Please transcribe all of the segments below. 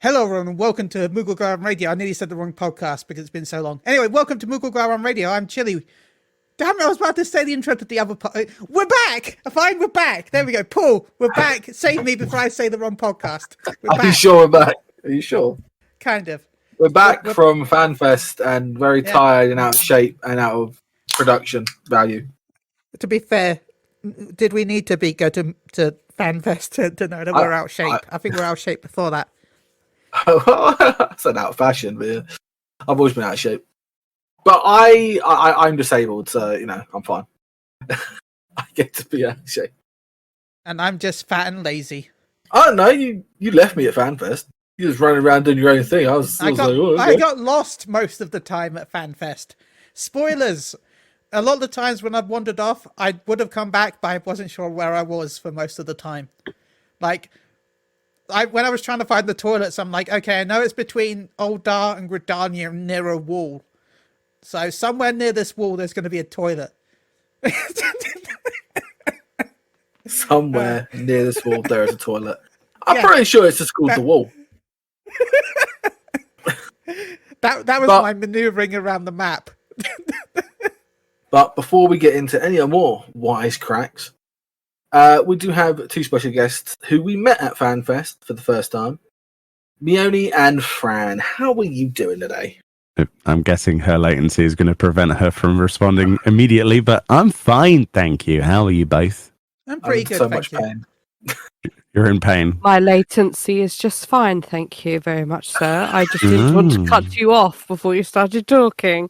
Hello, everyone, and welcome to Moogle Ground Radio. I nearly said the wrong podcast because it's been so long. Anyway, welcome to Moogle Ground Radio. I'm Chili. Damn it, I was about to say the intro to the other part. We're back! Fine, we're back. There we go. Paul, we're back. Save me before I say the wrong podcast. We're back. Are you sure we're back? Are you sure? Kind of. We're back from FanFest and very tired and out of shape and out of production value. To be fair, did we need to go to FanFest to know that we're out of shape? I think we're out of shape before that. I said out of fashion, but yeah, I've always been out of shape. But I'm disabled, so I'm fine. I get to be out of shape. And I'm just fat and lazy. Oh no, you left me at FanFest. You just running around doing your own thing. I got lost most of the time at FanFest. Spoilers. A lot of the times when I'd wandered off, I would have come back, but I wasn't sure where I was for most of the time. Like, when I was trying to find the toilets, I'm like, okay, I know it's between Oldar and Gridania near a wall. So somewhere near this wall, there's going to be a toilet. Somewhere near this wall, there is a toilet. I'm pretty sure it's just called the wall. That was my manoeuvring around the map. But before we get into any more wisecracks, we do have two special guests who we met at FanFest for the first time. Meoni and Fran. How are you doing today? I'm guessing her latency is going to prevent her from responding immediately, but I'm fine, thank you. How are you both? I'm pretty good, so much pain. You're in pain. My latency is just fine, thank you very much, sir. I just didn't want to cut you off before you started talking.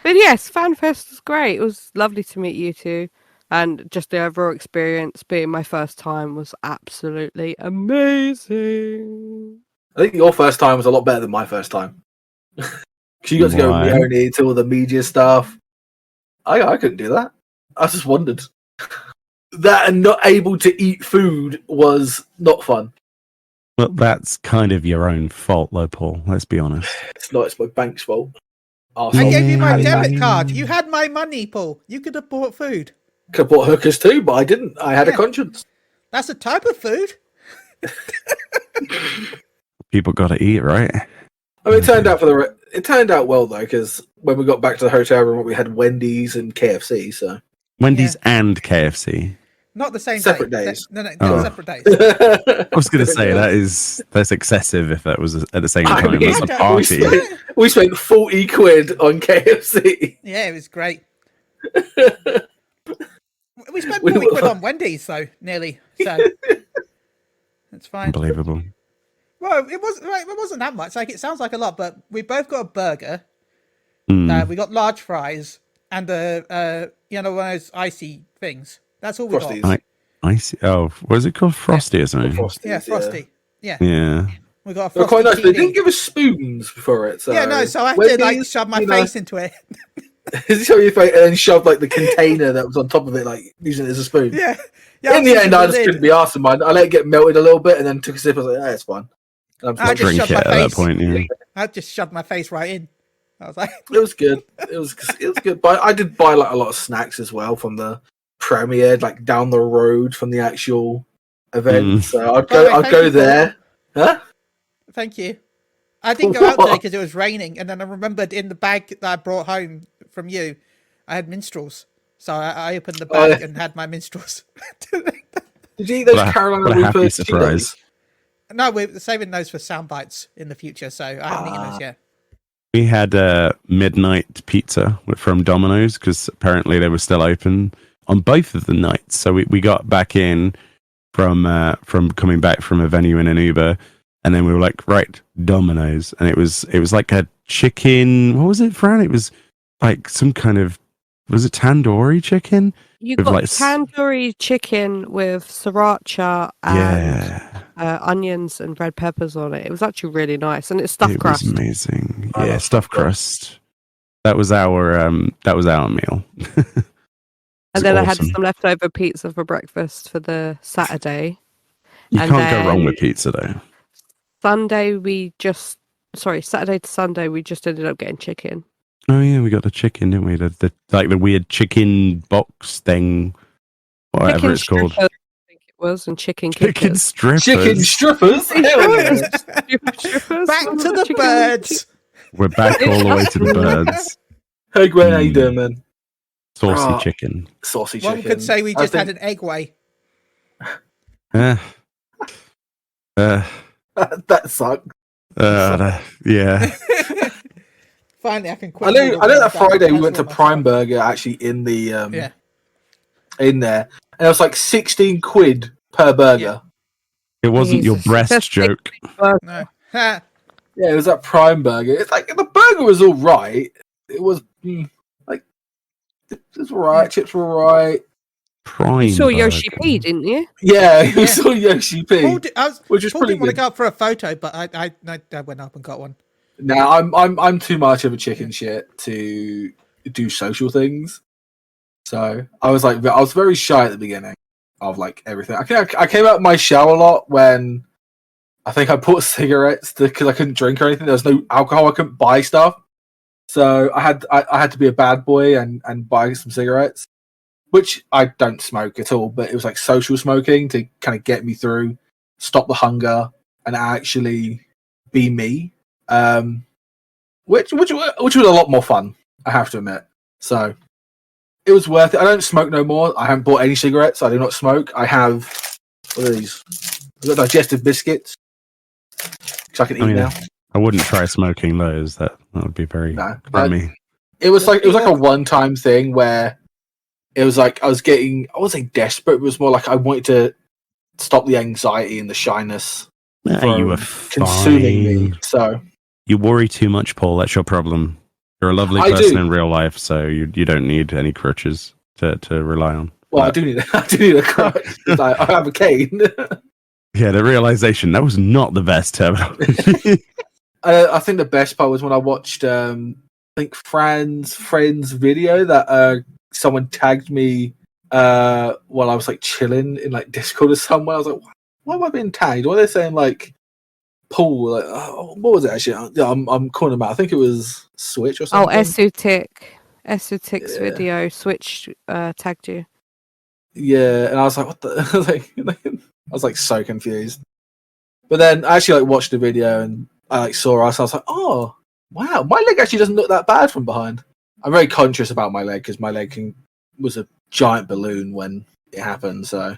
But yes, FanFest was great. It was lovely to meet you two. And just the overall experience being my first time was absolutely amazing. I think your first time was a lot better than my first time. Because you got to go with Meoni to all the media stuff. I couldn't do that. I just wondered. That and not able to eat food was not fun. Well, that's kind of your own fault, though, Paul. Let's be honest. It's not. It's my bank's fault. I gave you my debit card. You had my money, Paul. You could have bought food. Could have bought hookers too, but I didn't. I had a conscience. That's a type of food. People got to eat, right? I mean, it turned out well though, because when we got back to the hotel room, we had Wendy's and KFC. So Wendy's and KFC. Not the same separate day. days. No, separate days. I was going to say that's excessive if that was at the same time as a party. We spent 40 quid on KFC. Yeah, it was great. We spent 40 quid on Wendy's, though, nearly. So it's fine. Unbelievable. Well, it wasn't that much. Like, it sounds like a lot, but we both got a burger. We got large fries and one of those icy things. That's all we got. Icy. Oh, what is it called? Frosty or something? Frosty. Yeah. We got a Frosty. quite nice. They didn't give us spoons for it. So so I had to shove my face into it. Show your face and then shove the container that was on top of it, using it as a spoon. Yeah. In the end, I just couldn't be asked of mine. I let it get melted a little bit and then took a sip. I was like, it's fine. I just drink it at that point. Yeah. I just shoved my face right in. I was like, it was good. It was good. But I did buy a lot of snacks as well from the premiere, down the road from the actual event. So I'd go there. Huh? Thank you. I didn't go out there because it was raining, and then I remembered in the bag that I brought home from you, I had minstrels. So I opened the bag and had my minstrels. Did you eat those Carolina Reaper surprise? No, we're saving those for sound bites in the future, so I haven't eaten those yet. We had a midnight pizza from Domino's because apparently they were still open on both of the nights. So we got back in from coming back from a venue in an Uber, and then we were like, right, Domino's, and it was like a chicken. What was it, Fran? It was like some kind of, was it tandoori chicken? You got tandoori chicken with sriracha and onions and red peppers on it. It was actually really nice, and it's stuffed crust. It was amazing. Yeah, stuffed crust. That was our meal. And then I had some leftover pizza for breakfast for the Saturday. You can't go wrong with pizza, though. Saturday to Sunday, we just ended up getting chicken. Oh yeah, we got the chicken, didn't we? The weird chicken box thing, whatever it's called. I think it was and chicken Chicken kickers. strippers. Chicken strippers. Hell yeah. Strippers. Back to the Chicken- birds. We're back all the way to the birds. Hey Gwen, how you doing, man? Saucy Oh. chicken. Saucy One chicken. could say we I just had think an egg way. that sucked. Yeah. Finally, I can quit. I know Moogle that without Friday we guys went to myself. Prime Burger actually in the Yeah. in there, and it was like 16 quid per burger. It wasn't your Jesus. breast That's joke. No. Ha. Yeah, it was that Prime Burger. It's like the burger was all right. It was like it was alright. Chips were alright. Prime. You saw Yoshi burger. P, didn't you? Yeah, you Yeah. saw Yoshi P, Paul, which was Paul pretty didn't want to good. go up for a photo, but I went up and got one. Now I'm too much of a chicken shit to do social things. So I was very shy at the beginning of like everything. I came out of my shell a lot when I think I bought cigarettes because I couldn't drink or anything. There was no alcohol. I couldn't buy stuff, so I had to be a bad boy and buy some cigarettes, which I don't smoke at all. But it was like social smoking to kind of get me through, stop the hunger, and actually be me. Which was a lot more fun, I have to admit. So it was worth it. I don't smoke no more. I haven't bought any cigarettes. I do not smoke. I have what are these? I've got digestive biscuits, which I can eat now. I wouldn't try smoking those. That would be very No, crummy. it was like a one-time thing where it was like I wasn't saying desperate. It was more like I wanted to stop the anxiety and the shyness You were consuming me. fine. So You worry too much, Paul. That's your problem. You're a lovely I person do. in real life, so you don't need any crutches to rely on. well, I But, do need a crutch because I have a cane. yeah, the realization that was not the best terminology. I think the best part was when I watched I think Fran's friend's video that someone tagged me while I was like chilling in like Discord or somewhere. I was like, why am I being tagged? Why are they saying like Paul? Like, what was it actually? Yeah, I'm calling him out. I think it was Switch or Oh, something. Esutic's Yeah. video Switch tagged you. Yeah, and I was like, what the? I was like so confused. But then I actually like watched the video and I like saw us. I was like, oh wow, my leg actually doesn't look that bad from behind. I'm very conscious about my leg because my leg was a giant balloon when it happened. So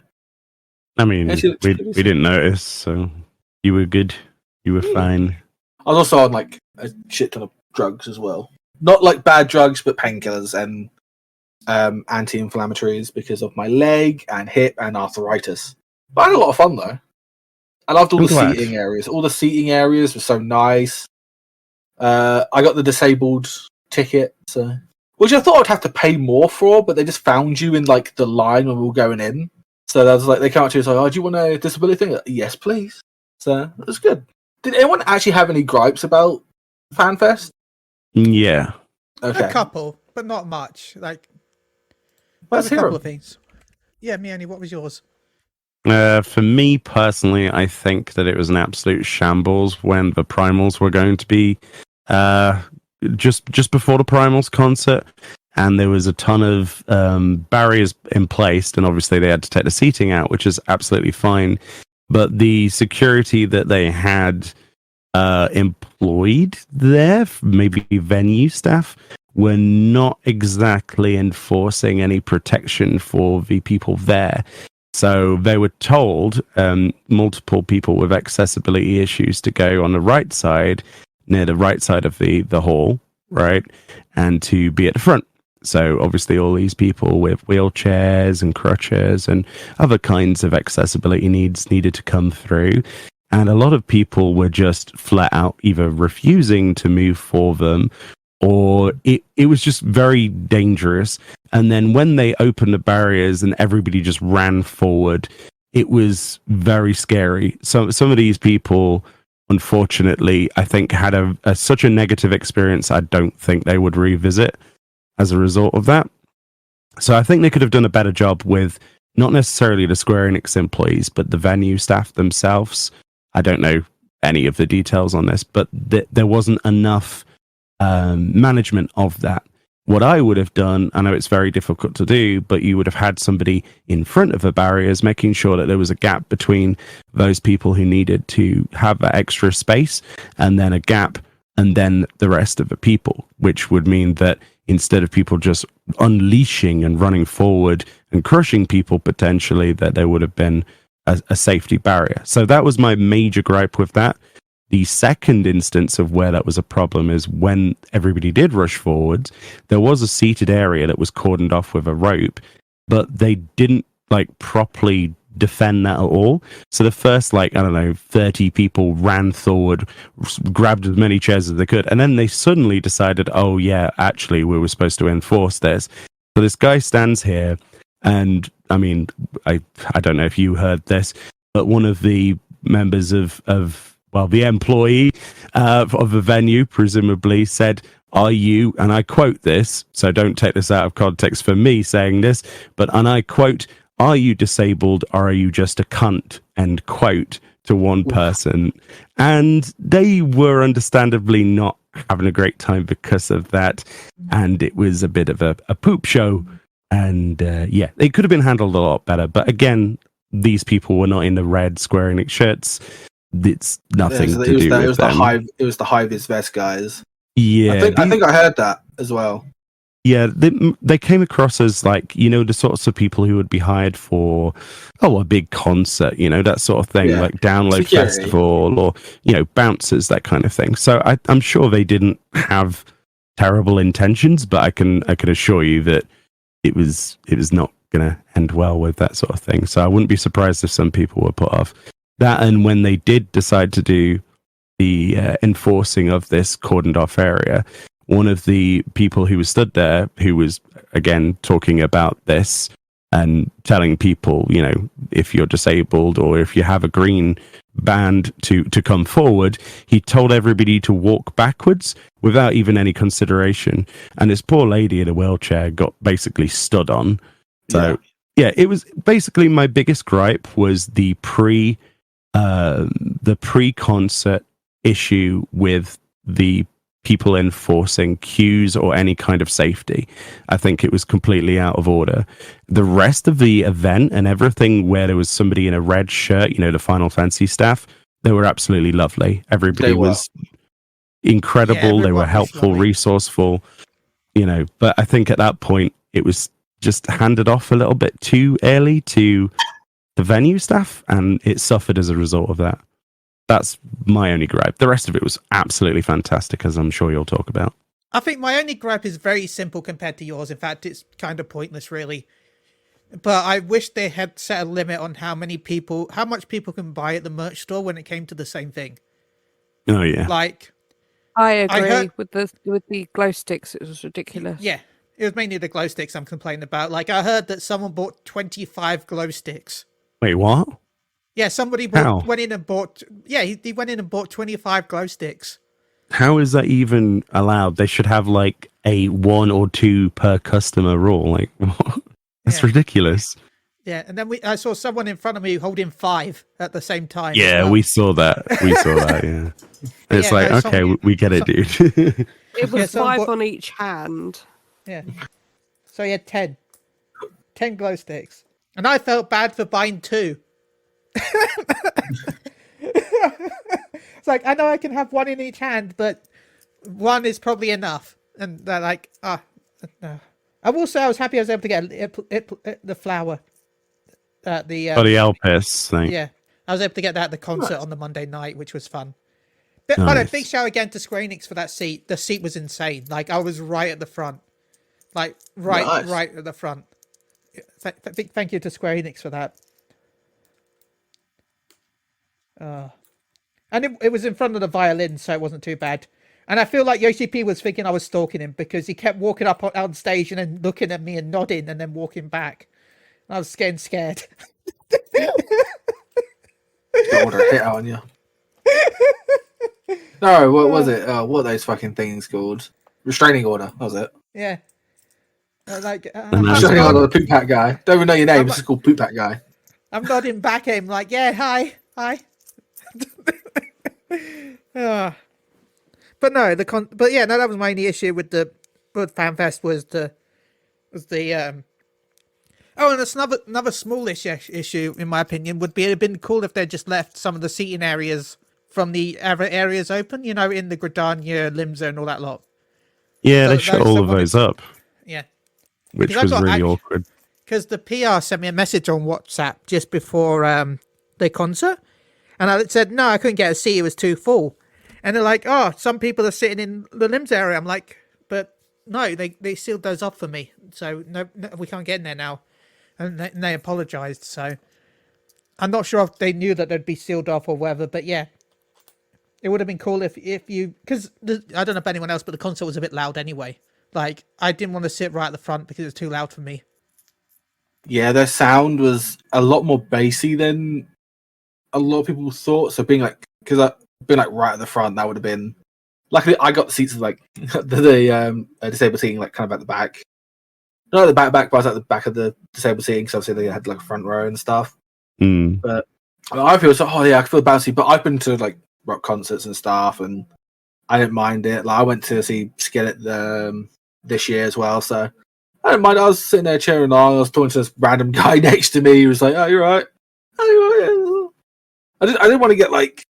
I mean, Actually, we it's- didn't notice, so you were good. You were fine. I was also on like a shit ton of drugs as well. Not like bad drugs, but painkillers and anti-inflammatories because of my leg and hip and arthritis. But I had a lot of fun though. I loved all I'm the glad. seating areas. All the seating areas were so nice. I got the disabled ticket, so which I thought I'd have to pay more for, but they just found you in like the line when we were going in. So that was like they came up to us like, "Oh, do you want a disability thing?" Yes, please. So it was good. Did anyone actually have any gripes about FanFest? Yeah. Okay, A couple, but not much. Like let's there's a hear couple 'em. of things. Yeah, Meoni, what was yours? For me personally, I think that it was an absolute shambles when the Primals were going to be just before the Primals concert, and there was a ton of barriers in place, and obviously they had to take the seating out, which is absolutely fine. But the security that they had employed there, maybe venue staff, were not exactly enforcing any protection for the people there. So they were told, multiple people with accessibility issues, to go on the right side, near the right side of the hall, right, and to be at the front. So obviously all these people with wheelchairs and crutches and other kinds of accessibility needs needed to come through. And a lot of people were just flat out either refusing to move for them, or it was just very dangerous. And then when they opened the barriers and everybody just ran forward, it was very scary. So some of these people, unfortunately, I think had such a negative experience, I don't think they would revisit as a result of that. So I think they could have done a better job with not necessarily the Square Enix employees, but the venue staff themselves. I don't know any of the details on this, but there wasn't enough management of that. what I would have done, I know it's very difficult to do, but you would have had somebody in front of the barriers, making sure that there was a gap between those people who needed to have that extra space, and then a gap, and then the rest of the people, which would mean that instead of people just unleashing and running forward and crushing people potentially, that there would have been a safety barrier. So that was my major gripe with that. The second instance of where that was a problem is when everybody did rush forwards, there was a seated area that was cordoned off with a rope, but they didn't properly defend that at all. So the first 30 people ran forward, grabbed as many chairs as they could, and then they suddenly decided, oh yeah, actually we were supposed to enforce this. So this guy stands here, and I mean, I don't know if you heard this, but one of the members of the employee of the venue presumably said, are you, and I quote this, so don't take this out of context for me saying this, and I quote, are you disabled or are you just a cunt, end quote, to one person. And they were understandably not having a great time because of that. And it was a bit of a poop show. And it could have been handled a lot better. But again, these people were not in the red Square Enix shirts. It's nothing to do with them. It was the High-Vis Vest guys. Yeah. I think I heard that as well. Yeah, they came across as the sorts of people who would be hired for, a big concert, that sort of thing, like Download Security. Festival or, bouncers, that kind of thing. So I'm sure they didn't have terrible intentions, but I can assure you that it was not going to end well with that sort of thing. So I wouldn't be surprised if some people were put off. That, and when they did decide to do the enforcing of this cordoned off area, one of the people who was stood there, who was again talking about this and telling people, if you're disabled or if you have a green band to come forward, he told everybody to walk backwards without even any consideration. And this poor lady in a wheelchair got basically stood on. So it was basically my biggest gripe was the pre-concert issue with the people enforcing queues or any kind of safety. I think it was completely out of order. The rest of the event and everything where there was somebody in a red shirt, the Final Fantasy staff, they were absolutely lovely. Everybody was incredible. They were helpful, resourceful, but I think at that point it was just handed off a little bit too early to the venue staff, and it suffered as a result of that. That's my only gripe. The rest of it was absolutely fantastic, as I'm sure you'll talk about. I think my only gripe is very simple compared to yours. In fact, it's kind of pointless, really. But I wish they had set a limit on how much people can buy at the merch store when it came to the same thing. Oh yeah, I agree with the glow sticks. It was ridiculous. Yeah, it was mainly the glow sticks I'm complaining about. I heard that someone bought 25 glow sticks. Wait, what? Yeah, somebody went in and bought. Yeah, he went in and bought 25 glow sticks. How is that even allowed? They should have a 1 or 2 per customer rule. What? That's ridiculous. Yeah, and then I saw someone in front of me holding 5 at the same time. Yeah, we saw that. Yeah, it's okay, we get it, dude. It was 5 on each hand. Yeah, so he had 10 glow sticks, and I felt bad for buying 2. It's I know I can have 1 in each hand, but 1 is probably enough. And they're no. I will say I was happy I was able to get the flower at the the Elpis thing. Yeah, I was able to get that at the concert on the Monday night, which was fun. But nice. Big shout again to Square Enix for that seat. The seat was insane. I was right at the front, right at the front. Thank you to Square Enix for that. And it was in front of the violin, so it wasn't too bad. And I feel like Yoshi P was thinking I was stalking him because he kept walking up on stage and then looking at me and nodding and then walking back. I was getting scared. Don't want to hit out on you. No, what was it? What are those fucking things called? Restraining order, that was it. Yeah. Restraining order, the poop hat guy. Don't even know your name, it's just called poop hat guy. I'm nodding back at him hi. But no, that was my only issue with the with FanFest was the oh, and that's another smallish issue in my opinion would be it'd been cool if they just left some of the seating areas from the other areas open, you know, in the Gridania, Limsa, and all that lot. Yeah, So they shut all of those up, Yeah, which Because I was got really awkward. because the PR sent me a message on WhatsApp just before the concert, and I said no, I couldn't get a seat; it was too full. And they're like, "Oh, some people are sitting in the limbs area." I'm like, "But no, they sealed those off for me, so no we can't get in there now." And they apologized. So I'm not sure if they knew that they'd be sealed off or whatever. But yeah, it would have been cool if you because I don't know about anyone else, but the concert was a bit loud anyway. Like I didn't want to sit right at the front because it was too loud for me. Yeah, their sound was a lot more bassy than a lot of people thought. So being like, because I've been like right at the front, that would have been. Luckily, I got the seats like the disabled seating, like kind of at the back. Not at the back, but I was at the back of the disabled seating because obviously they had like a front row and stuff. But I feel so. Oh yeah, I feel bouncy. But I've been to like rock concerts and stuff, and I didn't mind it. Like I went to see Skillet this year as well, so I didn't mind. I was sitting there cheering along. I was talking to this random guy next to me. He was like, "Oh, you're right." Oh, yeah. I didn't want to get like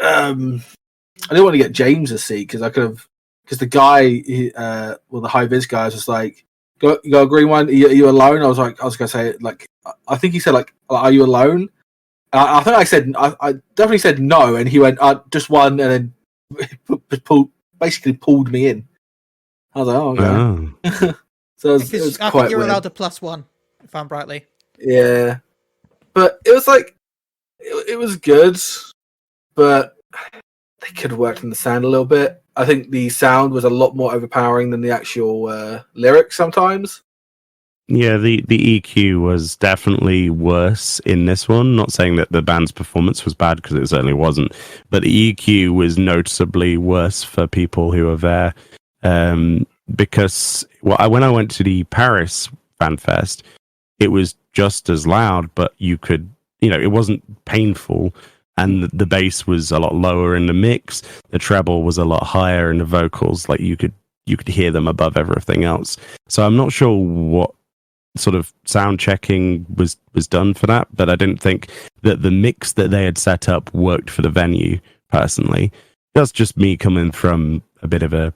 I didn't want to get James a seat because I could have because the guy the high vis guy was just like. You got a green one? Are you alone? I was gonna say like I think he said like are you alone? I think I definitely said no, and he went just one, and then basically pulled me in. I was like, oh okay. So it was I quite think you're weird. allowed to +1 if I'm rightly. Yeah, but it was like it was good, but they could have worked in the sound a little bit. I think the sound was a lot more overpowering than the actual lyrics sometimes. Yeah, the EQ was definitely worse in this one. Not saying that the band's performance was bad because it certainly wasn't, but the EQ was noticeably worse for people who were there. Because when I went to the Paris Fan Fest, it was just as loud, but you could, it wasn't painful. And the bass was a lot lower in the mix. The treble was a lot higher in the vocals. Like you could hear them above everything else. So I'm not sure what sort of sound checking was done for that, but I didn't think that the mix that they had set up worked for the venue. Personally, that's just me coming from a bit of a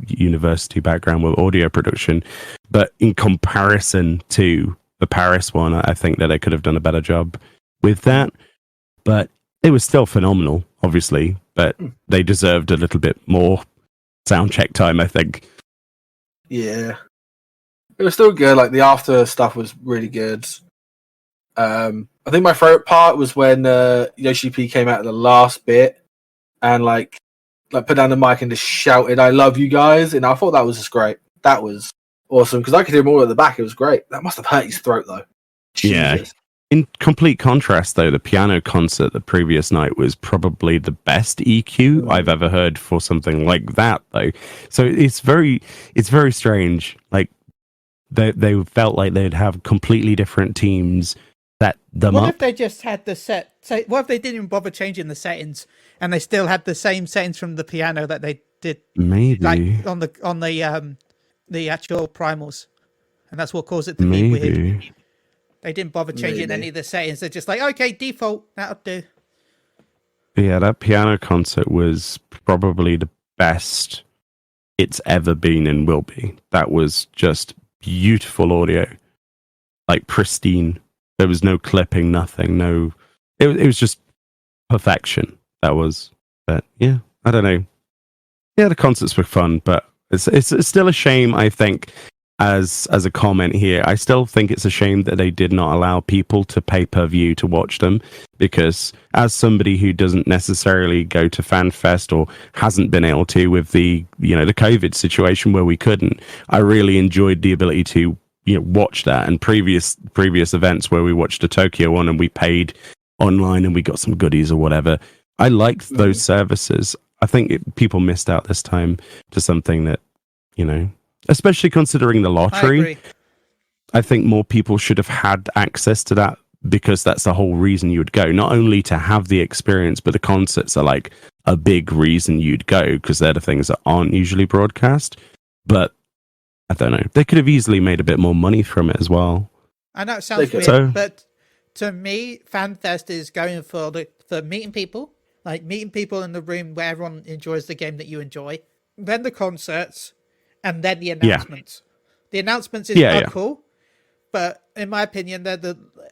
university background with audio production. But in comparison to the Paris one, I think that they could have done a better job with that. But it was still phenomenal, obviously. But they deserved a little bit more sound check time, I think. Yeah, it was still good. Like the after stuff was really good. I think my favorite part was when Yoshi P came out of the last bit and like put down the mic and just shouted, "I love you guys!" And I thought that was just great. That was awesome because I could hear more at the back. It was great. That must have hurt his throat though. Yeah. Jesus. In complete contrast, though, the piano concert the previous night was probably the best EQ I've ever heard for something like that, though. So it's very strange. Like they felt like they'd have completely different teams set them up. What if they just had the set? Say, what if they didn't even bother changing the settings and they still had the same settings from the piano that they did, Maybe like on the actual primals, and that's what caused it to be weird. They didn't bother changing any of the settings. They're just like, okay, default, that'll do. Yeah, that piano concert was probably the best it's ever been and will be. That was just beautiful audio, like pristine. There was no clipping, nothing. No, it was just perfection. That was, but yeah, I don't know. Yeah, the concerts were fun, but it's still a shame, I think. As a comment here, I still think it's a shame that they did not allow people to pay per view to watch them, because as somebody who doesn't necessarily go to FanFest or hasn't been able to with the the COVID situation where we couldn't, I really enjoyed the ability to watch that, and previous events where we watched the Tokyo one and we paid online and we got some goodies or whatever. I liked those services. I think people missed out this time to something that especially considering the lottery. I think more people should have had access to that, because that's the whole reason you would go. Not only to have the experience, but the concerts are like a big reason you'd go, because they're the things that aren't usually broadcast. But I don't know. They could have easily made a bit more money from it as well. I know it sounds weird, So- but to me, FanFest is going for meeting people, like meeting people in the room where everyone enjoys the game that you enjoy, then the concerts, and then the announcements. The announcements are cool, but in my opinion, they're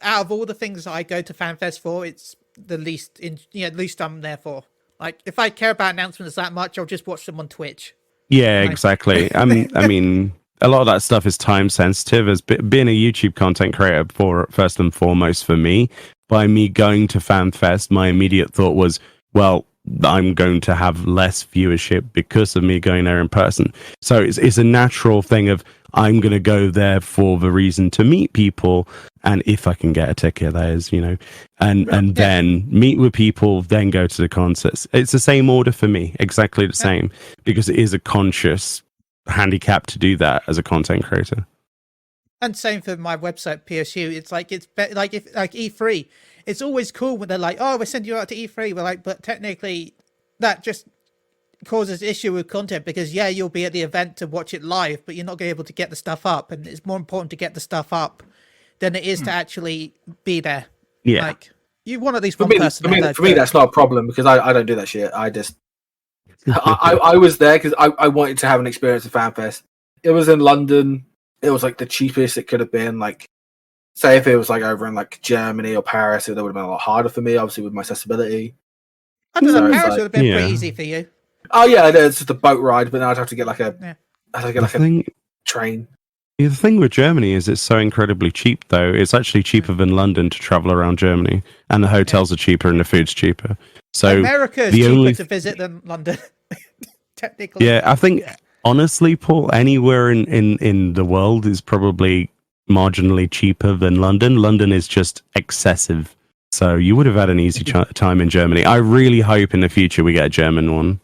out of all the things I go to FanFest for, it's the least least I'm there for. Like, if I care about announcements that much, I'll just watch them on Twitch. Yeah, Like- exactly. I mean, a lot of that stuff is time sensitive. As being a YouTube content creator, first and foremost for me, by me going to FanFest, my immediate thought was, well, I'm going to have less viewership because of me going there in person. So it's a natural thing of I'm going to go there for the reason to meet people, and if I can get a ticket, that is, and then meet with people, then go to the concerts. It's the same order for me, exactly the same, because it is a conscious handicap to do that as a content creator. And same for my website PSU. It's like if E3, it's always cool when they're like, "Oh, we're sending you out to E3." We're like, but technically, that just causes issue with content because you'll be at the event to watch it live, but you're not going to be able to get the stuff up, and it's more important to get the stuff up than it is to actually be there. Yeah, like you want at least For one me, person. for me, that's not a problem because I don't do that shit. I just I was there because I wanted to have an experience at FanFest. It was in London. It was like the cheapest it could have been. Like, say if it was like over in like Germany or Paris, it would have been a lot harder for me, obviously with my accessibility. I don't know. So it's Paris like- would have been Yeah. pretty easy for you. Oh yeah, it's just a boat ride, but then I'd have to get like a train. The thing with Germany is it's so incredibly cheap, though. It's actually cheaper than London to travel around Germany, and the hotels are cheaper and the food's cheaper. So America is the cheaper only- to visit than London. Technically, yeah, I think honestly, Paul, anywhere in the world is probably marginally cheaper than London. London is just excessive. So you would have had an easy time in Germany. I really hope in the future we get a German one.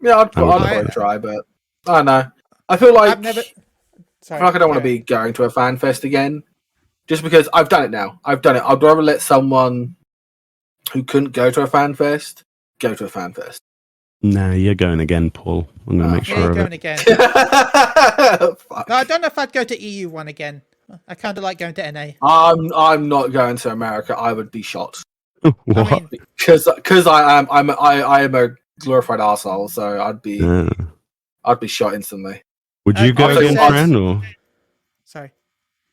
Yeah, I'd probably try, but I don't know. I feel like I feel like I don't want to be going to a fan fest again, just because I've done it now. I've done it. I'd rather let someone who couldn't go to a fan fest go to a fan fest. Nah, you're going again, Paul. I'm going to make Yeah, sure you're of going it. again. Fuck. No, I don't know if I'd go to EU one again. I kind of like going to NA. I'm not going to America. I would be shot What? I mean, because I am a glorified arsehole, so I'd be shot instantly. Would you go I'd again, say- Fran? Or? sorry.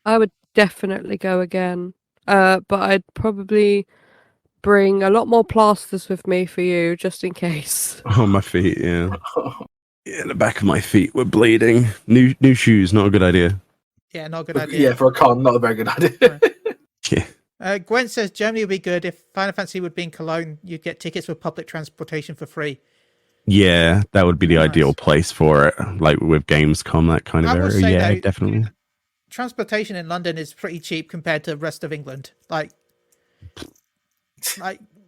I would definitely go again. But I'd probably bring a lot more plasters with me for you, just in case. Oh, my feet, yeah. Yeah, the back of my feet were bleeding. New shoes, not a good idea. Yeah, not a good idea. Yeah, for a con, not a very good idea. Yeah. Gwen says Germany would be good if Final Fantasy would be in Cologne. You'd get tickets for public transportation for free. Yeah, that would be the Nice. ideal place for it. Like with Gamescom, that kind of I will area. say, Yeah, though, definitely. Transportation in London is pretty cheap compared to the rest of England. Like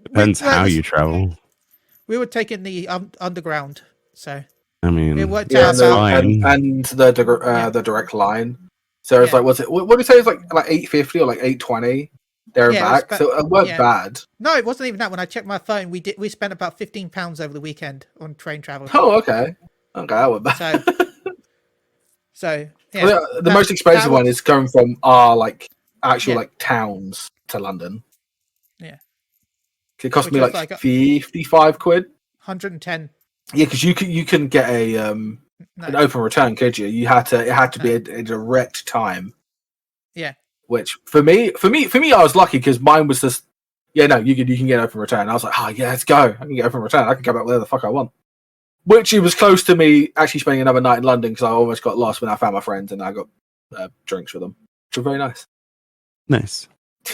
Depends how you travel. We were taking the underground, so I mean, it worked Yeah, out. and the direct line. So it's Yeah. like, what do you say? It's like 850 or like 820 there and Yeah, it was back. So it weren't bad. No, it wasn't even that. When I checked my phone, we spent about £15 over the weekend on train travel. Oh, okay, that went bad. So yeah, Well, the most expensive one is going from our like actual like towns to London. Yeah, it cost Which me was like like 55 quid. 110. Yeah, because you couldn't get an open return, could you? It had to be a direct time. Yeah. Which for me, I was lucky because mine was just you can get open return. I was like, oh yeah, let's go. I can get open return. I can go back where the fuck I want. Which it was close to me actually spending another night in London because I almost got lost when I found my friends and I got drinks with them, which were very nice. Nice.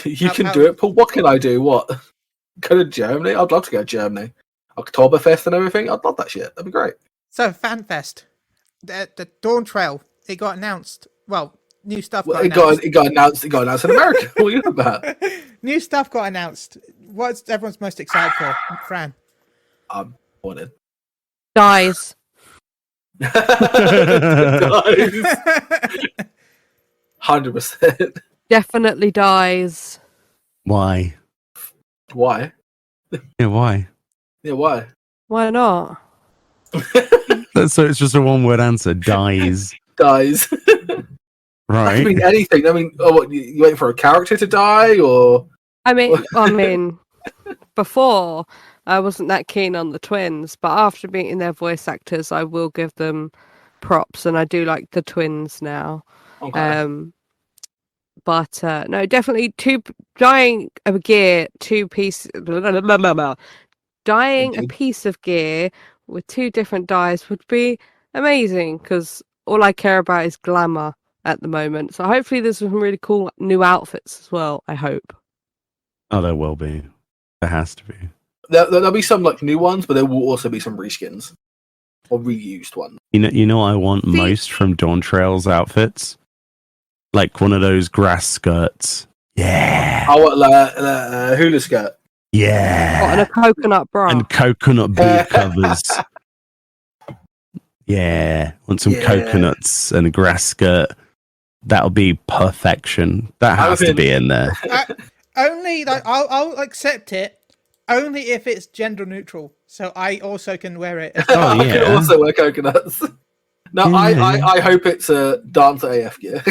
You can do it, Paul. What can I do? What? Go to Germany? I'd love to go to Germany. Oktoberfest and everything. I'd love that shit. That'd be great. So FanFest, the Dawn Trail, it got announced. Well, new stuff. It got announced. It got announced in America. What are you about? New stuff got announced. What's everyone's most excited for, Fran? I'm wanted. Dies. Guys. 100%. Definitely dies. Why? Why? Yeah, why? Yeah, why? Why not? So it's just a one-word answer. Dies. dies. That Right. could mean anything. I mean, what, you waiting for a character to die, or I mean, before I wasn't that keen on the twins, but after meeting their voice actors, I will give them props, and I do like the twins now. okay. But no, definitely dying a gear, two pieces, dying a Indeed. piece of gear with two different dyes would be amazing, because all I care about is glamour at the moment. So hopefully there's some really cool new outfits as well. I hope. Oh, there will be. There has to be. There'll be some like new ones, but there will also be some reskins or reused ones. You know what I want most from Dawn Trail's outfits? Like one of those grass skirts. Yeah. I want the hula skirt. Yeah. What, and a coconut bra. And coconut boob covers. Yeah. Want some coconuts and a grass skirt. That'll be perfection. That has to be in there. Only like I'll accept it only if it's gender neutral, so I also can wear it. Oh, I can also wear coconuts. No, Yeah. I hope it's a dance AF gear.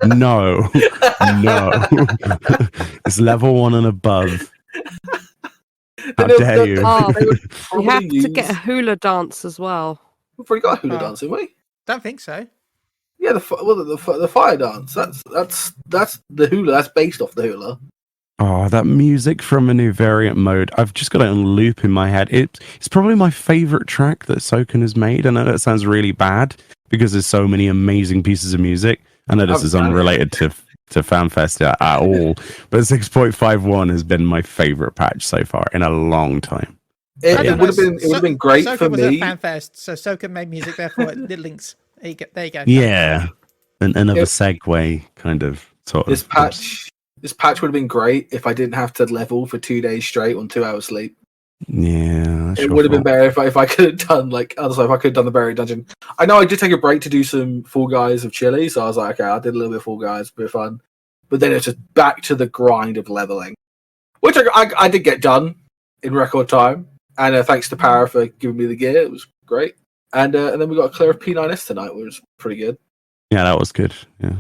No. It's level 1 and above. How dare you? Oh, They would we have probably to get a hula dance as well. We've already got a hula Oh. dance, haven't we? Don't think so. Yeah, the fire dance. That's the hula. That's based off the hula. Oh, that music from a new variant mode. I've just got it on loop in my head. It's probably my favorite track that Soken has made. I know that sounds really bad because there's so many amazing pieces of music. I know this is unrelated to FanFest at all, but 6.51 has been my favorite patch so far in a long time. It would have been great Soken for was me. at FanFest, so Soken made music. Therefore, it links. There you go. Yeah, another segue kind of sort This of. This patch would have been great if I didn't have to level for 2 days straight on 2 hours sleep. Yeah, It would have been better if I could have done like other if I could have done the buried dungeon. I know I did take a break to do some Fall Guys of Chile, so I was like, okay, I did a little bit of Fall Guys, a bit of fun. But then it's just back to the grind of leveling, which I did get done in record time. And thanks to Para for giving me the gear, it was great. And then we got a clear of P9S tonight, which was pretty good. Yeah, that was good. Yeah.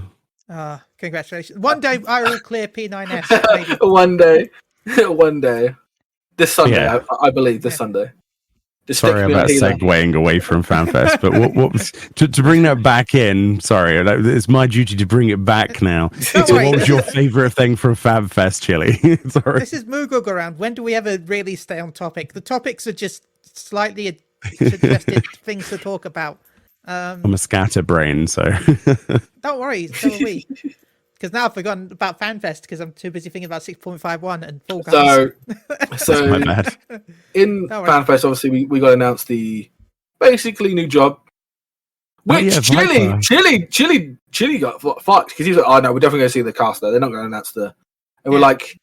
Congratulations. One day I will clear P9S. Maybe. One day. This Sunday, Yeah. I believe. This Sunday. Just Sorry stick me on about healer. segueing away from FanFest, but what was to bring that back in? Sorry, it's my duty to bring it back now. Don't So, worry. what was your favorite thing from FanFest, Chili? Sorry. This is Moogle go around. When do we ever really stay on topic? The topics are just slightly suggested things to talk about. I'm a scatterbrain, so Don't worry, so are we. Because now I've forgotten about FanFest because I'm too busy thinking about 6.51 and Fall Guys. So my bad. in Don't worry. FanFest, obviously, we got announced the basically new job. Which Chili got fucked because he was like, "Oh no, we're definitely going to see the caster. They're not going to announce the." And we're like,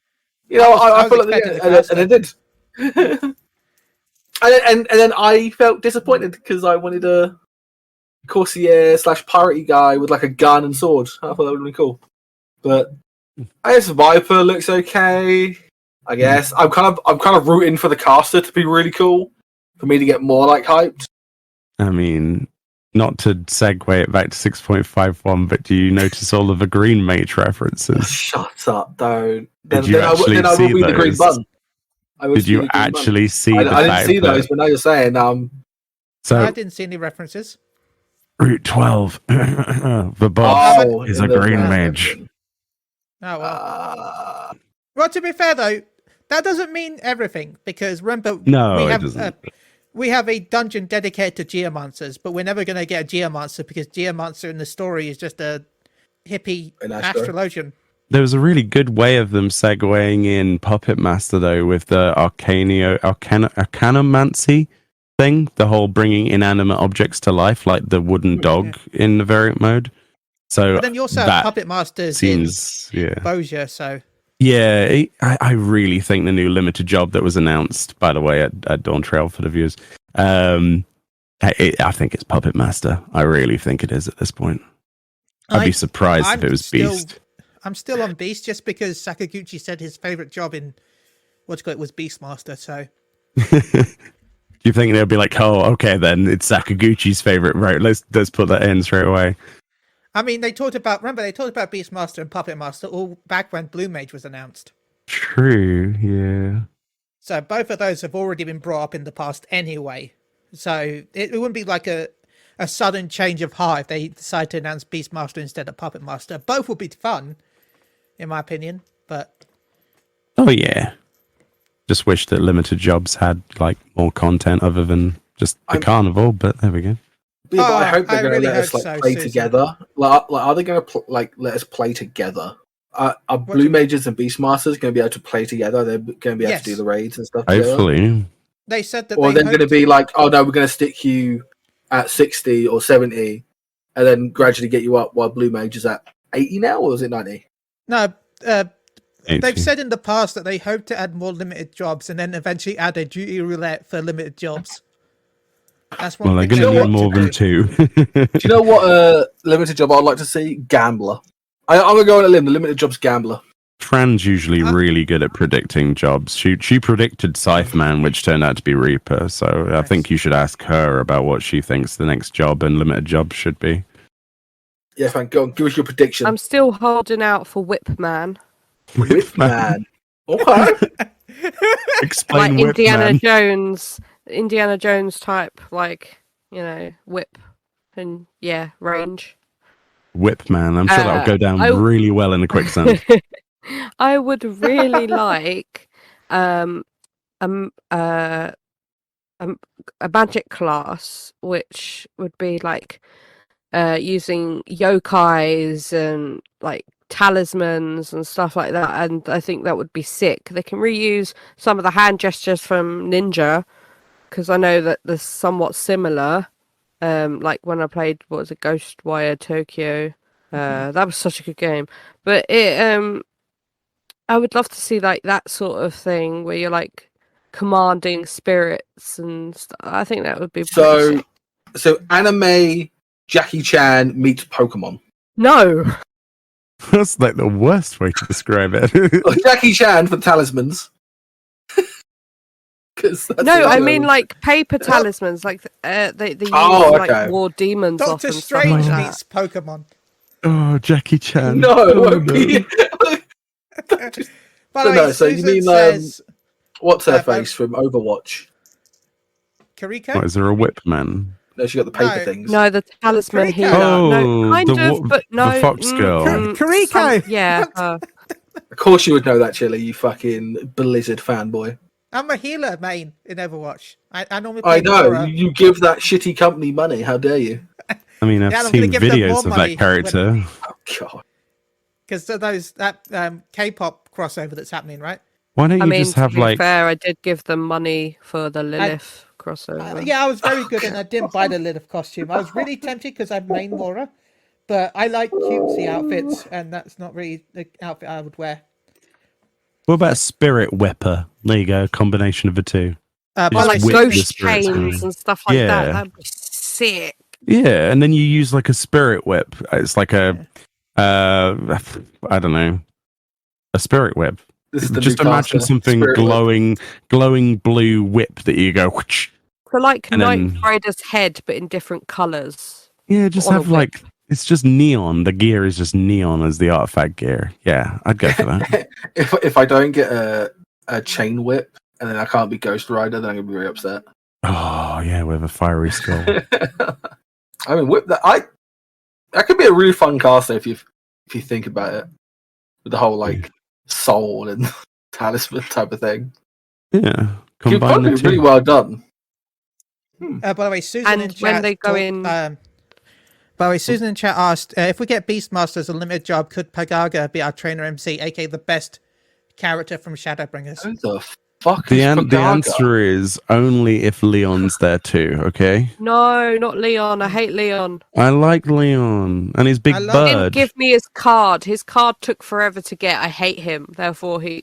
you know, I feel like and they did. and then I felt disappointed because I wanted a Corsair / piratey guy with like a gun and sword. I thought that would have been cool. But I guess Viper looks okay. I guess I'm kind of rooting for the caster to be really cool for me to get more like hyped. I mean, not to segue it back to 6.51, but do you notice all of the green mage references? Shut up, don't. Did you actually I will see be the green those? bun. I will Did see you the green actually bun. see the I didn't fact see those, that- but now you're saying I So didn't see any references. Route 12, the boss is a in the green first mage. version. Oh well. Well, to be fair though, that doesn't mean everything because remember No, we it have doesn't. we have a dungeon dedicated to geomancers, but we're never going to get a geomancer because geomancer in the story is just a hippie An astro. astrologian. There was a really good way of them segueing in Puppet Master, though, with the arcanomancy thing, the whole bringing inanimate objects to life, like the wooden dog in the variant mode. So But then you also have that puppet masters seems, in yeah. Bozier, so Yeah, I really think the new limited job that was announced, by the way, at Dawn Trail for the viewers, I think it's Puppet Master. I really think it is at this point. I'd be surprised if it was Beast. I'm still on Beast just because Sakaguchi said his favorite job in was Beastmaster. So Do you think they'll be like, oh, okay, then it's Sakaguchi's favorite vote. Let's put that in straight away. I mean, they talked about Beastmaster and Puppet Master all back when Blue Mage was announced. True, yeah. So both of those have already been brought up in the past anyway. So it wouldn't be like a sudden change of heart if they decide to announce Beastmaster instead of Puppet Master. Both would be fun, in my opinion. But oh yeah, just wish that limited jobs had like more content other than just the carnival. But there we go. Yeah, but I hope they're going to really let us hope play so, together. Like, are they going to let us play together? Are Blue Mages and Beastmasters going to be able to play together? They're going to be able to do the raids and stuff together? Hopefully. they said that Or they're going to be like, oh no, we're going to stick you at 60 or 70 and then gradually get you up while Blue Mage is at 80 now, or is it 90? No, 80. they've said in the past that they hope to add more limited jobs and then eventually add a duty roulette for limited jobs. That's one Well, they're thing going to they need want more to than do. 2. Do you know what limited job I'd like to see? Gambler. I'm going to go on a limb. The limited job's Gambler. Fran's usually really good at predicting jobs. She predicted Scytheman, which turned out to be Reaper. So I think you should ask her about what she thinks the next job and limited job should be. Yeah, Frank, go on. Give us your prediction. I'm still holding out for Whipman. Whipman. Okay. Explain Like Whipman. Indiana Jones type, like, whip and range. Whipman. I'm sure that'll go down really well in a quicksand. I would really like a magic class, which would be like using yokais and like talismans and stuff like that, and I think that would be sick. They can reuse some of the hand gestures from Ninja, because I know that they're somewhat similar. Like when I played, what was it, Ghostwire Tokyo? That was such a good game. But I would love to see like that sort of thing where you're like commanding spirits and stuff. I think that would be so anime Jackie Chan meets Pokemon. No. That's like the worst way to describe it. Jackie Chan for talismans. I mean like paper talismans, like they use like war demons. Doctor off Strange like meets Pokemon. Oh, Jackie Chan. No, it won't be. So you mean says, what's her face from Overwatch? Karika? What, is there a whip man? No, she got the paper things. No, the talisman Karika. healer. No, kind of, but no. The Fox girl. Kariko! Yeah. Of course you would know that, Chili, you fucking Blizzard fanboy. I'm a healer main in Overwatch. I normally play I know, Dora. you give that shitty company money, how dare you? I mean, I've I'm gonna seen give them videos more of that money character. Oh, God. Because that K-pop crossover that's happening, right? Why don't you just have to be like... fair, I did give them money for the Lilith crossover. Yeah, I was very good and I didn't buy the Lilith costume. I was really tempted because I main Laura, but I like cutesy outfits and that's not really the outfit I would wear. What about Spirit Whipper? There you go, combination of the two. But like whip ghost the spirits chains and stuff like that. That'd be sick. Yeah, and then you use like a spirit whip. It's like I don't know, a spirit whip. Just imagine something glowing blue whip that you go. Whoosh, So like Knight Rider's head, but in different colours. Yeah, just have like it's just neon. The gear is just neon as the artifact gear. Yeah, I'd go for that. if I don't get a chain whip and then I can't be Ghost Rider, then I'm gonna be very upset. Oh yeah, with a fiery skull. I mean, whip that could be a really fun cast if you think about it, with the whole like soul and talisman type of thing. Yeah, combine the two. Really well done. By the way, Susan and in chat when they go in. By the way, Susan in chat asked if we get Beastmaster as a limited job, could Pagaga be our trainer MC, aka the best character from Shadowbringers? Who the fuck the is the answer is only if Leon's there too. Okay. No, not Leon. I hate Leon. I like Leon and his big bird. He didn't give me his card. His card took forever to get. I hate him. Therefore, I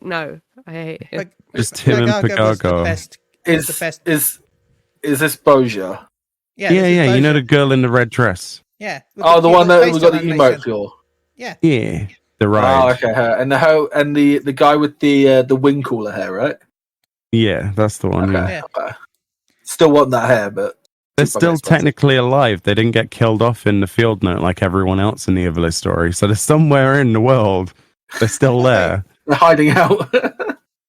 hate him. Just him and Pagaga. Is this Boja? Yeah. You know the girl in the red dress. Yeah. Oh, the one that we got the emote for. Yeah. Yeah. The ride. Oh, okay. Her. And the guy with the wing cooler hair, right? Yeah, that's the one. Okay. Yeah. Still want that hair, but They're too fucking still expensive. technically alive. They didn't get killed off in the field note like everyone else in the Ivalice story. So they're somewhere in the world. They're still there. They're hiding out.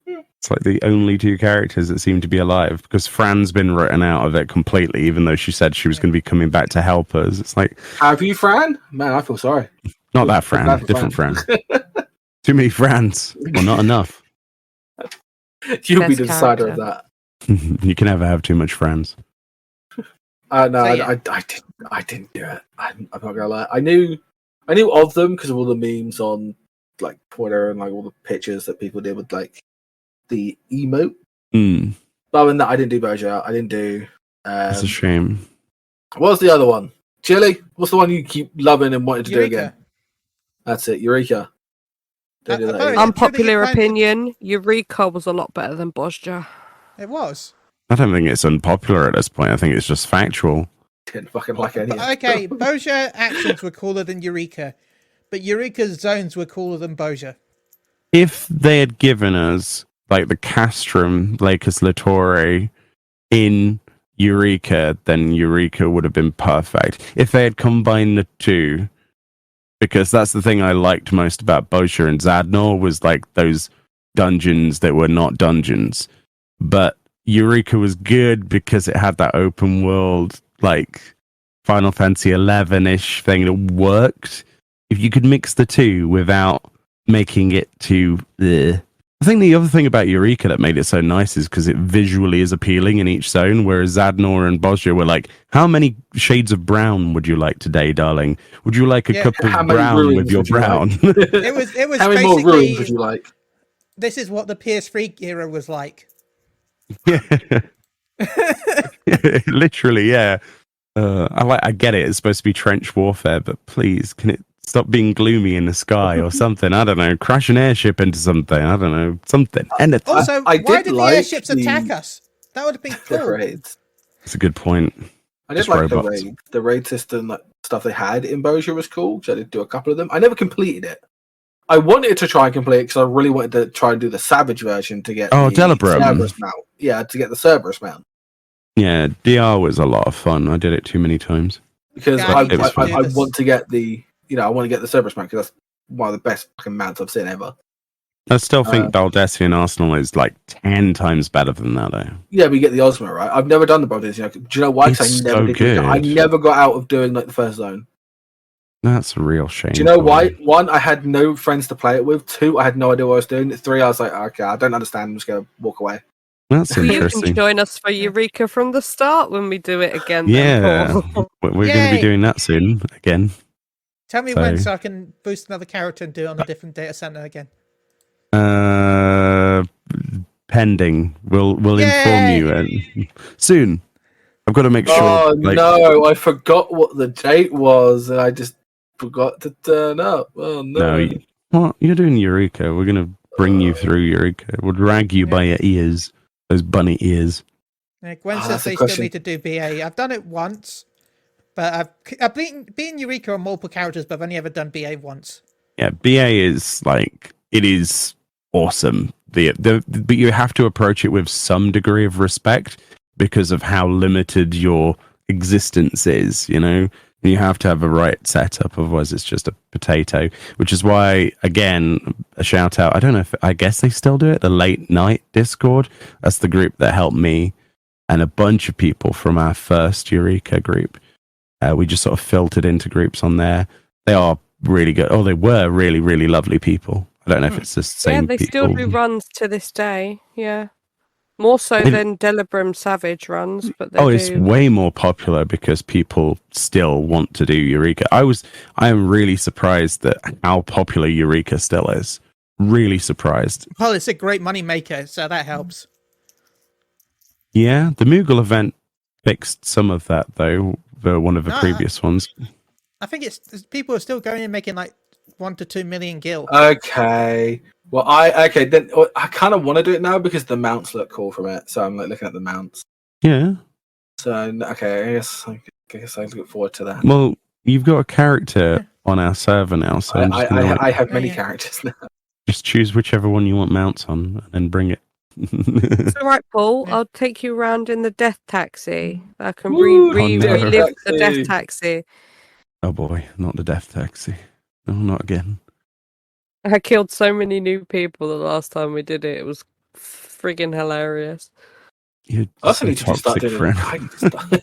It's like the only two characters that seem to be alive because Fran's been written out of it completely, even though she said she was going to be coming back to help us. It's like, Have you, Fran? Man, I feel sorry. not that Feel Fran, bad for different Fran. Too many Frans. Well, not enough. You'll be Best the decider of character. that. You can never have too much Frans. No, So, yeah. I didn't do it. I'm not gonna lie. I knew of them because of all the memes on like Twitter and like all the pictures that people did with like the emote. Mm, But other than that, I didn't do Boja. I didn't do. that's a shame. What was the other one? Chili. What's the one you keep loving and wanting to do Eureka. again? That's it. Eureka. Don't do that apparently- again. Unpopular True that you opinion, Eureka was a lot better than Bosja. It was. I don't think it's unpopular at this point. I think it's just factual. Didn't fucking like any. But, okay, Boja actions were cooler than Eureka, but Eureka's zones were cooler than Boja. If they had given us like the Castrum Lacus Litore in Eureka, then Eureka would have been perfect. If they had combined the two, because that's the thing I liked most about Boja and Zadnor was like those dungeons that were not dungeons. But Eureka was good because it had that open world, like Final Fantasy 11-ish thing that worked. If you could mix the two without making it too... I think the other thing about Eureka that made it so nice is because it visually is appealing in each zone, whereas Zadnor and Bosja were like, how many shades of brown would you like today, darling? Would you like a cup How of many brown ruins with your would you brown? It was How many more ruins would basically you like? this is what the PS3 era was like. Yeah. Literally, yeah. I get it. It's supposed to be trench warfare, but please, can it stop being gloomy in the sky or something? I don't know. Crash an airship into something. I don't know. Something. Anything. Also, I why did did the like airships the- attack us? That would have been The cool. raids. That's a good point. I did Just like robots. the raid system, like stuff they had in Boja was cool. So I did do a couple of them. I never completed it. I wanted to try and complete it because I really wanted to try and do the Savage version to get Oh, the Delibram. Cerberus mount. Yeah, to get the Cerberus mount. Yeah, DR was a lot of fun. I did it too many times. Because Yeah, I need to I do this. want to get the I want to get the Cerberus mount because that's one of the best fucking mounts I've seen ever. I still think Baldessian Arsenal is like 10 times better than that, though. Yeah, we get the Osmo, right? I've never done the Baldessian. Do you know why? Because It's I never so did. I good. never got out of doing like the first zone. That's a real shame. Do you know for why? me. One, I had no friends to play it with. Two, I had no idea what I was doing. Three, I was like, okay, I don't understand. I'm just gonna walk away. That's You can interesting. join us for Eureka from the start when we do it again. then, Yeah, Paul. we're going to Yay. be doing that soon again. Tell me when So- so I can boost another character and do it on a different data center again. Pending. We'll inform Yay. you soon. I've got to make sure. Oh like, no, I forgot what the date was, and I just forgot to turn up. Oh No, no! what you're doing, Eureka? We're going to bring you through Eureka. We'll drag you by your ears, those bunny ears. Yeah, Gwen Oh, says that's a they still question. need to do BA. I've done it once, but I've beaten Eureka on multiple characters, but I've only ever done BA once. Yeah, BA is like it is awesome. But you have to approach it with some degree of respect because of how limited your existence is. You know, you have to have a right setup, otherwise it's just a potato. Which is why, again, a shout out. I don't know if I guess they still do it. The Late Night Discord. That's the group that helped me and a bunch of people from our first Eureka group. We just sort of filtered into groups on there. They are really good. Oh, they were really, really lovely people. I don't know if it's the Yeah, same they people. still do runs to this day. Yeah. More so They- than Delibram Savage runs, but they Oh, do. it's way more popular because people still want to do Eureka. I am really surprised at how popular Eureka still is. Really surprised. Well, it's a great money maker, so that helps. Yeah, the Moogle event fixed some of that though. One of the No, previous ones. I think it's people are still going and making like 1 to 2 million gil. Okay. Well, then I kind of want to do it now because the mounts look cool from it. So I'm like looking at the mounts. Yeah. So okay, I guess I look forward to that. Well, you've got a character on our server now, so I'm just gonna, I have many Yeah. characters now. just choose whichever one you want mounts on and then bring it. It's all right, Paul. Yeah. I'll take you around in the death taxi. I can Woo, Oh, no. relive the taxi. death taxi. Oh boy, not the death taxi. No, not again. I killed so many new people the last time we did it. It was friggin' hilarious. You're I also so need to start toxic, doing friend. I need to start.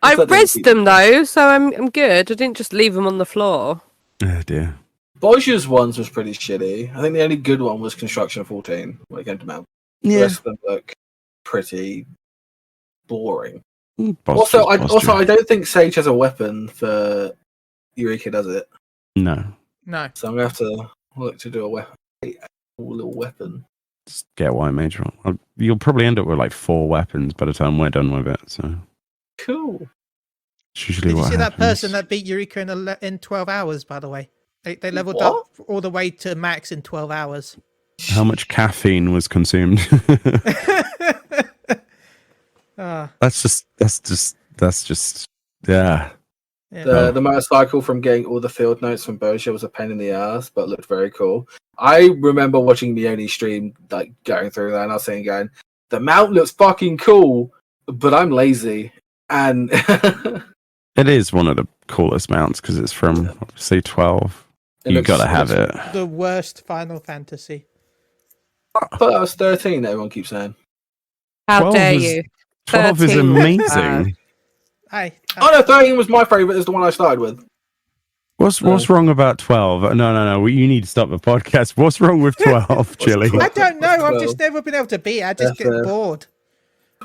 I start doing rezzed them though, so I'm good. I didn't just leave them on the floor. Oh dear. Boja's ones was pretty shitty. I think the only good one was Construction 14 when it came to Mount. The Yeah. rest of them look pretty boring. Posture Also, is posture. I don't think Sage has a weapon for Eureka, does it? No. No. So I'm gonna have to look to do a weapon, a little weapon. Just get a white mage on. You'll probably end up with like 4 weapons by the time we're done with it. So Cool. it's usually Did you what see that happens. person that beat Eureka in 12 hours, by the way? They leveled up all the way to max in 12 hours. How much caffeine was consumed? Ah, That's just yeah. yeah. The motorcycle from getting all the field notes from Boja was a pain in the ass, but looked very cool. I remember watching Meoni stream, like going through that, and I was saying, going, the mount looks fucking cool, but I'm lazy. And It is one of the coolest mounts because it's from obviously 12. You gotta have it. The worst Final Fantasy. I thought that was 13, everyone keeps saying. How 12 dare is- you? 12 is 13. amazing. Oh no, 13 was my favourite, it's the one I started with. What's wrong about 12? No. You need to stop the podcast. What's wrong with 12, Chili? 12? I don't know. I've 12? just never been able to beat it. I just get FF. bored.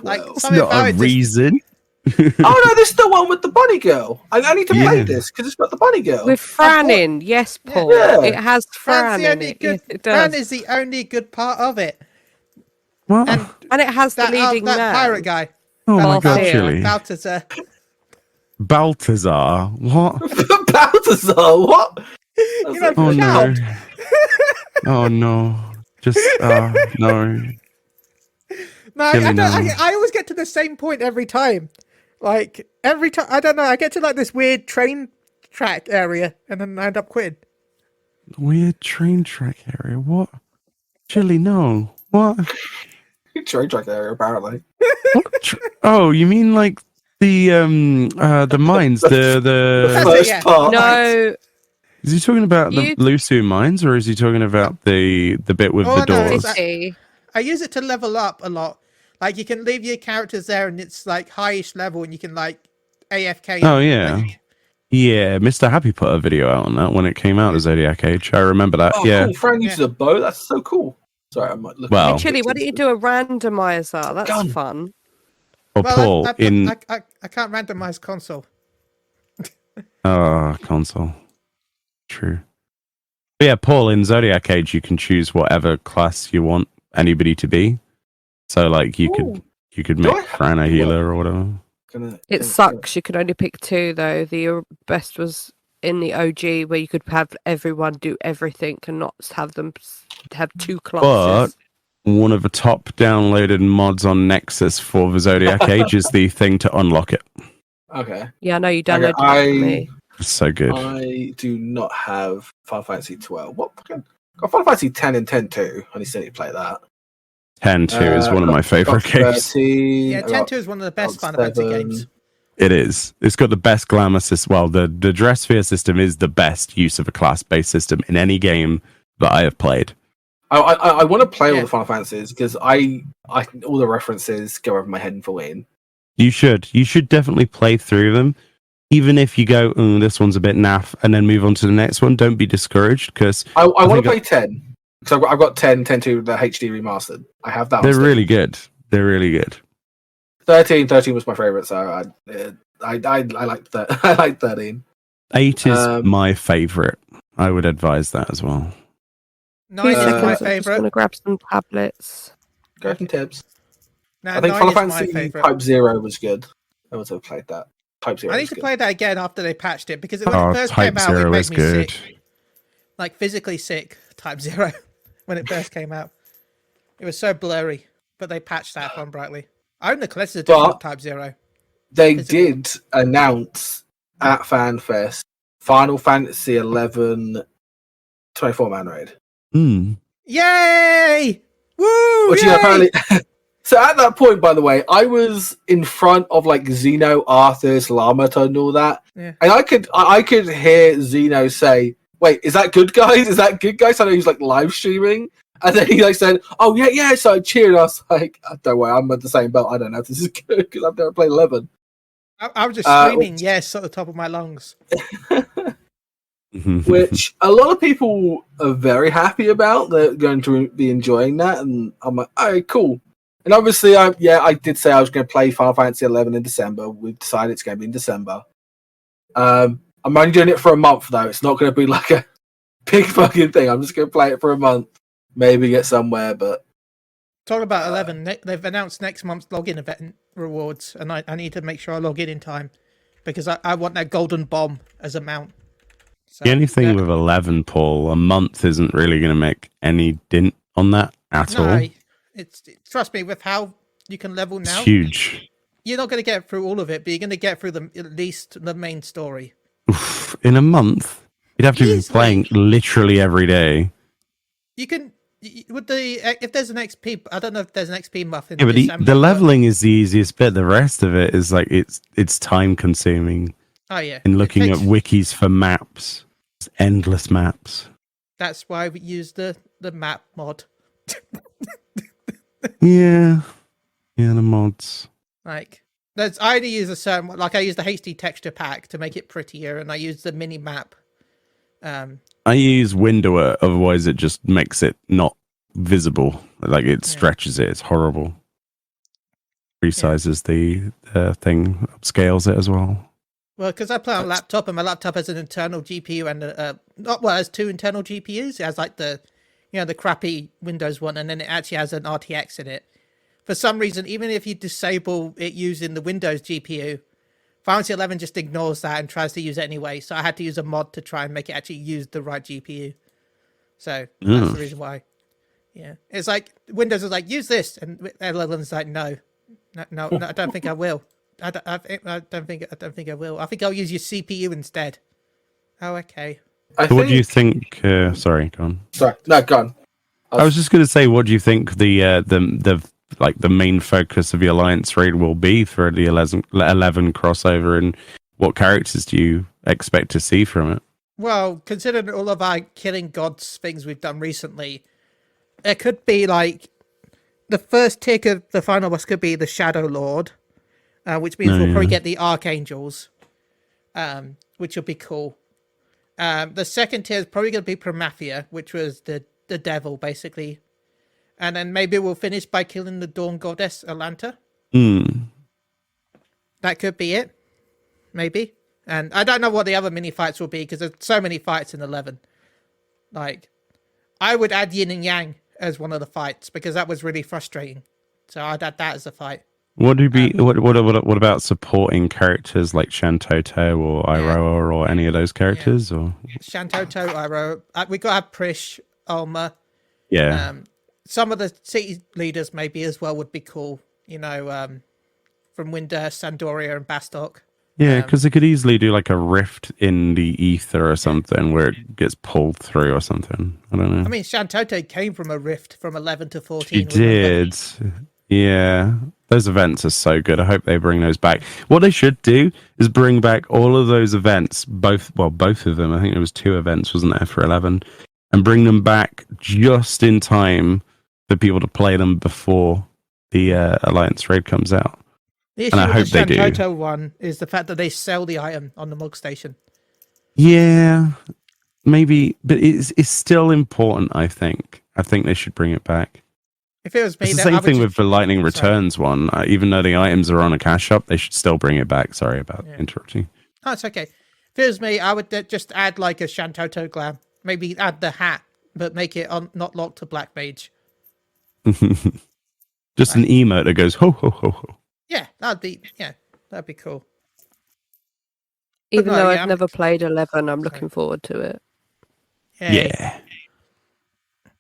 Like 12. It's something not about a it just- reason. Oh no, this is the one with the bunny girl. I need to play Yeah. this because it's got the bunny girl. With Fran thought- in, yes, Paul. Yeah. It has Fran's Fran the in only it. good. Yes, it Fran does. is the only good part of it, What? and And it has the that leading that man. pirate guy, Oh my Balthier. god, Chili. Balthazar. Balthazar. What? Balthazar, what? You know, Oh no. shout. Oh no. Just no. No, I Chili, don't. no. I always get to the same point every time. Like every time, I don't know. I get to like this weird train track area, and then I end up quitting. Weird train track area. What? Chili, no. What? Train track area, apparently. Oh, you mean like the mines? The That's it, First yeah. part. No, Is he talking about the You- Lusu mines, or is he talking about the bit with Oh, the no, doors? it's- City. I use it to level up a lot. Like you can leave your characters there, and it's like highish level, and you can like AFK. Oh yeah, like, yeah. Mr. Happy put a video out on that when it came out, the Zodiac Age. I remember that. Oh, Yeah. cool. Fran uses a bow. That's so cool. Sorry, I might look. Well- Chili, why don't you do a randomizer? That's Gun. fun. Or Paul I in can't randomize console. console. True. But yeah, Paul in Zodiac Age, you can choose whatever class you want anybody to be. So like you could Do I make have- Fran a healer or whatever. It sucks. You could only pick 2 though. The best was in the OG where you could have everyone do everything and not have them have 2 classes. One of the top downloaded mods on Nexus for the Zodiac Age is the thing to unlock it. Okay. Yeah, I know you downloaded Okay, it for me. It's so good. I do not have Final Fantasy 12. What fucking? Got Final Fantasy 10 and 10 2. I need to play that. 10-2 is one of my favorite got games. 13, Yeah, I 10 got 2 is one of the best got Final Fantasy 7. games. It is. It's got the best glamour system. Well, the dress sphere system is the best use of a class-based system in any game that I have played. I want to play all Yeah. the Final Fantasies because I all the references go over my head and fall in. You should definitely play through them. Even if you go, this one's a bit naff, and then move on to the next one, don't be discouraged because I want think to play 10 because I've got 10 2 the HD remastered. I have that. they're on Steam. really good. They're really good. 13 was my favorite, so I liked that. I like 13. 8 is Um, my favorite. I would advise that as well. 9 2 is seconds. my I'm just favorite. gonna grab some tablets. Go from tips. No, I think 9 Final is my Fantasy favorite. Type 0 was good. I also played that. Type 0 I need was to good. play that again after they patched it because when Oh, it first Type came out, it 0 made is me good. sick. Like physically sick. Type 0 when it first came out. It was so blurry, but they patched that one brightly. I own the collector's edition of Type 0. They Physical. did announce at FanFest Final Fantasy 11 24-man raid. Hmm. Yay! Woo! Which Yay! apparently. So at that point, by the way, I was in front of like Xeno, Arthas, Lamata, and all that, Yeah. and I could hear Xeno say, "Wait, is that good, guys? Is that good, guys?" I know he was like live streaming, and then he like said, "Oh yeah, yeah." So I cheered. I was like, "Don't worry, I'm at the same belt. I don't know if this is good because I've never played 11." I was just screaming yes at the top of my lungs. Which a lot of people are very happy about. They're going to be enjoying that, and I'm like, "Oh, cool." And obviously, I did say I was going to play Final Fantasy 11 in December. We've decided it's going to be in December. I'm only doing it for a month, though. It's not going to be like a big fucking thing. I'm just going to play it for a month, maybe get somewhere. But talking about 11, they've announced next month's login event rewards, and I need to make sure I log in time because I want that golden bomb as a mount. So, the only thing with 11, Paul, a month isn't really going to make any dent on that at all. It's trust me, with how you can level now, It's huge. You're not going to get through all of it, but you're going to get through at least the main story. Oof, in a month, you'd have to be playing literally every day. You can with if there's an XP. I don't know if there's an XP buff in but December, the leveling is the easiest bit. The rest of it is like it's time consuming. Oh yeah, and looking at wikis for maps, it's endless maps. That's why we use the map mod. Yeah, the mods. Like, I either use a certain, like I use the HD texture pack to make it prettier, and I use the mini map. I use Windower, otherwise it just makes it not visible. Like it stretches it. It's horrible. Resizes the thing, upscales it as well. Well, because I play on a laptop, and my laptop has an internal GPU and it has two internal GPUs. It has like the crappy Windows one, and then it actually has an RTX in it. For some reason, even if you disable it using the Windows GPU, Final Fantasy 11 just ignores that and tries to use it anyway. So I had to use a mod to try and make it actually use the right GPU. So that's the reason why. Yeah, it's like Windows is like, use this, and 11's like, no, I don't think I will. I don't think I will. I think I'll use your CPU instead. Oh, okay. What do you think? Sorry, go on. Sorry, no, go on. I was just going to say, what do you think the main focus of the Alliance raid will be for the 11 crossover, and what characters do you expect to see from it? Well, considering all of our killing gods things we've done recently, it could be like the first tick of the final boss could be the Shadow Lord, which means we'll probably get the Archangels, which will be cool. The second tier is probably going to be Promathia, which was the devil, basically. And then maybe we'll finish by killing the Dawn Goddess, Atlanta. That could be it. Maybe. And I don't know what the other mini-fights will be, because there's so many fights in 11. Like, I would add Yin and Yang as one of the fights, because that was really frustrating. So I'd add that as a fight. What about supporting characters like Shantoto or Iroha or any of those characters? Or Shantoto, Iroha. We got to have Prish, Alma. Yeah. Some of the city leaders maybe as well would be cool. From Windurst, Sandoria, and Bastok. Yeah, because they could easily do like a rift in the ether or something where it gets pulled through or something. I don't know. I mean, Shantoto came from a rift from 11 to 14. She did. Yeah. Those events are so good. I hope they bring those back. What they should do is bring back all of those events, both of them. I think there was 2 events, wasn't there, for 11, and bring them back just in time for people to play them before the Alliance raid comes out. The issue with the Shantoto one is the fact that they sell the item on the Mog Station. Yeah, maybe, but it's still important, I think. I think they should bring it back. If it was me, it's the same thing with the Lightning Returns one. Even though the items are on a cash shop, they should still bring it back. Sorry about interrupting. Oh, it's okay. If it was me, I would just add like a Shantoto glam. Maybe add the hat, but make it not locked to Black Mage. Just an emote that goes ho ho ho ho. Yeah, that'd be cool. Even though I've never played 11, I'm looking forward to it. Yeah.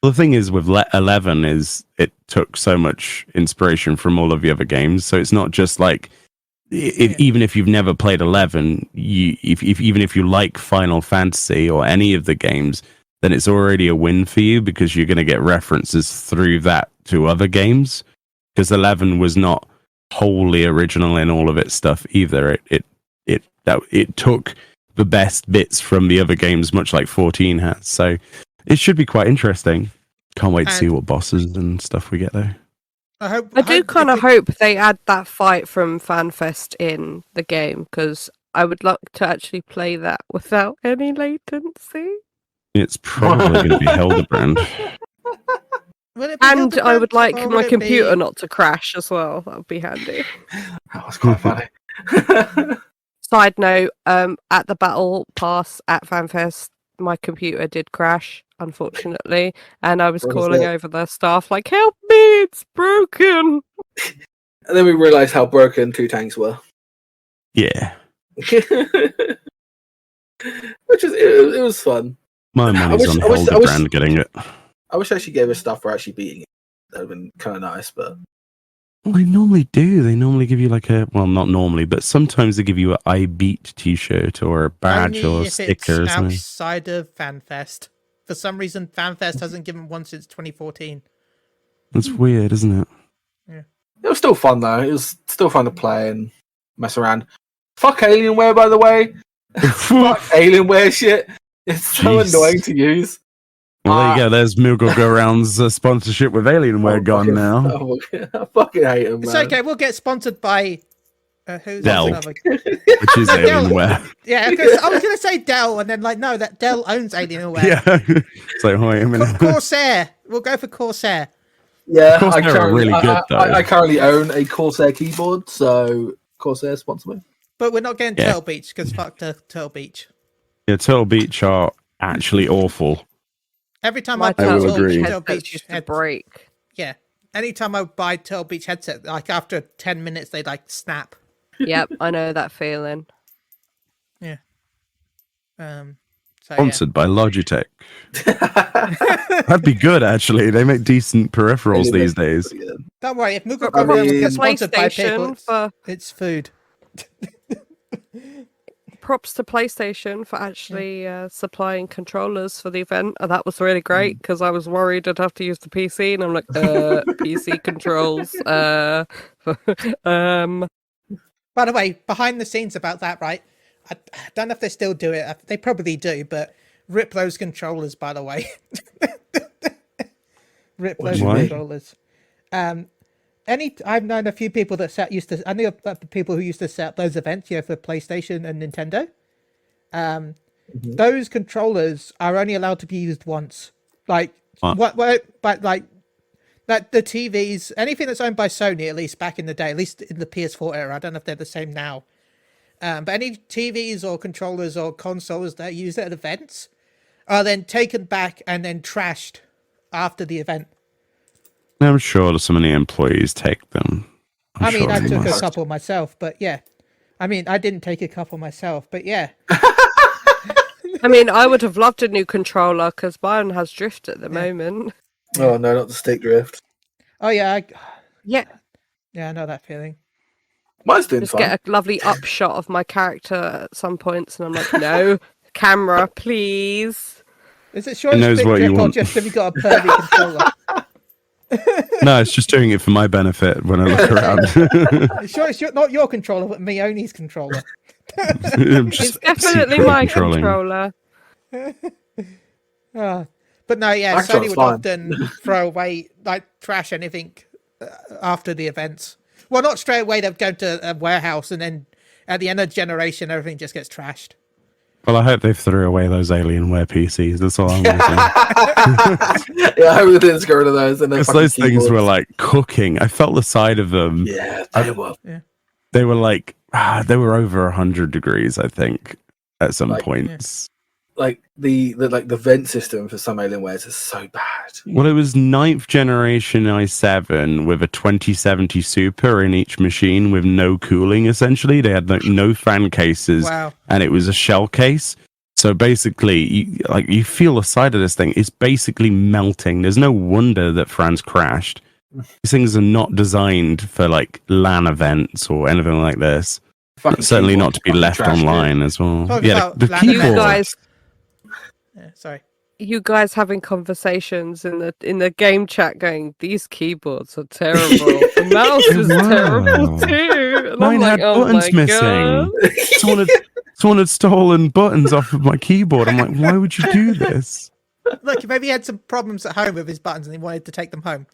Well, the thing is with 11 is it took so much inspiration from all of the other games, so it's not just like even if you've never played 11, even if you like Final Fantasy or any of the games, then it's already a win for you because you're going to get references through that to other games. Because 11 was not wholly original in all of its stuff either. It took the best bits from the other games, much like 14 has. So it should be quite interesting. Can't wait to see what bosses and stuff we get there. I do kind of hope they add that fight from FanFest in the game, because I would like to actually play that without any latency. It's probably going to be Hildebrand. And I would like my computer not to crash as well. That would be handy. That was quite funny. Side note, at the battle pass at FanFest, my computer did crash, unfortunately, and I was calling over their staff like, "Help me, it's broken." And then we realised how broken 2 tanks were. Yeah. Which is it was fun. My money's on Hildebrand getting it. I wish I actually gave us stuff for actually beating it. That would have been kind of nice, but... Well, they normally do. They normally give you like a... Well, not normally, but sometimes they give you an I Beat t-shirt or a badge or a sticker. It's outside of FanFest. For some reason, FanFest hasn't given one since 2014. That's weird, isn't it? Yeah. It was still fun, though. It was still fun to play and mess around. Fuck Alienware, by the way. Fuck Alienware shit. It's so annoying to use. Well, there you go. There's Moogle Go Round's sponsorship with Alienware gone now. I fucking hate him, man. It's okay. We'll get sponsored by who's Dell, another... which is Alienware. Yeah, because I was going to say Dell, and then no, that Dell owns Alienware. Yeah. It's like, wait a minute. Corsair. We'll go for Corsair. Yeah, Corsair are really good, though. I currently own a Corsair keyboard, so Corsair sponsor me. But we're not getting Turtle Beach, because fuck Turtle Beach. Yeah, Turtle Beach are actually awful. Every time I will buy agree. Turtle Beach break. Yeah. Anytime I buy Turtle Beach headset, like after 10 minutes, they like snap. Yep, I know that feeling. Yeah. Sponsored by Logitech. That'd be good, actually. They make decent peripherals these days. Don't worry, if Moogle Go Round gets sponsored by people, for... it's food. Props to PlayStation for actually supplying controllers for the event. That was really great, because I was worried I'd have to use the PC, and I'm like, PC controls. By the way, behind the scenes about that, right? I don't know if they still do it. They probably do, but rip those controllers, by the way. Rip those controllers. I've known a few people that I knew people who used to set up those events, for PlayStation and Nintendo. Those controllers are only allowed to be used once. Like like the TVs, anything that's owned by Sony, at least back in the day, at least in the PS4 era. I don't know if they're the same now. But any TVs or controllers or consoles that are used at events are then taken back and then trashed after the event. I'm sure so many employees take them. I took a couple myself, but yeah. I didn't take a couple myself, but yeah. I would have loved a new controller, because mine has drift at the moment. Oh, no, not the stick drift. Oh, yeah. Yeah, I know that feeling. Mine's doing just fine. get a lovely upshot of my character at some points, and I'm like, no, camera, please. Is it sure it's stick drift or just have you got a pervy controller? No, it's just doing it for my benefit when I look around. Sure it's not your controller, but Meoni's controller. It's definitely my controller. But no, yeah, Xbox Sony would fine. often throw away, trash anything after the events. Well, not straight away, they'd go to a warehouse, and then at the end of the generation, everything just gets trashed. Well, I hope they threw away those Alienware PCs. That's all I'm going to say. Yeah, I hope they didn't get rid of those. Because those things were like cooking. I felt the side of them. Yeah, they were. They were like, they were over 100 degrees, I think, at some points. Like the vent system for some Alienwares is so bad. Well, it was 9th generation i7 with a 2070 Super in each machine with no cooling, essentially. They had no fan cases, and it was a shell case. So basically, you feel the side of this thing. It's basically melting. There's no wonder that Fran's crashed. These things are not designed for LAN events or anything like this. Certainly not to be left online as well. The keyboard. You guys... Yeah, sorry. you guys having conversations in the game chat, going, "These keyboards are terrible. The mouse is terrible Wow. too." And Mine I'm like, had "Oh buttons my missing. god!" Someone had stolen buttons off of my keyboard. I'm like, why would you do this? Look, maybe he had some problems at home with his buttons and he wanted to take them home.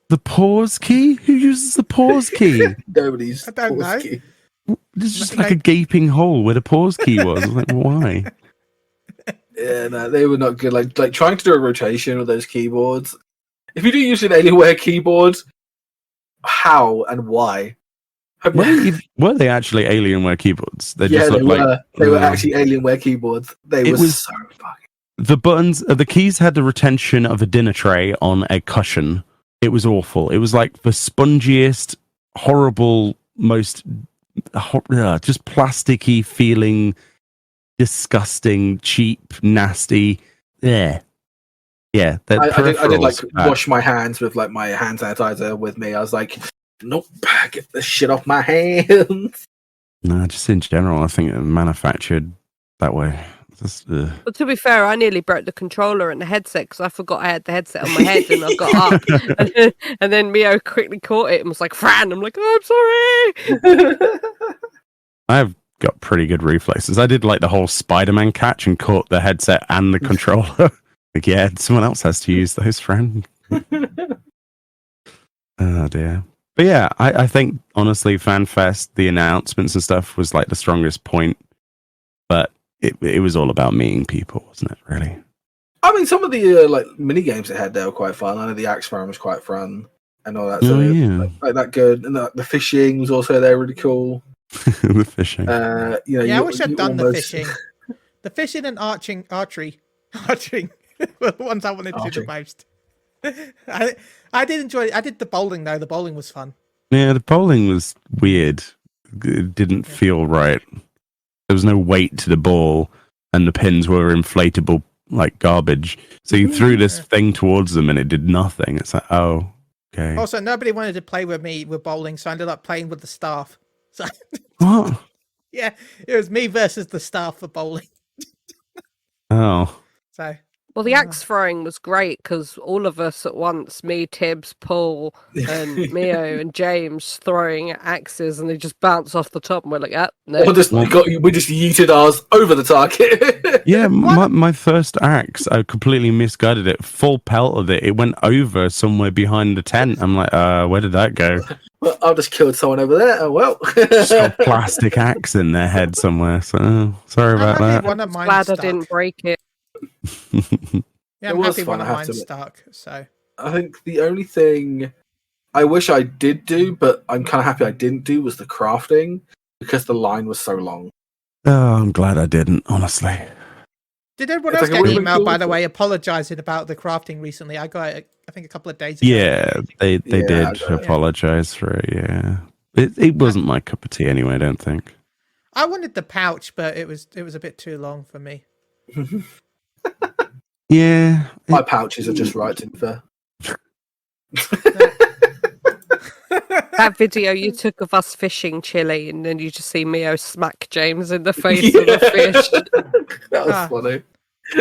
The pause key? Who uses the pause key? Nobody's. I don't know. key. There's just like a gaping hole where the pause key was. I was like, why? Yeah, no, they were not good. Like trying to do a rotation with those keyboards. If you do use an Alienware keyboard, how and why? Were they actually Alienware keyboards? They Yeah, just they looked were. like They were actually Alienware keyboards. They were so fucking. the buttons. The keys had the retention of a dinner tray on a cushion. It was awful. It was like the spongiest, horrible, most just plasticky feeling, disgusting, cheap, nasty. Yeah. I did like wash my hands with like my hand sanitizer with me. I was like, nope, get this shit off my hands. No, just in general, I think it manufactured that way. Just, Well, to be fair, I nearly broke the controller and the headset because I forgot I had the headset on my head and I got up. And then Mio quickly caught it and was like, "Fran!" I'm like, "Oh, I'm sorry." I've got pretty good reflexes. I did like the whole Spider-Man catch and caught the headset and the controller. Like, yeah, someone else has to use those, Fran. Oh, dear. But yeah, I think, honestly, FanFest, the announcements and stuff was like the strongest point. But it was all about meeting people, wasn't it, really? I mean, some of the like mini games they had there were quite fun. I know the Axe Farm was quite fun and all that. So like that good, and the fishing was also there, really cool. The fishing. I wish I'd done the fishing. The fishing and archery were the ones I wanted to do the most. I did enjoy it. I did the bowling though. The bowling was fun. Yeah, the bowling was weird. It didn't feel right. There was no weight to the ball, and the pins were inflatable like garbage. So you threw this thing towards them, and it did nothing. It's like, oh, okay. Also, nobody wanted to play with me with bowling, so I ended up playing with the staff. So, What? yeah, it was me versus the staff for bowling. Oh. So. Well, the axe throwing was great because all of us at once, me, Tibbs, Paul, and Mio and James throwing axes, and they just bounce off the top, and we're like, no. We just yeeted ours over the target. Yeah, my first axe, I completely misguided it. Full pelt of it. It went over somewhere behind the tent. I'm like, where did that go? Well, I just killed someone over there. Oh, well. Just got a plastic axe in their head somewhere. So, sorry about that. One of mine Glad stuck. I didn't break it. Yeah, I'm happy one of mine stuck. So I think the only thing I wish I did do, but I'm kind of happy I didn't do, was the crafting because the line was so long. Oh, I'm glad I didn't, honestly. Did everyone else get an email, by the way, apologizing about the crafting recently? I got it, I think, a couple of days ago. Yeah, they did apologize for it, yeah. It wasn't my cup of tea anyway, I don't think. I wanted the pouch, but it was a bit too long for me. Yeah. My pouches are just right, to be fair. That video you took of us fishing chili, and then you just see Mio smack James in the face with a fish. That was funny.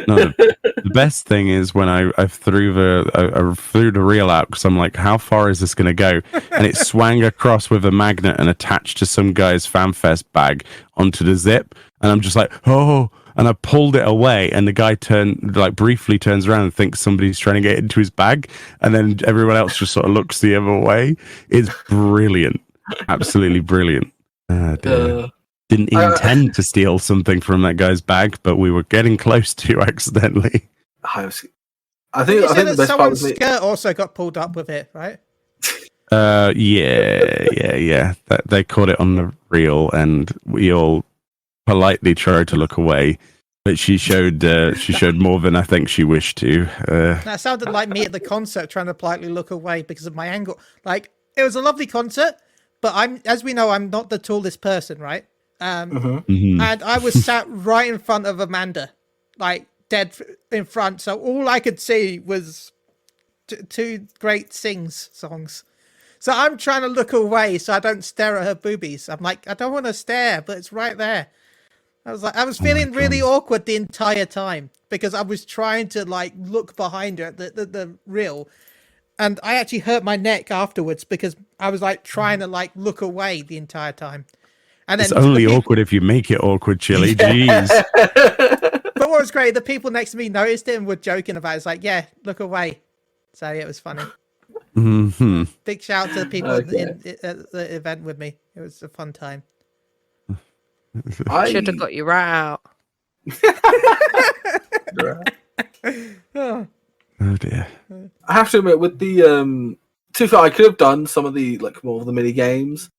No, the best thing is when I threw the reel out, because I'm like, how far is this going to go? And it swung across with a magnet and attached to some guy's FanFest bag onto the zip. And I'm just like, oh, and I pulled it away, and the guy briefly turns around and thinks somebody's trying to get into his bag, and then everyone else just sort of looks the other way. It's brilliant. Absolutely brilliant. Didn't intend to steal something from that guy's bag, but we were getting close to accidentally. I think the best part was someone's skirt also got pulled up with it, right? Yeah. They caught it on the reel, and we all politely tried to look away, but she showed more than I think she wished to. That sounded like me at the concert trying to politely look away because of my angle. Like, it was a lovely concert, but as we know, I'm not the tallest person, right? And I was sat right in front of Amanda, like dead in front. So all I could see was two great songs. So I'm trying to look away so I don't stare at her boobies. I'm like, I don't want to stare, but it's right there. I was feeling really awkward the entire time because I was trying to like look behind her at the reel, and I actually hurt my neck afterwards because I was like trying to like look away the entire time. And It's then only awkward if you make it awkward, Chili. Jeez. But what was great, the people next to me noticed it and were joking about it. It's like, yeah, look away. So it was funny. Mm-hmm. Big shout out to the people at the event with me. It was a fun time. I should have got you right out. Oh. Oh dear. I have to admit, with the to be fair, I could have done some of the like more of the mini games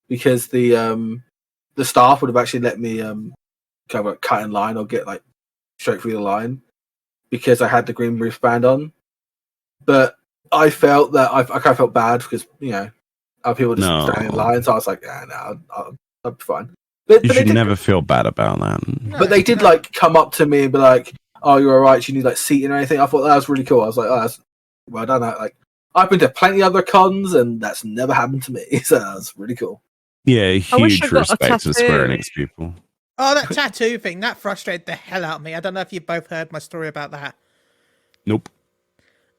because the staff would have actually let me kind of like cut in line or get like straight through the line because I had the green wristband on. But I felt that I kind of felt bad because other people just standing in line, so I was like, yeah, no, I'll be fine. But You should never feel bad about that. But they did like come up to me and be like, "Oh, you're all right. You need like seating or anything." I thought that was really cool. I was like, "Oh, that's well done." Like, I've been to plenty other cons and that's never happened to me, so that's really cool. Yeah, huge I got a respect to Square tattoo. Enix people. Oh, that tattoo thing, that frustrated the hell out of me. I don't know if you both heard my story about that. Nope.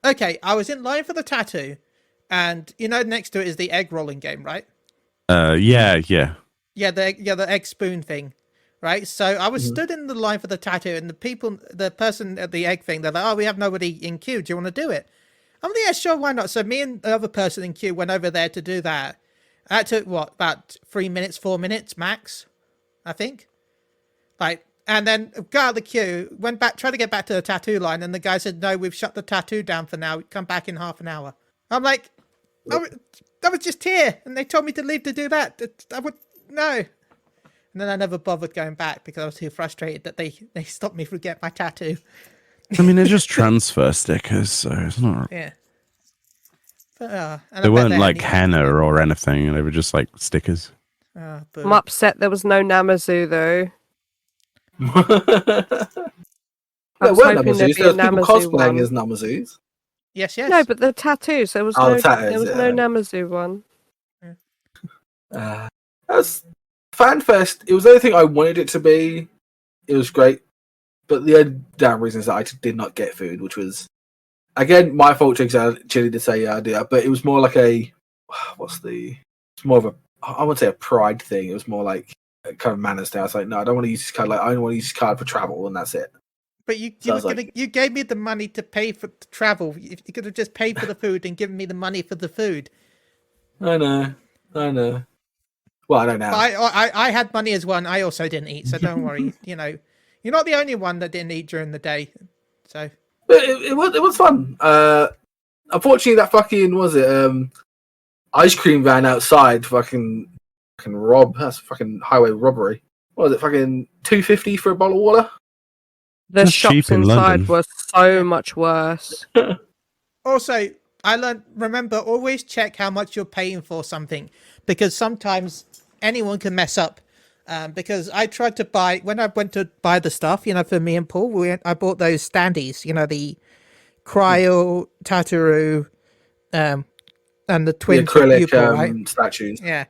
Okay, I was in line for the tattoo, and next to it is the egg rolling game, right? Yeah. Yeah, the egg spoon thing, right? So I was stood in the line for the tattoo, and the person at the egg thing, they're like, "Oh, we have nobody in queue. Do you want to do it?" I'm like, "Yeah, sure, why not?" So me and the other person in queue went over there to do that. That took about 4 minutes max, I think. Like, and then got out of the queue, went back, tried to get back to the tattoo line, and the guy said, "No, we've shut the tattoo down for now. Come back in half an hour." I'm like, I was just here, and they told me to leave to do that. I would no. And then I never bothered going back because I was too frustrated that they stopped me from getting my tattoo. I mean, they're just transfer stickers, so it's not. Yeah. But, They weren't like henna or anything. They were just like stickers. But, I'm upset there was no Namazu though. I There was were hoping there'd Namazus. be There a was people Namazu cosplaying one. as Namazus. yes. No, but the tattoos. There was Oh, no. the tattoos, there was yeah. no Namazu one. That was FanFest. It was the only thing I wanted it to be. It was great, but the damn reason is that I did not get food, which was again my fault. Chili did say idea, but it was more like it's more of a I wouldn't say a pride thing. It was more like a kind of manners thing. I was like, no, I don't want to use this card. Like, I only want to use this card for travel, and that's it. But you gave me the money to pay for travel. You could have just paid for the food and given me the money for the food. I know. Well, I don't know. But I had money as well, and I also didn't eat, so don't worry. You're not the only one that didn't eat during the day. So But it was fun. Unfortunately, that fucking ice cream van outside fucking rob. That's fucking highway robbery. What was it? Fucking $2.50 for a bottle of water. The That's shops cheap in inside London. were so much worse. also, I learned, remember, always check how much you're paying for something, because sometimes anyone can mess up. Because I tried to buy, when I went to buy the stuff, for me and Paul, I bought those standees, the Cryo, Tataru, and the twin acrylic right? statues. Yeah.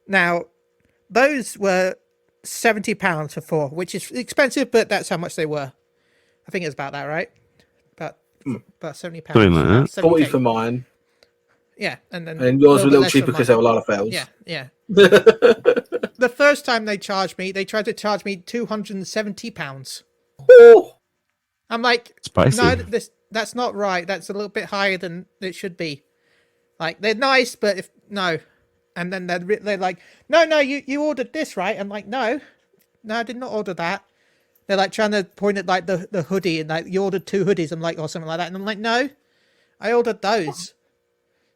Now, those were £70 for 4, which is expensive, but that's how much they were. I think it's about that, right? About £70. Something like that. 40 for mine. Yeah, and then yours were a little less cheaper for because mine. there were a lot of fails. Yeah. The first time they charged me, they tried to charge me £270. Oh, I'm like, Spicy. no, that's not right. That's a little bit higher than it should be. Like, they're nice, but no. And then they're like, no, you ordered this, right? I'm like, no, I did not order that. They're like trying to point at like the hoodie and like, you ordered 2 hoodies. I'm like, or something like that. And I'm like, no, I ordered those.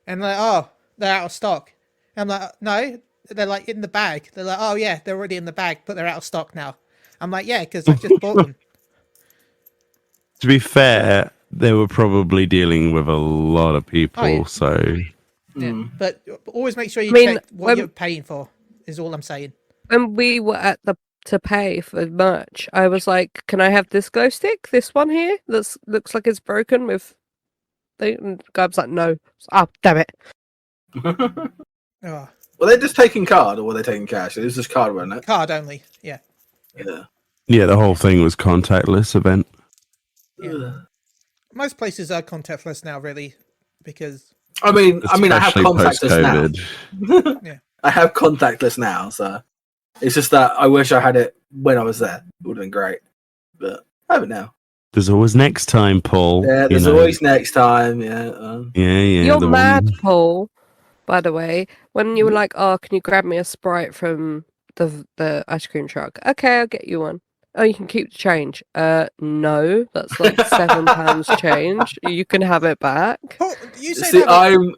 And they're like, oh, they're out of stock. And I'm like, no, they're like in the bag. They're like, oh yeah, they're already in the bag, but they're out of stock now. I'm like, yeah, because I just bought them. To be fair, they were probably dealing with a lot of people, yeah. so Yeah. But always make sure you check what you're paying for, is all I'm saying. When we were at to pay for merch, I was like, "Can I have this glow stick? This one here that looks like it's broken with." And the guy was like, "No." Oh, damn it! Oh, were they just taking card or were they taking cash? It was just card, wasn't it? card only. Yeah. Yeah, the whole thing was contactless event. Yeah. Most places are contactless now, really, because I mean, I have Especially contactless now. post-COVID. Yeah. I have contactless now, so it's just that I wish I had it when I was there. It would have been great, but I have it now. There's always next time, Paul. Yeah, there's always next time. Yeah. Yeah. You're the mad, one- Paul. By the way, when you were like, "Oh, can you grab me a Sprite from the ice cream truck?" Okay, I'll get you one. Oh, you can keep the change. No, that's like £7 change. You can have it back. Paul, you say See, that. I'm.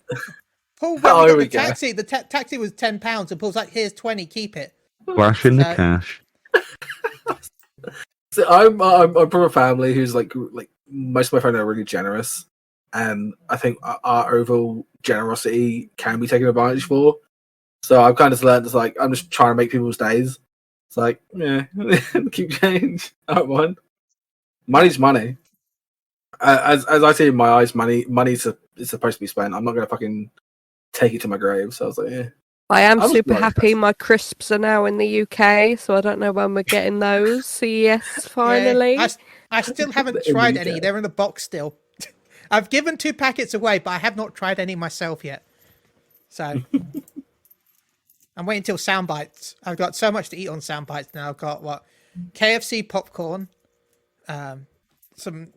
Paul, when Oh, we here got we the go. taxi, the taxi was £10, and Paul's like, "Here's 20, keep it." Flash in the So- cash. So I'm from a family who's like most of my friends are really generous, and I think our overall generosity can be taken advantage for. So I've kind of learned it's like I'm just trying to make people's days. It's like, yeah, keep change. I don't mind. Money's money. As I see in my eyes, money's supposed to be spent. I'm not gonna fucking take it to my grave. So I was like, yeah. I am I was super quite happy. impressed. My crisps are now in the UK, so I don't know when we're getting those. So yes, finally. Yeah, I still haven't In the tried UK. any. They're in the box still. I've given 2 packets away, but I have not tried any myself yet. So I'm waiting till sound bites. I've got so much to eat on sound bites now. I've got KFC popcorn, some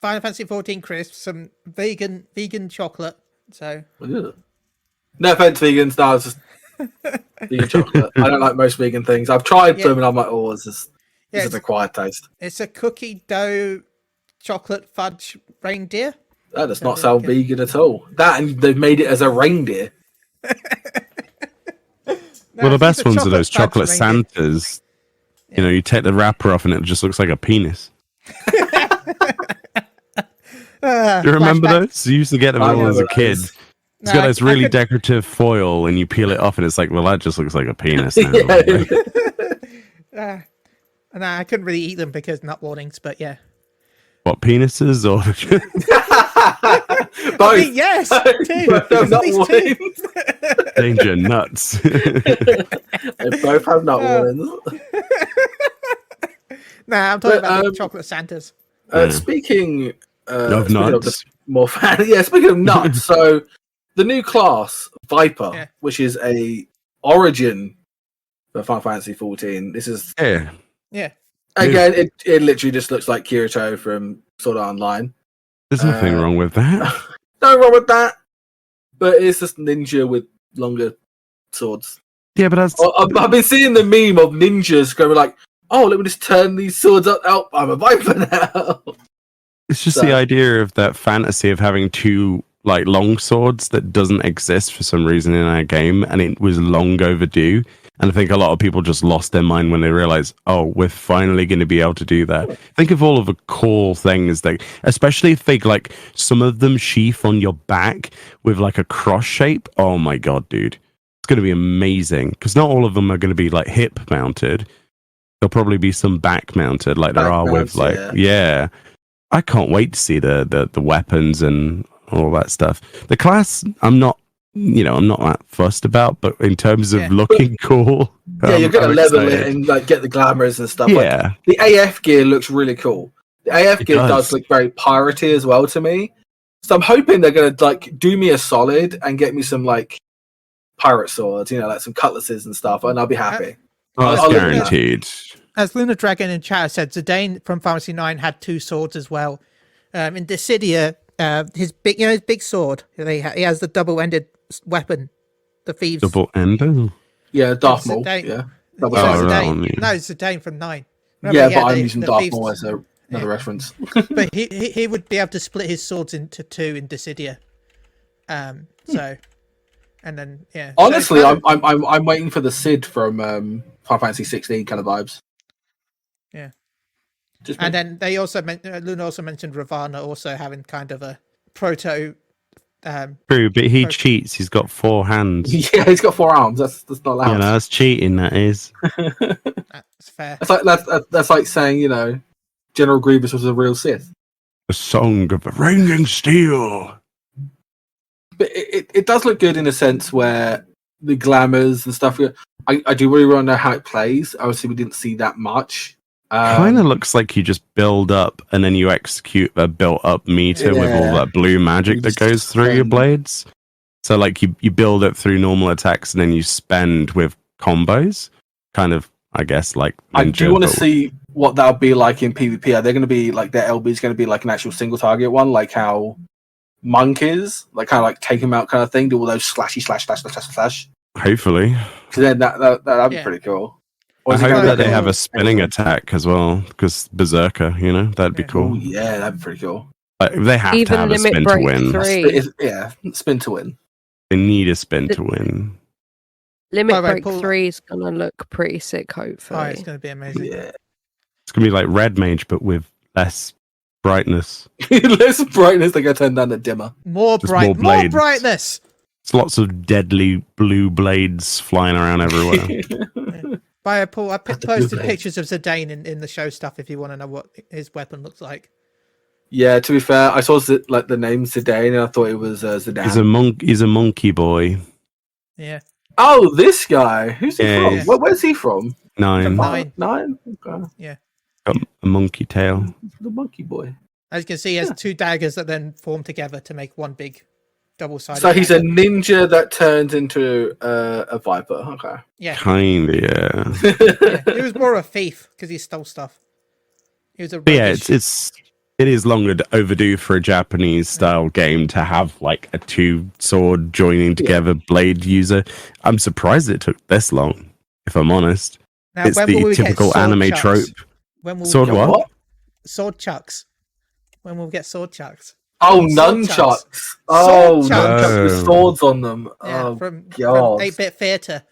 Final Fantasy 14 crisps, some vegan chocolate. So Ugh. No offense, vegans. No, it's just vegan chocolate. I don't like most vegan things. I've tried Yeah. them and I'm like, oh, this is yeah, an acquired taste. it's a cookie dough chocolate fudge reindeer. That does No, not sound okay. vegan at all. That and they've made it as a reindeer. Well, the it's best a ones are those fudge chocolate reindeer. Santas. You know, you take the wrapper off and it just looks like a penis. Do you remember Flashback. those? You used to get them I all as a remember kid. those. It's got this I really could- decorative foil, and you peel it off, and it's like, well, that just looks like a penis now. Yeah. No, I couldn't really eat them because nut warnings, but yeah. What, penises or Both. I mean, yes, two. Both have At nut least two. warnings. danger nuts? They both have nut warnings. Nah, I'm talking But, about the chocolate Santas. Speaking Of speaking nuts. the more fan, yeah. Speaking of nuts, so the new class Viper, Yeah. which is a origin for Final Fantasy 14. This is Yeah. Yeah. again, it literally just looks like Kirito from Sword Art Online. There's nothing wrong with that. No wrong with that, but it's just ninja with longer swords. Yeah, but that's I've been seeing the meme of ninjas going like, "Oh, let me just turn these swords up. Oh, I'm a Viper now." it's just So- the idea of that fantasy of having two like long swords that doesn't exist for some reason in our game, and it was long overdue. And I think a lot of people just lost their mind when they realized, oh, we're finally going to be able to do that. Think of all of the cool things that, especially if they like some of them sheath on your back with like a cross shape. Oh my god, dude, it's going to be amazing because not all of them are going to be like hip mounted. There'll probably be some back mounted, like there Back are with mounts, like yeah. I can't wait to see the weapons and all that stuff. The class, I'm not that fussed about, but in terms of Yeah. looking cool, Yeah, you're gonna I'm level excited. it and like get the glamours and stuff. Like, Yeah, the AF gear looks really cool. The AF It gear does. does look very piratey as well to me. So I'm hoping they're gonna like do me a solid and get me some like pirate swords, like some cutlasses and stuff, and I'll be happy. oh, it's I'll look at that. guaranteed. As Lunar Dragon in chat said, Zidane from Final Fantasy 9 had 2 swords as well. In Dissidia, his big sword, he has the double-ended weapon, the thieves. Double endo. Yeah, Darth It's a Maul. date. Yeah, No, Oh, right, Zidane. yeah. No, Zidane from 9. yeah, Remember, but I'm the using Darth thieves- Maul as another Yeah. reference. But he would be able to split his swords into 2 in Dissidia. So, and then yeah. So it's Honestly, kind of- I'm waiting for the Sid from Final Fantasy 16 kind of vibes. Yeah. Just And then they also Luna also mentioned Ravana also having kind of a proto. True, but he cheats. He's got 4 hands. yeah, he's got 4 arms. That's not allowed. You know, that's cheating. That is. That's fair. That's like saying General Grievous was a real Sith. The song of the ringing steel. But it does look good in a sense where the glamours and stuff. I do really want to know how it plays. Obviously, we didn't see that much. Kind of looks like you just build up and then you execute a built-up meter with all that blue magic that goes through your blades. So, like, you build it through normal attacks and then you spend with combos. Kind of, I guess, like Ninja, I do want to see what that'll be like in PvP. Are they going to be, like, their LB is going to be, like, an actual single-target one, like how Monk is? Like, kind of, like, take him out kind of thing, do all those slashy slash. Hopefully. So then that'd be pretty cool. I hope that they have a spinning attack as well, because Berserker, that'd be cool. Ooh, yeah, that'd be pretty cool. Like, they have to have a spin to win. Spin to win. They need a spin to win. Limit Break 3 is going to look pretty sick, hopefully. Oh, it's going to be amazing. Yeah. It's going to be like Red Mage, but with less brightness. Less brightness, they're going to turn down the dimmer. More brightness! It's lots of deadly blue blades flying around everywhere. Paul, I posted pictures of Zidane in the show stuff if you want to know what his weapon looks like. Yeah, to be fair, I saw the name Zidane and I thought it was Zidane. He's a monkey boy. Yeah. Oh, this guy. Who's he from? Where's he from? Nine. Okay. Yeah. Got a monkey tail. The monkey boy. As you can see, he has two daggers that then form together to make one big double-sided. So he's a ninja that turns into a viper. Okay. Yeah. Kinda, yeah. He was more of a thief because he stole stuff. He was a it is long overdue for a Japanese style game to have like a two sword joining together blade user. I'm surprised it took this long, if I'm honest. Now, it's the typical anime trope. Sword what? Sword chucks. When will we get sword chucks? Oh, nunchucks. Nunchucks with swords on them. Yeah, from 8-Bit Theater,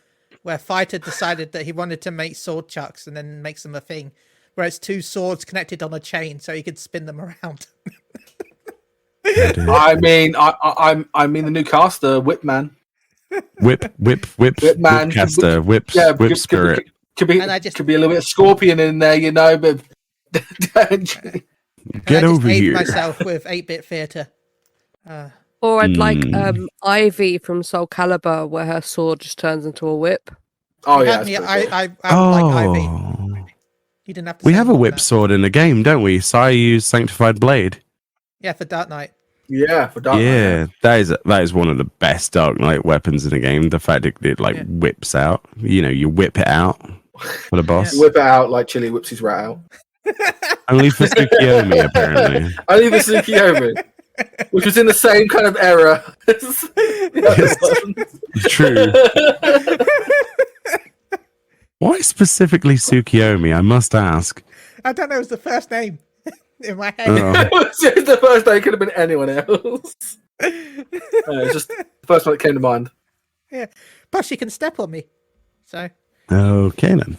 where Fighter decided that he wanted to make sword chucks and then makes them a thing, where it's two swords connected on a chain so he could spin them around. I mean the new caster, Whipman. Whipman. Caster, whip spirit. Could be a little bit of Scorpion in there, but Get over here. Myself with 8-Bit Theater. Or I'd like Ivy from Soul Calibur, where her sword just turns into a whip. Oh yeah, I like Ivy. You didn't have to. We have a whip sword in the game, don't we? Sai used Sanctified Blade. Yeah, for Dark Knight. Yeah, for Dark Knight. Yeah, that is one of the best Dark Knight weapons in the game. The fact it whips out. You whip it out for the boss. You whip it out like Chili whips his rat out. Only for Tsukiyomi, apparently. Only for Tsukiyomi, which was in the same kind of era. True. Why specifically Tsukiyomi? I must ask. I don't know. It was the first name in my head. It was just the first name. It could have been anyone else. It's just the first one that came to mind. Yeah. Plus, she can step on me. So. Okay then.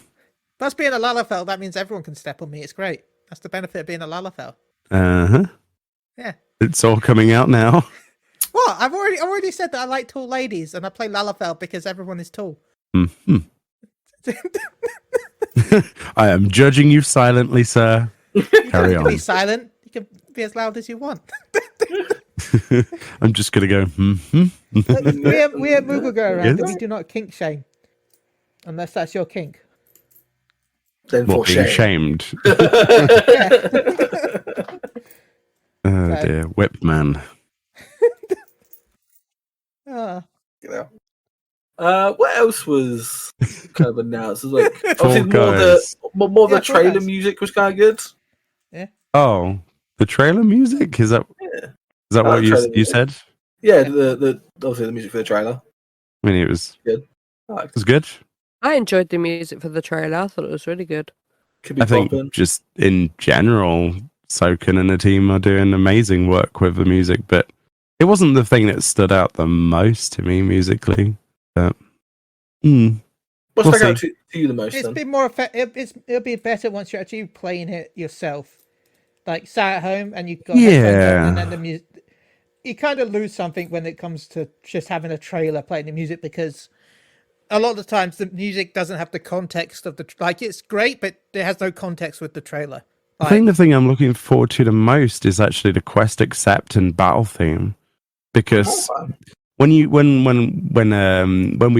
Plus, being a Lalafell, that means everyone can step on me. It's great. That's the benefit of being a Lalafell. Yeah. It's all coming out now. What? I've already said that I like tall ladies, and I play Lalafell because everyone is tall. Mm-hmm. I am judging you silently, sir. Carry on. Be silent. You can be as loud as you want. I'm just gonna go. We at Moogle go around, and we do not kink shame, unless that's your kink. Then what, being shamed? Oh dear, whip man. What else was kind of announced? It was like obviously more the trailer music was kind of good. Yeah. Oh, the trailer music is that what you said? Yeah, the obviously the music for the trailer. I mean, it was good. It was good. I enjoyed the music for the trailer. I thought it was really good. I think just in general, Soken and the team are doing amazing work with the music, but it wasn't the thing that stood out the most to me musically. But, what's stuck out to you the most? It's been more effective. It'll be better once you're actually playing it yourself. Like sat at home and you've got headphones on and then the music. You kind of lose something when it comes to just having a trailer playing the music, because a lot of the times the music doesn't have the context of it's great, but it has no context with the trailer. I think the thing I'm looking forward to the most is actually the Quest Accept and Battle theme, because when we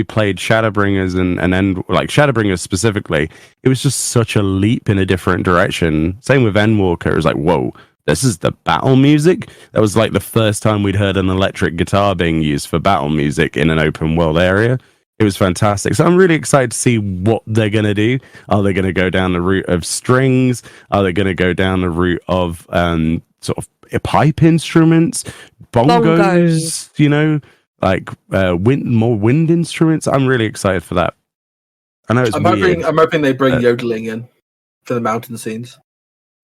played Shadowbringers and then like Shadowbringers specifically, it was just such a leap in a different direction. Same with Endwalker. It was like, whoa, this is the battle music. That was like the first time we'd heard an electric guitar being used for battle music in an open world area. It was fantastic. So I'm really excited to see what they're going to do. Are they going to go down the route of strings? Are they going to go down the route of sort of pipe instruments, bongos, you know, like more wind instruments? I'm really excited for that. I know it's weird. I'm hoping they bring yodeling in for the mountain scenes.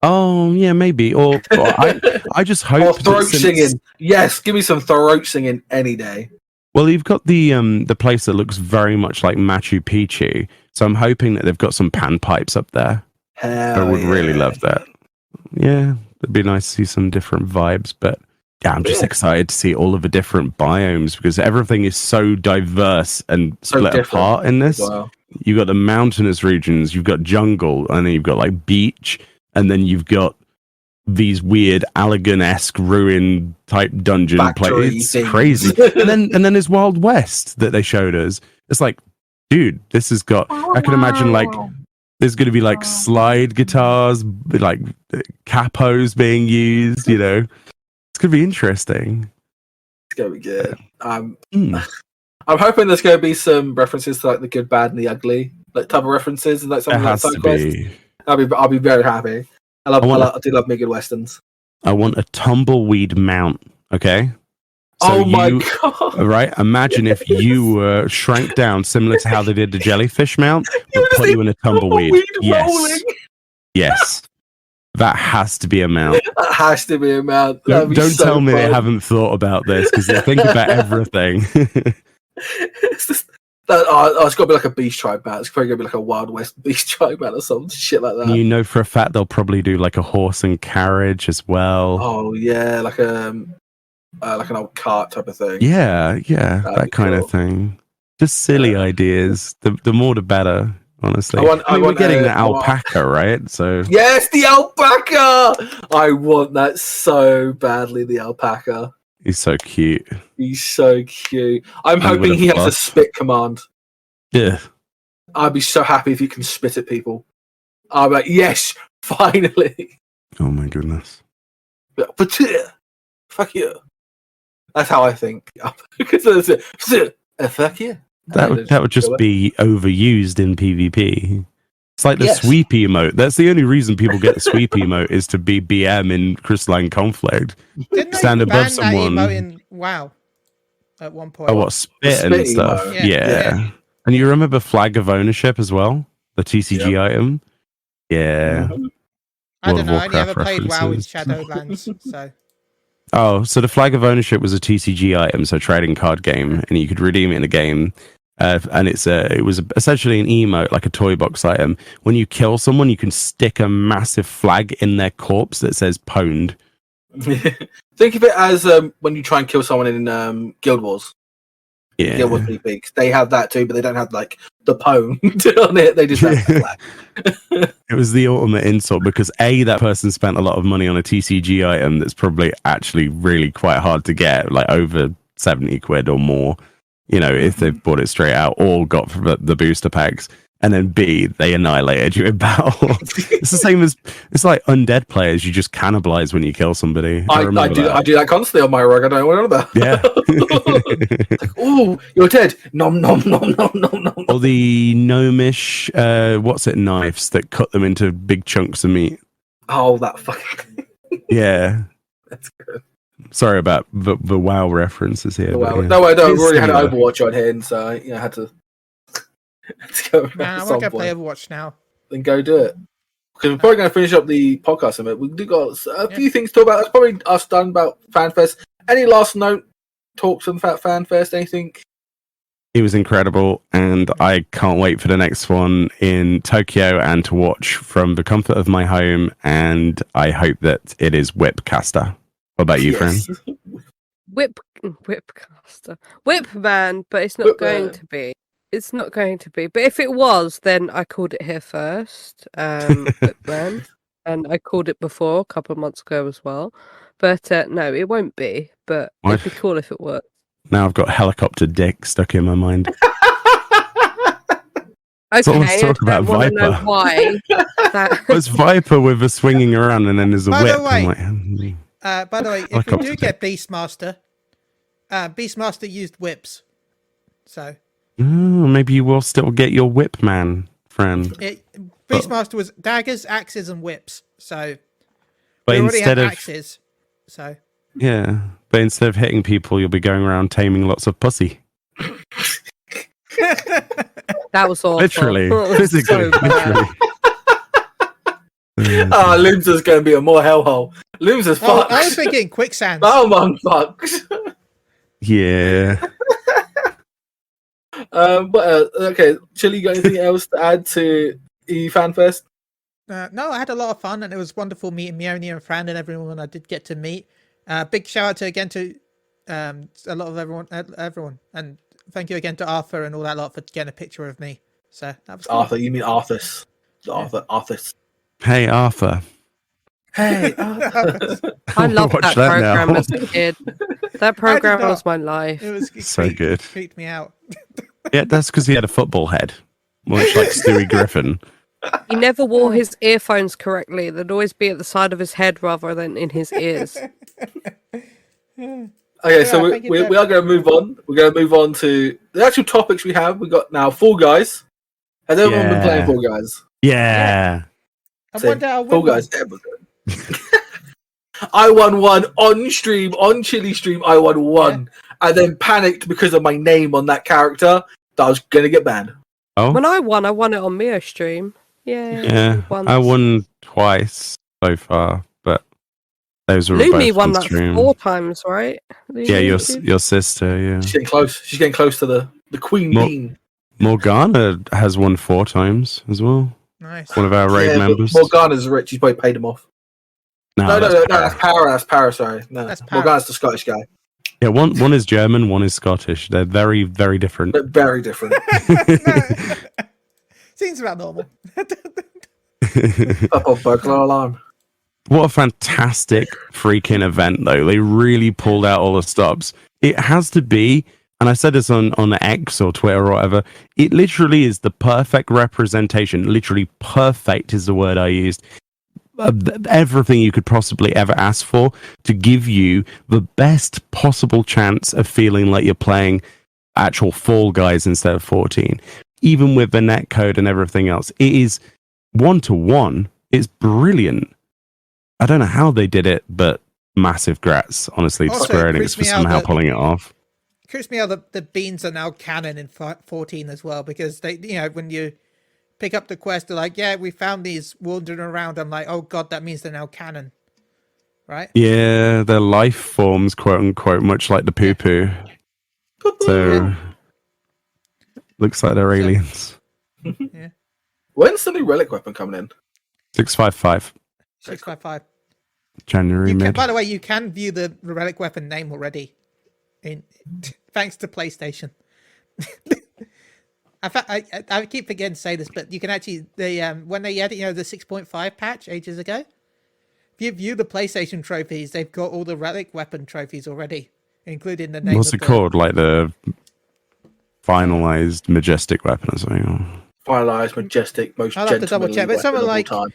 Oh yeah, maybe. Or I just hope. Or throat singing. Yes, give me some throat singing any day. Well, you've got the place that looks very much like Machu Picchu, so I'm hoping that they've got some panpipes up there. Hell I would really love that. Yeah, it'd be nice to see some different vibes, but yeah, I'm just excited to see all of the different biomes because everything is so diverse and split apart in this. Wow. You've got the mountainous regions, you've got jungle, and then you've got like beach, and then you've got these weird Allegan-esque ruin type dungeon places. It's crazy. and then there's Wild West that they showed us. It's like, dude, this has got, I can imagine like there's going to be like slide guitars, like capos being used, you know. It's going to be interesting. It's going to be good. I'm hoping there's going to be some references to like the good, bad, and the ugly, like type of references and like something like side quests. I'll be very happy. I do love Megan Westerns. I want a tumbleweed mount, okay? So my god! Right? Imagine if you were shrank down, similar to how they did the jellyfish mount, but put you in a tumbleweed. Yes. Yes. That has to be a mount. That has to be a mount. Don't tell me they haven't thought about this, because they think about everything. It's just... it's got to be like a beast tribe mount. It's probably going to be like a Wild West beast tribe mount or some shit like that. You know for a fact they'll probably do like a horse and carriage as well. Oh yeah, like an old cart type of thing. Yeah, that kind of thing. Just silly ideas. The more the better, honestly. We're getting the alpaca, right? So yes, the alpaca! I want that so badly, the alpaca. He's so cute. He's so cute. I'm hoping he has a spit command. Yeah. I'd be so happy if you can spit at people. I'm like, yes, finally. Oh my goodness. But fuck you. That's how I think. Fuck you. That would just be overused in PvP. It's like the sweepy emote. That's the only reason people get the sweepy emote is to be BM in Crystalline Conflict. Didn't stand they above ban someone. That emote in WoW at one point? Oh, what, spit and stuff? Yeah. And you remember Flag of Ownership as well? The TCG item? Yeah. I don't know. I only ever played WoW in Shadowlands, so... Oh, so the Flag of Ownership was a TCG item, so trading card game, and you could redeem it in a game. And it was essentially an emote, like a toy box item. When you kill someone, you can stick a massive flag in their corpse that says "pwned." Think of it as when you try and kill someone in Guild Wars. Yeah, Guild Wars PvP. They have that too, but they don't have like the pwned on it. They just have the flag. It was the ultimate insult because that person spent a lot of money on a TCG item that's probably actually really quite hard to get, like over 70 quid or more. You know, if they've bought it straight out or got the booster packs, and then B, they annihilated you in battle. It's the same as, it's like undead players. You just cannibalize when you kill somebody. I do that constantly on my rug. I don't know what I'm about. Yeah. Like, oh, you're dead. Nom, nom, nom, nom, nom, nom. Or the gnomish, knives that cut them into big chunks of meat. Oh, that fucking... Yeah. That's good. Sorry about the WoW references here. WoW. Yeah. No, I don't. We've already had Overwatch on here, and so I had to go. Nah, I won't go play Overwatch now. Then go do it. Because we're probably going to finish up the podcast in a bit. We've got a few things to talk about. That's probably us done about FanFest. Any last note talks on FanFest? Anything? It was incredible, and I can't wait for the next one in Tokyo and to watch from the comfort of my home. And I hope that it is Whipcaster. What about you, Fran? Whipcaster. Whipman, but it's not going to be. It's not going to be. But if it was, then I called it here first. Whipman. And I called it before, a couple of months ago as well. But no, it won't be. But it'd be cool if it worked. Now I've got helicopter dick stuck in my mind. So Okay, let's talk I about want to know Viper. why. That... It's Viper with a swinging around and then there's a By whip. the way, I'm like, by the way, if we Helicopter do get Beastmaster, Beastmaster used whips, so maybe you will still get your whip man, Fran. Beastmaster was daggers, axes, and whips. So But we already have instead of axes. So but instead of hitting people, you'll be going around taming lots of pussy. That was awful. Literally, That was physically, so bad. literally. Limbs is going to be a more hellhole. Limbs is oh, fucked. I was thinking quicksand. Oh, man, fucked. Yeah. But okay, Chili, you got anything else to add to eFanFest? No, I had a lot of fun, and it was wonderful meeting Meoni and Fran and everyone I did get to meet. Big shout out again to a lot of everyone, and thank you again to Arthur and all that lot for getting a picture of me. So that was cool. Arthur, you mean Arthas? Arthas. Hey, Arthur. Hey, I loved Watch that that program now. as a kid. That program not. was my life. It was So good. Creeped me out. Yeah, that's because he had a football head, much like Stewie Griffin. He never wore his earphones correctly. They'd always be at the side of his head rather than in his ears. Okay, so we are going to move on. We're going to move on to the actual topics we have. We got now Fall Guys. Has everyone been playing Fall Guys? Yeah. I So, wonder how Fall Guys. I won one on stream, on Chili stream. I won one, and then panicked because of my name on that character that I was going to get banned. Oh. When I won it on Mio stream. Yeah. Once. I won twice so far, but those were Lumi both won on that stream. 4 times, right? Yeah, your sister. Yeah. She's getting close. She's getting close to the Queen Bean. Morgana has won 4 times as well. Nice. One of our raid members. Morgana's rich. He's probably paid him off. No, that's Para. That's Para. Sorry, no, That's Para. Morgana's the Scottish guy. Yeah, one is German, one is Scottish. They're very, very different. They're very different. Seems about normal. Up burglar alarm. What a fantastic freaking event, though. They really pulled out all the stops. It has to be, and I said this on X or Twitter or whatever, it literally is the perfect representation. Literally perfect is the word I used. Everything you could possibly ever ask for to give you the best possible chance of feeling like you're playing actual Fall Guys instead of 14. Even with the netcode and everything else, it is 1-to-1. It's brilliant. I don't know how they did it, but massive grats, honestly, to Also, Square Enix creeps for me out somehow that- pulling it off. Creeps me out that the beans are now canon in 14 as well, because they, when you pick up the quest, they're like, yeah, we found these wandering around. I'm like, oh god, that means they're now canon, right? Yeah, their life forms, quote unquote, much like the poo poo. So, looks like they're aliens. Yeah. When's the new relic weapon coming in? 655, 655. January mid. By the way, you can view the relic weapon name already, thanks to PlayStation. I keep forgetting to say this, but you can actually when they added the 6.5 patch ages ago, if you view the PlayStation trophies, they've got all the relic weapon trophies already, including the name. What's it called? Like the finalized majestic weapon or something? Finalized, majestic, most I'll have to double gentlemanly check, but something weapon of all like time.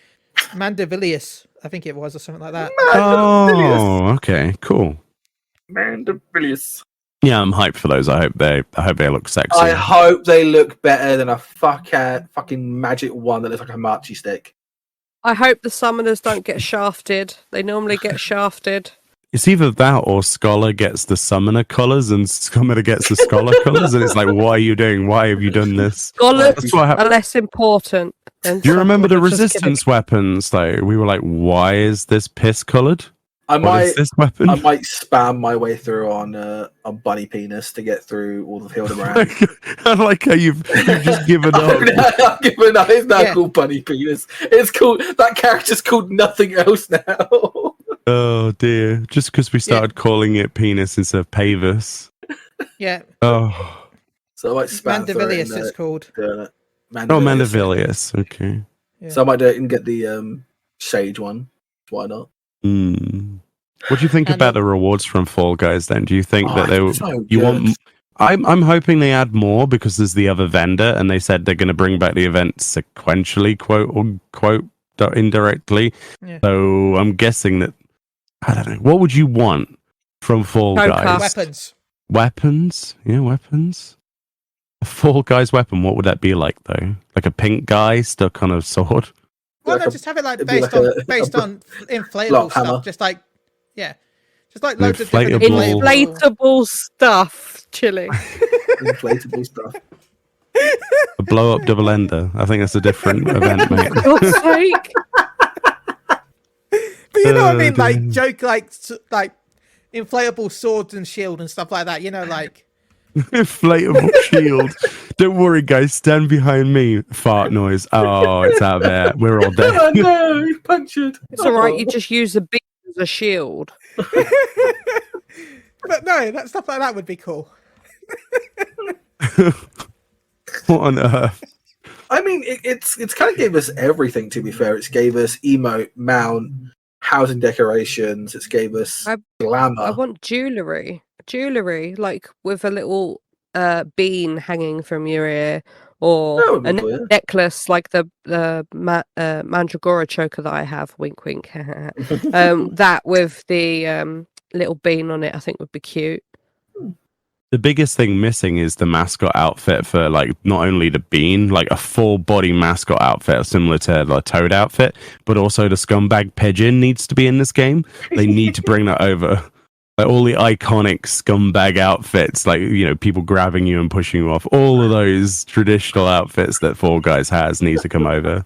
Mandevilius, I think it was, or something like that. Oh, okay, cool. Mandevilius. Yeah, I'm hyped for those. I hope they look sexy. I hope they look better than a fucking magic one that looks like a marchy stick. I hope the summoners don't get shafted. They normally get shafted. It's either that or Scholar gets the summoner colors and Summoner gets the Scholar colors, and it's like, what are you doing? Why have you done this? Scholars That's what are happened. less important. Than Do you remember the summoners. Just resistance weapons though? We were like, why is this piss colored? I What is might this weapon? I might spam my way through on Bunny Penis to get through all the Hildebrand. I like how you've just given up. I've given up. It's now Yeah. called Bunny Penis. It's called that character's called nothing else now. Oh dear! Just because we started calling it penis instead of Pavis. Yeah, Oh, So I might spam through it Mandevilius it's called. and, oh, Mandevilius. Okay. Yeah. So I might do it and get the Sage one. Why not? Hmm. What do you think And about then- the rewards from Fall Guys? Then, do you think that they so you good. want? I'm hoping they add more because there's the other vendor, and they said they're going to bring back the event sequentially, quote unquote, indirectly. Yeah. So I'm guessing that I don't know. What would you want from Fall Poker. Guys? weapons. Weapons? Yeah, weapons. A Fall Guys weapon. What would that be like though? Like a pink guy stuck on a sword? Well, Like no, a- just have it like it'd be based like on a- based a on inflatable block stuff. hammer. Just like just like An loads of different inflatable- Inflatable stuff. Chilling. inflatable stuff. A blow up double ender. I think that's a different event, mate. For God's sake. But you know what I mean? Like dear. joke like inflatable swords and shield and stuff like that. You know, like Inflatable shield. Don't worry, guys. Stand behind me. Fart noise. Oh, it's out there. We're all dead. Oh no, he's punctured. It's alright, you just use the beam as a shield. but no, that stuff like that would be cool. What on earth? I mean, it's kind of gave us everything. To be fair, it's gave us emote, mount, housing decorations. It's gave us glamour. I want jewellery. Jewellery, like with a little bean hanging from your ear, or That would be a cool, yeah. necklace like the Mandragora choker that I have. Wink, wink. That with the little bean on it, I think would be cute. The biggest thing missing is the mascot outfit for like not only the bean, like a full body mascot outfit similar to the Toad outfit, but also the scumbag pigeon needs to be in this game. They need to bring that over. Like all the iconic scumbag outfits, like people grabbing you and pushing you off. All of those traditional outfits that Fall Guys has needs to come over.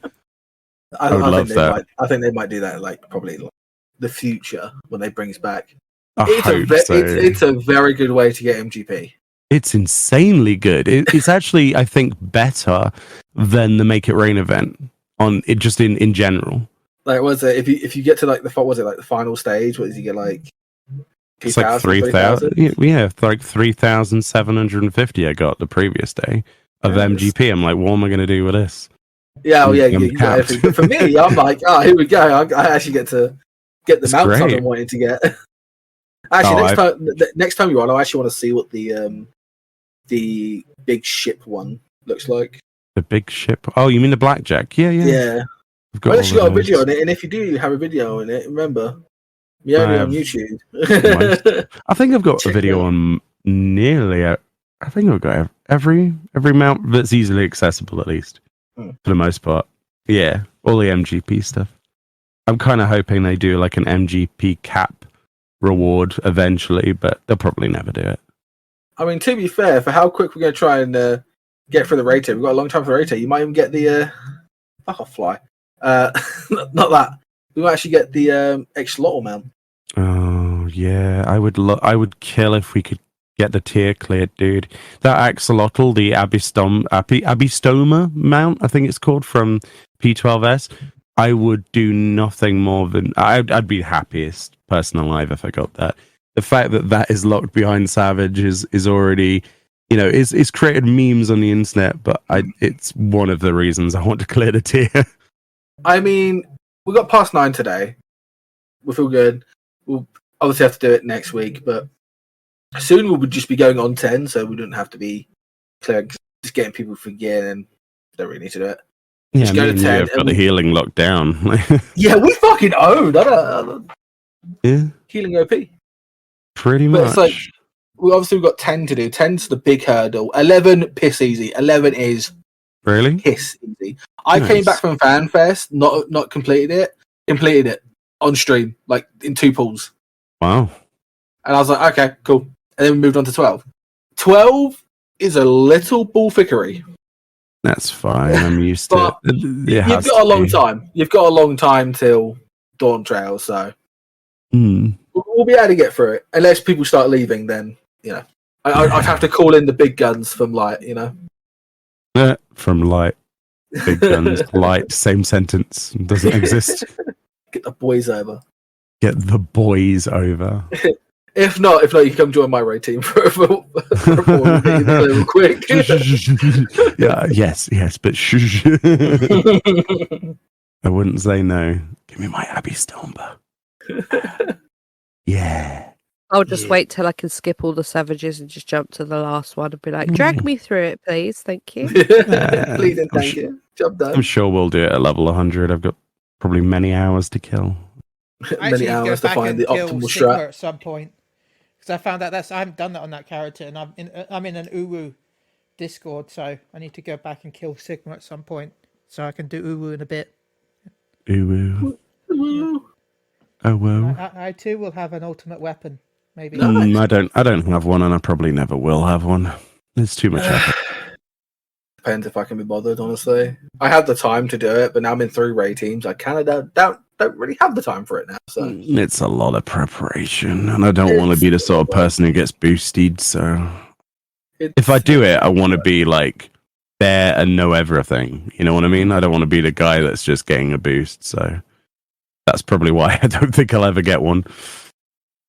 I would love that. I think they might do that, like probably like, the future when they brings back. I hope so. It's a very good way to get MGP. It's insanely good. It's actually, I think, better than the Make It Rain event on it just in general. Like, was it if you get to like the final stage? What did you get like? It's like 3,000. Yeah, like 3,750. I got the previous day of Yeah, MGP. I'm like, what am I going to do with this? Yeah, I'm you got capped. everything. But for me, I'm like, here we go. I actually get the It's mounts I've great. been wanting to get. Actually, Oh, next time you're on, I actually want to see what the big ship one looks like. The big ship. Oh, you mean the blackjack? Yeah. Yeah. I've I've actually all got a those. video on it, and if you do have a video on it, remember, Meoni on YouTube. I think I've got a Check video it out. on nearly. I think I've got every mount that's easily accessible, at least Hmm. for the most part. Yeah, all the MGP stuff. I'm kind of hoping they do like an MGP cap reward eventually, but they'll probably never do it. I mean, to be fair, for how quick we're going to try and get through the raid we've got a long time for the raid. You might even get the fuck off fly. Not that. We might actually get the X-Lotl mount. Oh yeah, I would kill if we could get the tier cleared, dude. That axolotl, the Abystoma mount, I think it's called, from P12S. I would do nothing more than I'd be the happiest person alive if I got that. The fact that is locked behind Savage is already, it's created memes on the internet, but it's one of the reasons I want to clear the tier. I mean, we got past 9 today. We feel good. We'll obviously have to do it next week, but soon we would just be going on 10, so we don't have to be clearing, just getting people for gear, and don't really need to do it. Yeah, Just go to 10 I've got and the healing locked down. Yeah, we fucking own. I don't Yeah, healing OP. pretty But much. it's like we've got 10 to do. 10's the big hurdle. 11 piss easy. 11 is Really? piss easy. I Nice. came back from FanFest, not completed it on stream, like in 2 pools. Wow. And I was like, okay, cool. And then we moved on to 12. 12 is a little bullfickery. That's fine. I'm used to But it. You've got a long time. You've got a long time till Dawn Trail, so we'll be able to get through it. Unless people start leaving, then, I'd have to call in the big guns from Light, From light, big guns, light, same sentence, doesn't exist. Get the boys over. Get the boys over. If not, you can come join my raid team for a ball real quick. Yeah, yes, but shh. I wouldn't say no. Give me my Abby Stomber. Yeah. I'll just Yeah. wait till I can skip all the savages and just jump to the last one and be like, drag me through it, please. Thank you. Please and I'm thank you. Job I'm done. sure we'll do it at level 100. I've got probably many hours to kill. I Many actually need to go hours to back find and the kill optimal Sigma strat. at some point because I found out I haven't done that on that character, and I'm in an Uwu Discord, so I need to go back and kill Sigma at some point so I can do Uwu in a bit. Ooh. Woo. Oh And well. I too will have an ultimate weapon, maybe. Nice. I don't have one, and I probably never will have one. It's too much effort. Depends if I can be bothered, honestly. I have the time to do it, but now I'm in 3 raid teams. I kind of don't really have the time for it now. So It's a lot of preparation, and I don't want to It's- be the sort of person who gets boosted. So it's, if I do it, I want to be like there and know everything. You know what I mean? I don't want to be the guy that's just getting a boost. So that's probably why I don't think I'll ever get one.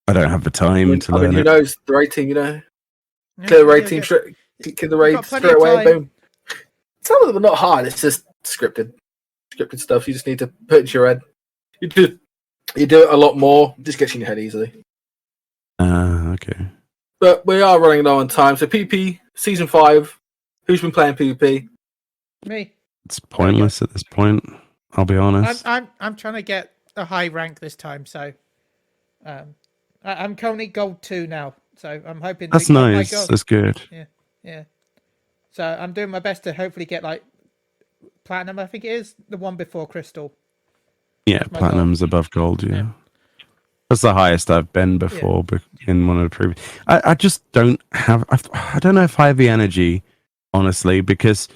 I don't have the time to learn who it. knows? The raid team, Yeah, clear the raid yeah, team yeah. straight, clear the You've raid got plenty straight of away. time. Boom. Some of them are not hard. It's just scripted stuff. You just need to put it into your head. You do it a lot more. It just gets in your head easily. Okay. But we are running low on time. So PP season 5. Who's been playing PvP? Me. It's pointless at this point. I'll be honest. I'm trying to get a high rank this time, so I'm currently gold 2 now, so I'm hoping That's to get my nice. gold. That's good. Yeah. So I'm doing my best to hopefully get like platinum. I think it is the one before crystal. Yeah, my platinum's above gold. Yeah. Yeah. That's the highest I've been before in one of the previous. I just don't have. I don't know if I have the energy, honestly, because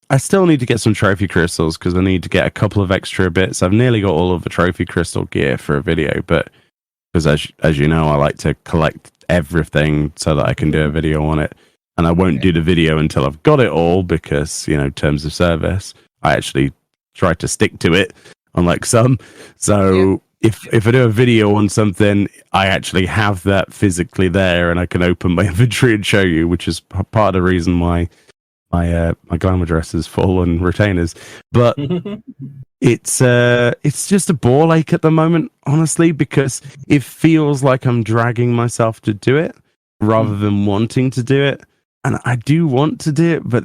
I still need to get some trophy crystals because I need to get a couple of extra bits. I've nearly got all of the trophy crystal gear for a video, but because as you know, I like to collect everything so that I can do a video on it. And I won't do the video until I've got it all because, terms of service, I actually try to stick to it, unlike some. So if I do a video on something, I actually have that physically there and I can open my inventory and show you, which is part of the reason why my glamour dress is full on retainers. But it's just a ball ache at the moment, honestly, because it feels like I'm dragging myself to do it rather than wanting to do it. And I do want to do it, but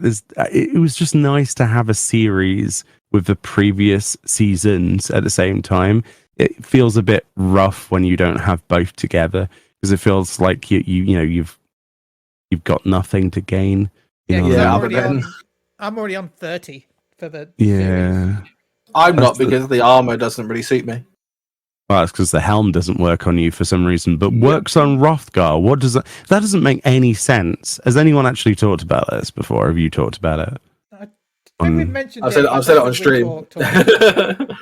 it was just nice to have a series with the previous seasons at the same time. It feels a bit rough when you don't have both together because it feels like you've got nothing to gain. I'm already on 30 for the yeah. series. I'm not because the armor doesn't really suit me. Well, that's because the helm doesn't work on you for some reason, but works on Hrothgar. What does that doesn't make any sense. Has anyone actually talked about this before? Have you talked about it? I think we've mentioned I've said it on stream.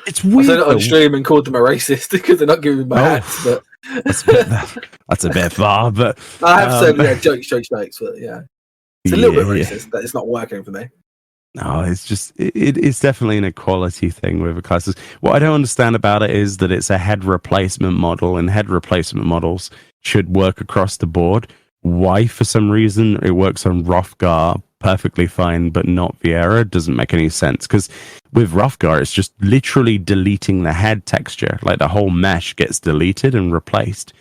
It's weird. I said it on stream and called them a racist because they're not giving me my hats. But that's a bit far. But I have said jokes. But yeah, it's a little bit racist that it's not working for me. No, it's just it's definitely an equality thing with the classes. What I don't understand about it is that it's a head replacement model, and head replacement models should work across the board. Why, for some reason, it works on Hrothgar perfectly fine, but not Vieira doesn't make any sense. Because with Hrothgar, it's just literally deleting the head texture, like the whole mesh gets deleted and replaced.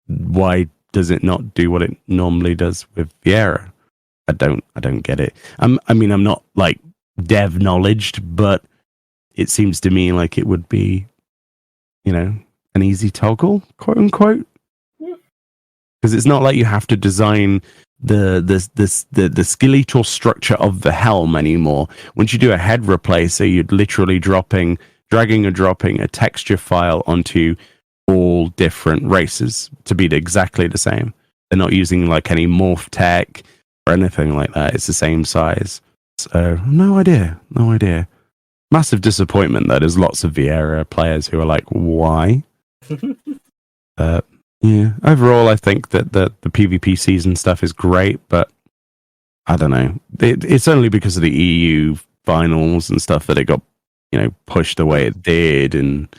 Why does it not do what it normally does with Vieira? I don't get it. I'm not like dev knowledged, but it seems to me like it would be, an easy toggle, quote unquote. Because it's not like you have to design the skeletal structure of the helm anymore. Once you do a head replacer, you're literally dragging and dropping a texture file onto all different races to be exactly the same. They're not using like any morph tech or anything like that. It's the same size. So no idea. Massive disappointment that there's lots of Vieira players who are like, why? Yeah. Overall, I think that the PvP season stuff is great, but I don't know. It's only because of the EU finals and stuff that it got, pushed the way it did, and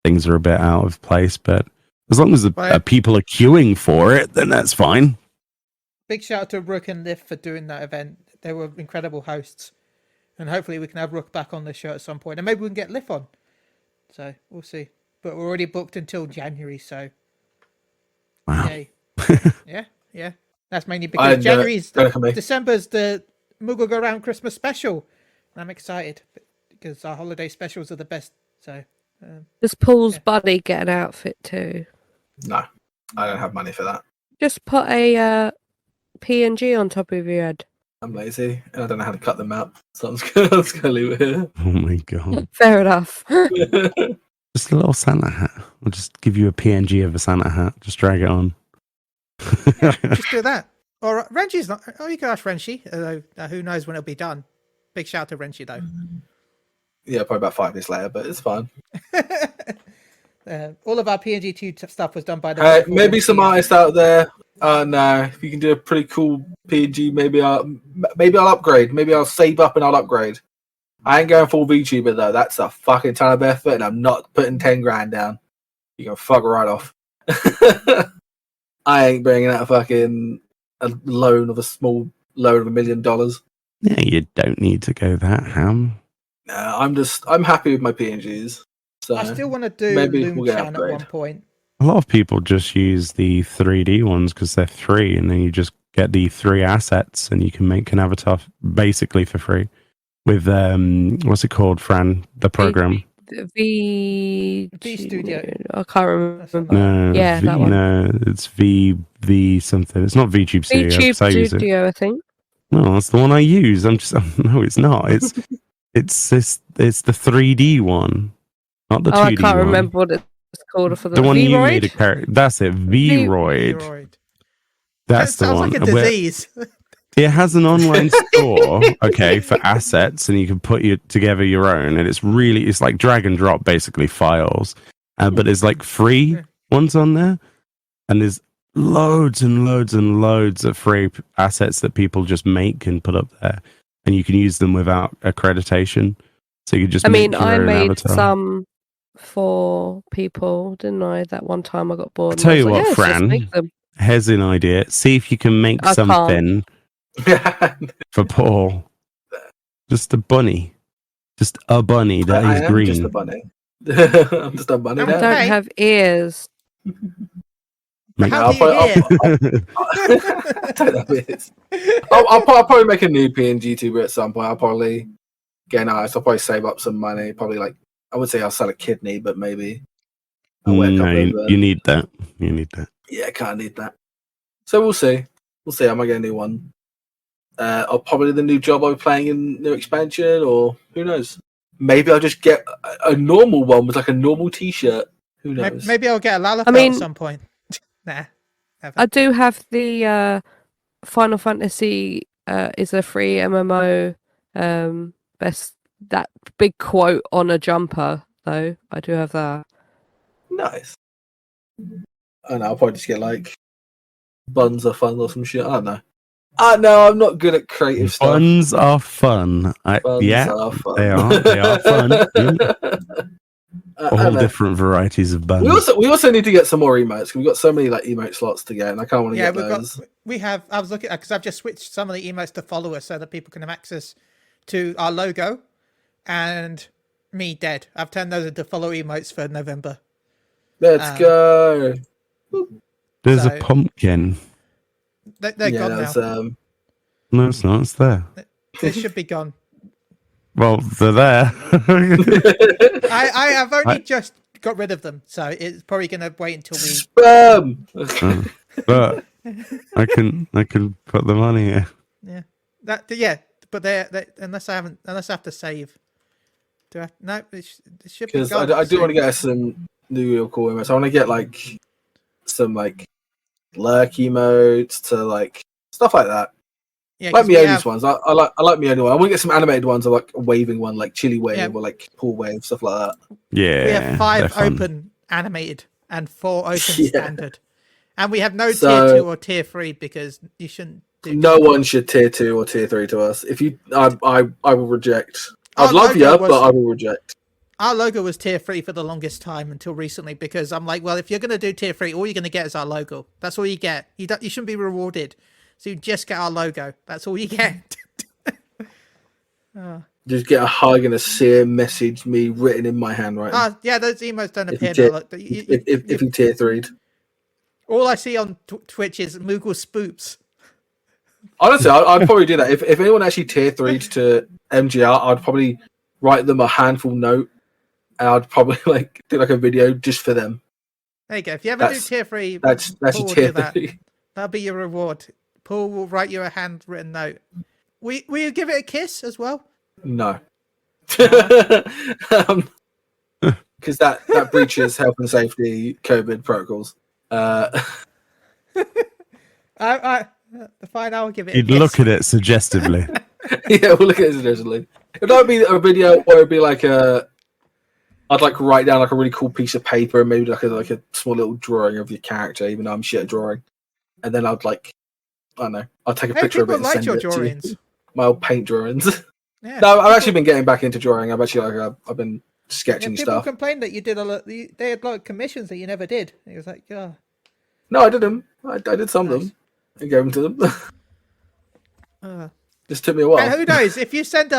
things are a bit out of place. But as long as the people are queuing for it, then that's fine. Big shout out to Rook and Liv for doing that event. They were incredible hosts. And hopefully we can have Rook back on the show at some point. And maybe we can get Liv on. So we'll see. But we're already booked until January, so Wow. Yay. Yeah. That's mainly I because know, January's, don't look at me. December's the Moogle Go Round Christmas special. And I'm excited because our holiday specials are the best. So, Does Paul's Yeah. buddy get an outfit too? No, I don't have money for that. Just put a PNG on top of your head. I'm lazy and I don't know how to cut them out, so I'm just gonna leave it here. Oh my god. Fair enough. Just a little Santa hat. I'll just give you a PNG of a Santa hat. Just drag it on. just do that. Or Renji's not. Oh, you can ask Renji. Although who knows when it'll be done. Big shout out to Renji though. Yeah, probably about 5 years later, but it's fine. All of our PNG2 stuff was done by the. Maybe some artists out there. No, if you can do a pretty cool PNG, maybe I'll upgrade. Maybe I'll save up and I'll upgrade. I ain't going full VTuber though. That's a fucking ton of effort, and I'm not putting 10 grand down. You can fuck right off. I ain't bringing out a loan of $1 million. Yeah, you don't need to go that ham. No, I'm happy with my PNGs. So I still want to do maybe we'll get Loom Chan at upgrade. one point. A lot of people just use the 3D ones because they're free, and then you just get the 3 assets, and you can make an avatar basically for free with what's it called, Fran? The program. V Studio. I can't remember. No, Yeah, that one. No, it's V something. It's not VTube Studio. VTube 'cause I use it. Studio, I think. No, that's the one I use. No, it's not. It's the 3D one, not the 2D I can't one. remember what it's called for The one you made a V-Roid? character. That's it. V-Roid. Vroid. That's That the sounds one. like a Where disease. it has an online store, okay, for assets, and you can put together your own, and it's like drag and drop basically files, but there's like free ones on there, and there's loads and loads and loads of free assets that people just make and put up there, and you can use them without accreditation. So you can just make your I own made avatar. some for people, didn't I? That one time I got bored. I'll tell and I you was what, like, "Yeah, let's just Fran. make them." Here's an idea. See if you can make I can't. something for Paul. Just a bunny. Just a bunny that I is am green. just a bunny. I'm just a bunny I I now. don't Okay. have ears. Make- How do you hear? I don't know what it is. I'll probably make a new PNG tuber at some point. I'll probably get an artist. I'll probably save up some money. Probably I would say I'll sell a kidney, but maybe I'll wear a No, couple of, you need that. You need that. yeah, I can't need that. So we'll see. We'll see. I might get a new one. Or probably the new job I'll be playing in new expansion, or who knows? Maybe I'll just get a normal one with like a normal T-shirt. Who knows? Maybe I'll get a Lalafell mean- at some point. Nah. Never. I do have the Final Fantasy is a free MMO. Best that big quote on a jumper though. I do have that. Nice. I don't know. I'll probably just get like buns or fun or some shit. I don't know. No, I'm not good at creative stuff. Buns are fun. Buns Yeah, are fun. they are. They are fun. I All don't know. different varieties of buns. We also need to get some more emotes. We've got so many like emote slots to get, and I kind of want to Yeah, get those. I was looking at because I've just switched some of the emotes to followers so that people can have access to our logo and me dead. I've turned those into follow emotes for November. Let's go. There's So- a pumpkin. They're Yeah, gone that's, now. No, it's not. It's there. They should be gone. Well, they're there. I have only just got rid of them, so it's probably going to wait until we. Sperm. But I can put the money here. Yeah, but they unless I have to save. Do I? No, it should be Because gone. I do want to soon. get some new real cool emotes. I want to get like some like lurk emotes to like stuff like that. Yeah, Like 'cause we Meoni's have- ones. I like Meoni one. I want to get some animated ones, or like a waving one, like chili wave Yeah. or like pool wave, stuff like that. Yeah. We have 5 they're fun. open animated and 4 open Yeah. standard, and we have no So- tier 2 or tier 3 because you shouldn't do. No one should tier 2 or tier 3 to us. If you, I will reject. Our I'd love you, logo was- but I will reject. Our logo was tier 3 for the longest time until recently because I'm like, well, if you're going to do tier 3, all you're going to get is our logo. That's all you get. You shouldn't be rewarded. So you just get our logo. That's all you get. Just get a hug and a sear message me written in my handwriting. Yeah, those emotes don't If appear you now. tier- Look, if you tier 3'd. All I see on Twitch is Moogle spoops. Honestly, I'd probably do that. If anyone actually tier 3'd to MGR, I'd probably write them a handful note, and I'd probably like do like a video just for them. There you go. If you ever do tier 3, That's Paul your will tier do that. 3. That'll be your reward. Paul will write you a handwritten note. Will you give it a kiss as well? No. Because that breaches health and safety COVID protocols. Fine, I'll give it a You'd kiss. look at it suggestively. Yeah, we'll look at it seriously. It might be a video where it'd be like I'd like write down like a really cool piece of paper and maybe like a small little drawing of your character, even though I'm shit at drawing. And then I'd like, I don't know, I'll take a picture of it and like send your it to drawings. you. My old paint drawings. Yeah, No, I've actually been getting back into drawing. I've actually I've been sketching people stuff. complained that you did a lot. They had like commissions that you never did. It was like, yeah. No, I did them. I did some of them and gave them to them. Just took me a while. And who knows? If you send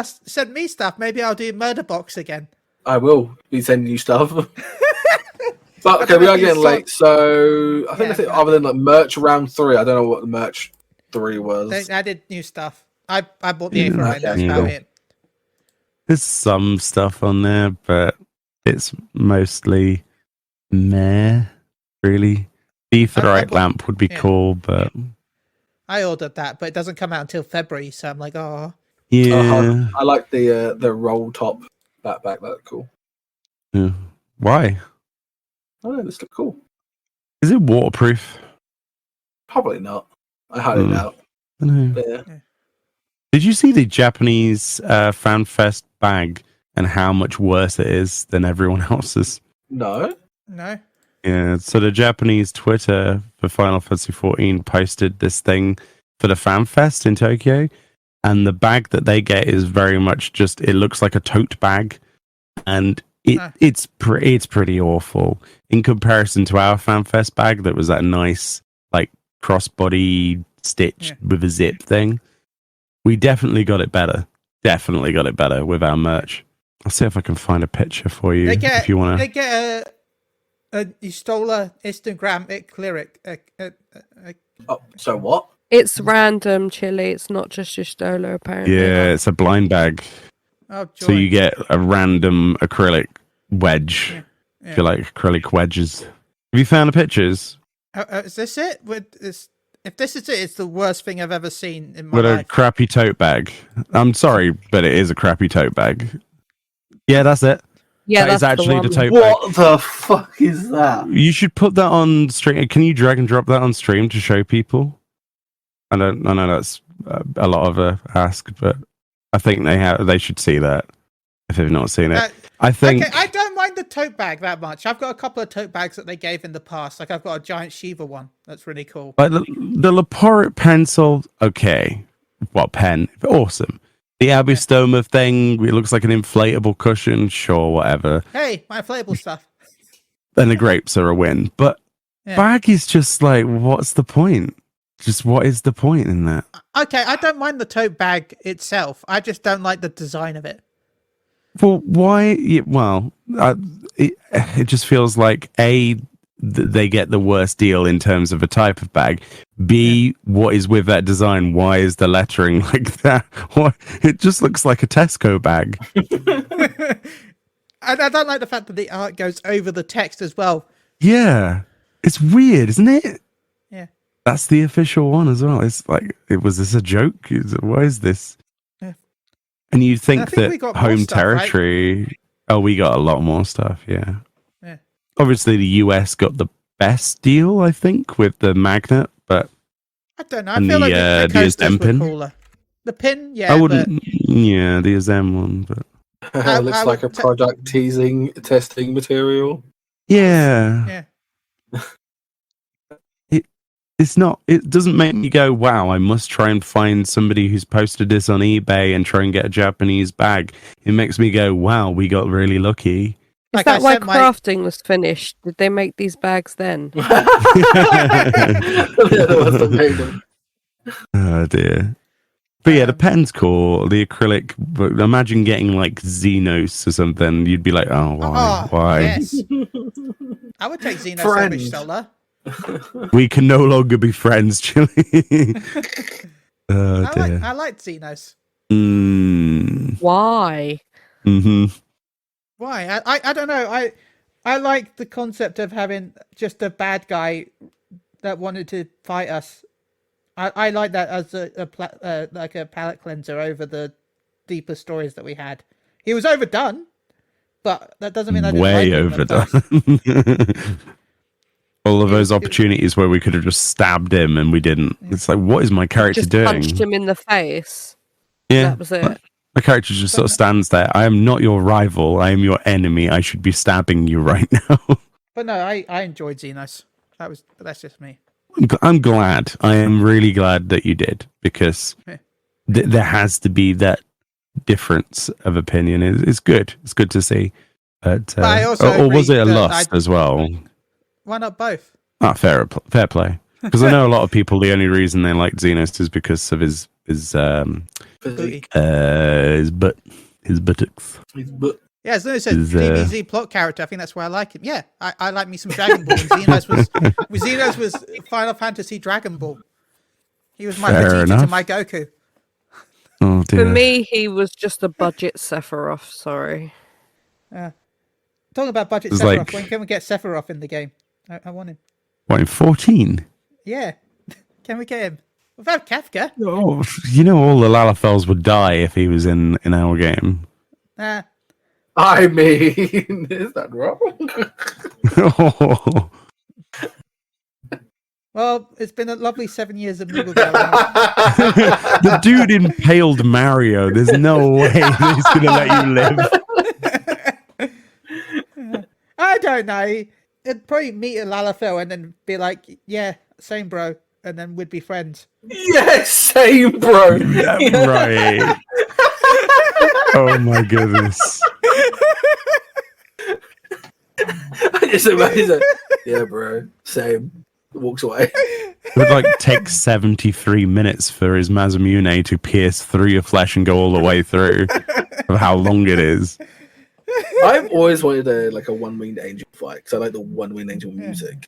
me stuff, maybe I'll do Murder Box again. I will be sending you stuff. But okay, we are getting late, so I think other than like merch round 3, I don't know what the merch 3 was. I did new stuff. I bought the A4 right. That's about it. There's some stuff on there, but it's mostly meh, really. The Aetheryte lamp would be cool, but I ordered that, but it doesn't come out until February, so I'm like, oh. Yeah. I like the roll top backpack. That's cool. Yeah. Why? Oh, this looks cool. Is it waterproof? Probably not. I highly doubt. I know. But yeah. Did you see the Japanese FanFest bag and how much worse it is than everyone else's? No. Yeah, so the Japanese Twitter for Final Fantasy XIV posted this thing for the FanFest in Tokyo, and the bag that they get is very much just, it looks like a tote bag, and it's pretty awful in comparison to our FanFest bag that was that nice like crossbody stitch with a zip thing. We definitely got it better. Definitely got it better with our merch. I'll see if I can find a picture for you if you want to. They get you stole a Instagram lyric. So what? It's random, Chili. It's not just your Stola, apparently. Yeah, it's a blind bag. Oh, joy. So you get a random acrylic wedge. If you like acrylic wedges. Have you found the pictures? Is this it? If this is it, it's the worst thing I've ever seen in my With life. a crappy tote bag. I'm sorry, but it is a crappy tote bag. Yeah, that's it. Yeah, that is that's actually the tote What bag. the fuck is that? You should put that on stream. Can you drag and drop that on stream to show people? I know that's a lot of a ask, but I think they should see that if they've not seen it. I think. Okay, I don't mind the tote bag that much. I've got a couple of tote bags that they gave in the past. Like I've got a giant Shiva one. That's really cool. Like the Leporit pencil, okay. What pen? Awesome. The Abystoma thing, it looks like an inflatable cushion. Sure, whatever. Hey, my inflatable stuff. Then the grapes are a win. But bag is just like, what's the point? Just what is the point in that? Okay, I don't mind the tote bag itself. I just don't like the design of it. Well, why? Well, it just feels like they get the worst deal in terms of a type of bag. B, what is with that design? Why is the lettering like that? What? It just looks like a Tesco bag. And I don't like the fact that the art goes over the text as well. Yeah, it's weird, isn't it? Yeah, that's the official one as well. It's like, was this a joke? What is this? Yeah. And you'd think we that got more home stuff, territory. Right? Oh, we got a lot more stuff. Yeah. Obviously, the US got the best deal, I think, with the magnet, but I don't know. I feel like the coasters were cooler. The pin, yeah. I wouldn't. Yeah, the Azem one, but it looks like a product testing material. Yeah. It's not. It doesn't make me go, "Wow, I must try and find somebody who's posted this on eBay and try and get a Japanese bag." It makes me go, "Wow, we got really lucky." Is that why crafting was finished? Did they make these bags then? Oh dear. But yeah, the pen's cool. The acrylic. But imagine getting like Xenos or something. You'd be like, "Oh, why? Why?" Yes. I would take Xenos over Stola. We can no longer be friends, Chili. Oh dear. I like Xenos. Why? Mm-hmm. Why? I don't know. I like the concept of having just a bad guy that wanted to fight us. I like that as like a palate cleanser over the deeper stories that we had. He was overdone, but that doesn't mean I didn't like Way him at overdone. first. All of those opportunities where we could have just stabbed him and we didn't. It's like, what is my character Just doing? punched him in the face. Yeah, That was it. my character just sort of stands there. I am not your rival. I am your enemy. I should be stabbing you right now. But no, I enjoyed Xenos. That's just me. I'm glad. I am really glad that you did, because there has to be that difference of opinion. It's good. It's good to see. But I also or was agree it a that loss as well? Why not both? Ah, fair play. Because I know a lot of people, the only reason they like Xenos is because of his Physique. his buttocks. Yeah, as Xenos said, DBZ plot character. I think that's why I like him. Yeah, I like me some Dragon Ball. And Xenos was Final Fantasy Dragon Ball. He was my Fair Vegeta to enough. my Goku. Oh dear. For me, he was just a budget Sephiroth. Sorry. Talking about budget It's Sephiroth, like- when can we get Sephiroth in the game? I want him. What, in 14? Yeah, can we get him without Kafka? Oh, you know, all the Lalafels would die if he was in our game. I mean, is that wrong? Oh, Well, it's been a lovely 7 years of Moogle going on. the dude impaled Mario. There's no way that he's gonna let you live. I don't know. It'd probably meet a Lalafell and then be like, "Yeah, same, bro," and then we'd be friends. Yes, same, bro. Yeah, right. Oh my goodness. I just imagine. Yeah, bro. Same. Walks away. It would like take 73 minutes for his Mazamune to pierce through your flesh and go all the way through of how long it is. I've always wanted a one-winged angel fight because I like the one-winged angel music.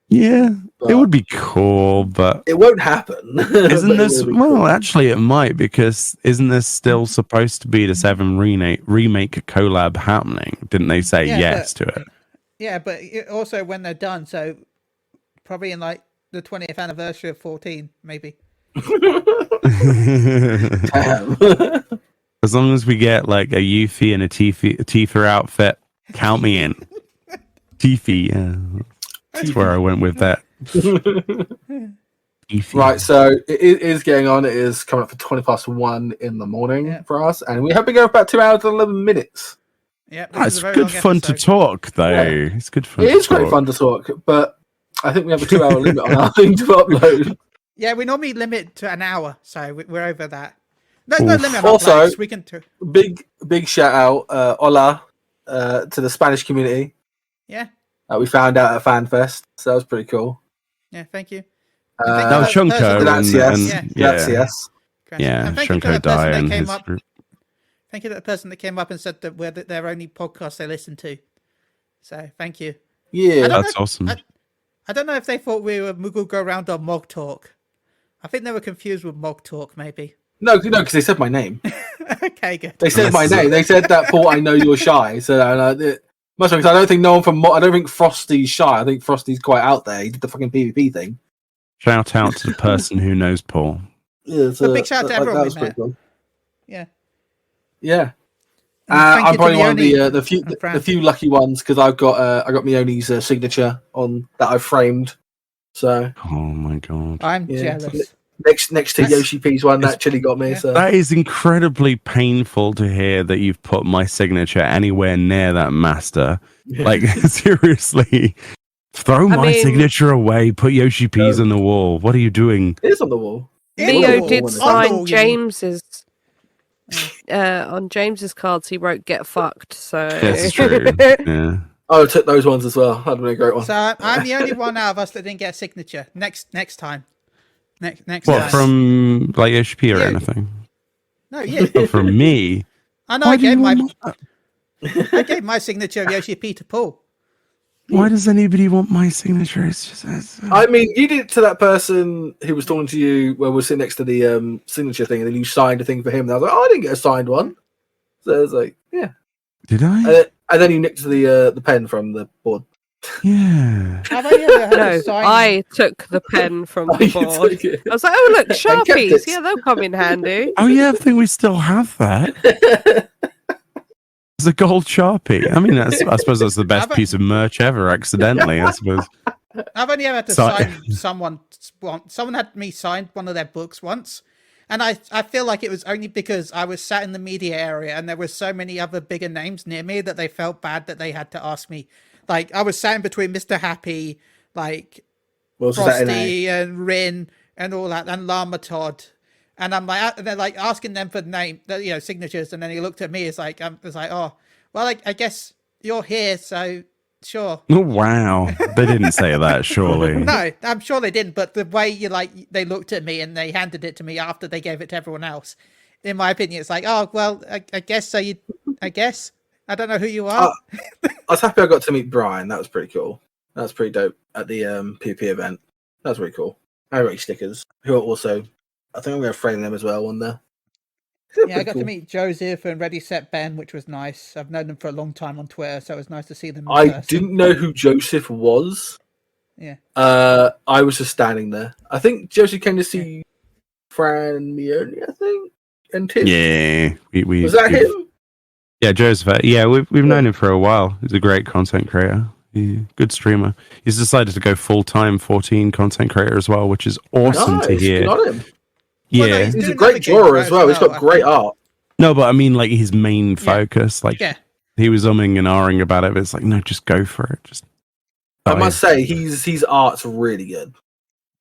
Yeah, But it would be cool, but it won't happen. isn't But this it would be well? cool. Actually, it might, because isn't this still supposed to be the 7 remake collab happening? Didn't they say Yeah, yes to it? Yeah, but also when they're done, so probably in like the 20th anniversary of 14, maybe. Damn. As long as we get like a Yuffie and a Tifa outfit, count me in. Tifa, yeah. That's where I went with that. Tifa. Right, so it is getting on. It is coming up for 1:20 in the morning for us, and we have been going for about 2 hours and 11 minutes. Yeah, It's good fun to talk, though. Yeah. It's good fun. It is great fun to talk, but I think we have a 2-hour limit on our thing to upload. Yeah, we normally limit to an hour, so we're over that. There's no Oof. limit on Also- uploads. We can. Big shout out, hola, to the Spanish community. Yeah, We found out at FanFest, so that was pretty cool. yeah. Thank you. That was Shunko Gracias. yeah, And thank you to Shunko the person Dai that and came his up. group. Thank you to the person that came up and said that we're their only podcast they listen to. So thank you. Yeah, That's awesome. I don't know if they thought we were Moogle Go Round or Mog Talk. I think they were confused with Mog Talk, maybe. no, because they said my name. Okay, good. They said my Unless- name. They said that, Paul. I know you're shy. So because I don't think no one from. I don't think Frosty's shy. I think Frosty's quite out there. He did the fucking PvP thing. Shout out to the person who knows Paul. Yeah, so big shout out to everyone that we was pretty met. cool. Yeah. Yeah. And thank you I'm to probably one of Meoni the and Fran. few lucky ones because I got Meoni's signature on that I framed. So Oh my god. I'm Yeah. jealous. next to Yoshi P's one that actually got me. Yeah. So That is incredibly painful to hear that you've put my signature anywhere near that master. yeah. Like, seriously. Throw I my mean- signature away. Put Yoshi P's on the wall. What are you doing? it is on the wall. Leo Oh, did on the wall, sign you James's. On James's cards, he wrote "Get fucked." So That's true. Yeah. Oh, I took those ones as well. That'd been a great one. So I'm the only one out of us that didn't get a signature. Next time. Next What, time. from like Yoshi P or Yeah. anything? No, yeah. Oh, from me? I know. Why I do you gave want that? I gave my signature of Yoshi P to Paul. Why does anybody want my signature? It's just. I mean, you did it to that person who was talking to you where we're sitting next to the signature thing, and then you signed a thing for him. And I was like, I didn't get a signed one. So I was like, yeah. Did I? And then you nicked the pen from the board. Yeah. Have I ever had No, to sign? I took the pen from Oh, the you board. took it. I was like, oh look, kept Sharpies. it. Yeah, they'll come in handy. Oh yeah, I think we still have that. It's a gold Sharpie. I mean, I suppose that's the best piece of merch ever. Accidentally, I suppose. I've only ever had to sign someone. Someone had me sign one of their books once, and I feel like it was only because I was sat in the media area and there were so many other bigger names near me that they felt bad that they had to ask me. Like I was sat in between Mr. Happy, like Frosty and Rin and all that, and Llama Todd. And I'm like, they're like asking them for signatures, and then he looked at me. It's like, oh, well, I guess you're here, so sure. Oh wow, they didn't say that, surely. No, I'm sure they didn't. But the way they looked at me and they handed it to me after they gave it to everyone else. In my opinion, it's like, oh well, I guess so. I guess I don't know who you are. I was happy I got to meet Brian. That was pretty cool. That was pretty dope at the PP event. That was really cool. I wrote stickers. Who are also. I think I'm going to frame them as well on there. Yeah, I got to meet Joseph and Ready Set Ben, which was nice. I've known them for a long time on Twitter, so it was nice to see them. I didn't know who Joseph was. Yeah. I was just standing there. I think Joseph came to see Fran and Meoni, I think, and Tim. Yeah, we was that him? Yeah, Joseph. Yeah, we've known him for a while. He's a great content creator. Good streamer. He's decided to go full time 14 content creator as well, which is awesome to hear. Good on him. Yeah, Well, no, he's a great drawer as well. He's got great art. No, but I mean, like his main focus. Like he was umming and ahhing about it. But it's like, no, just go for it. Just. I must say, his art's really good.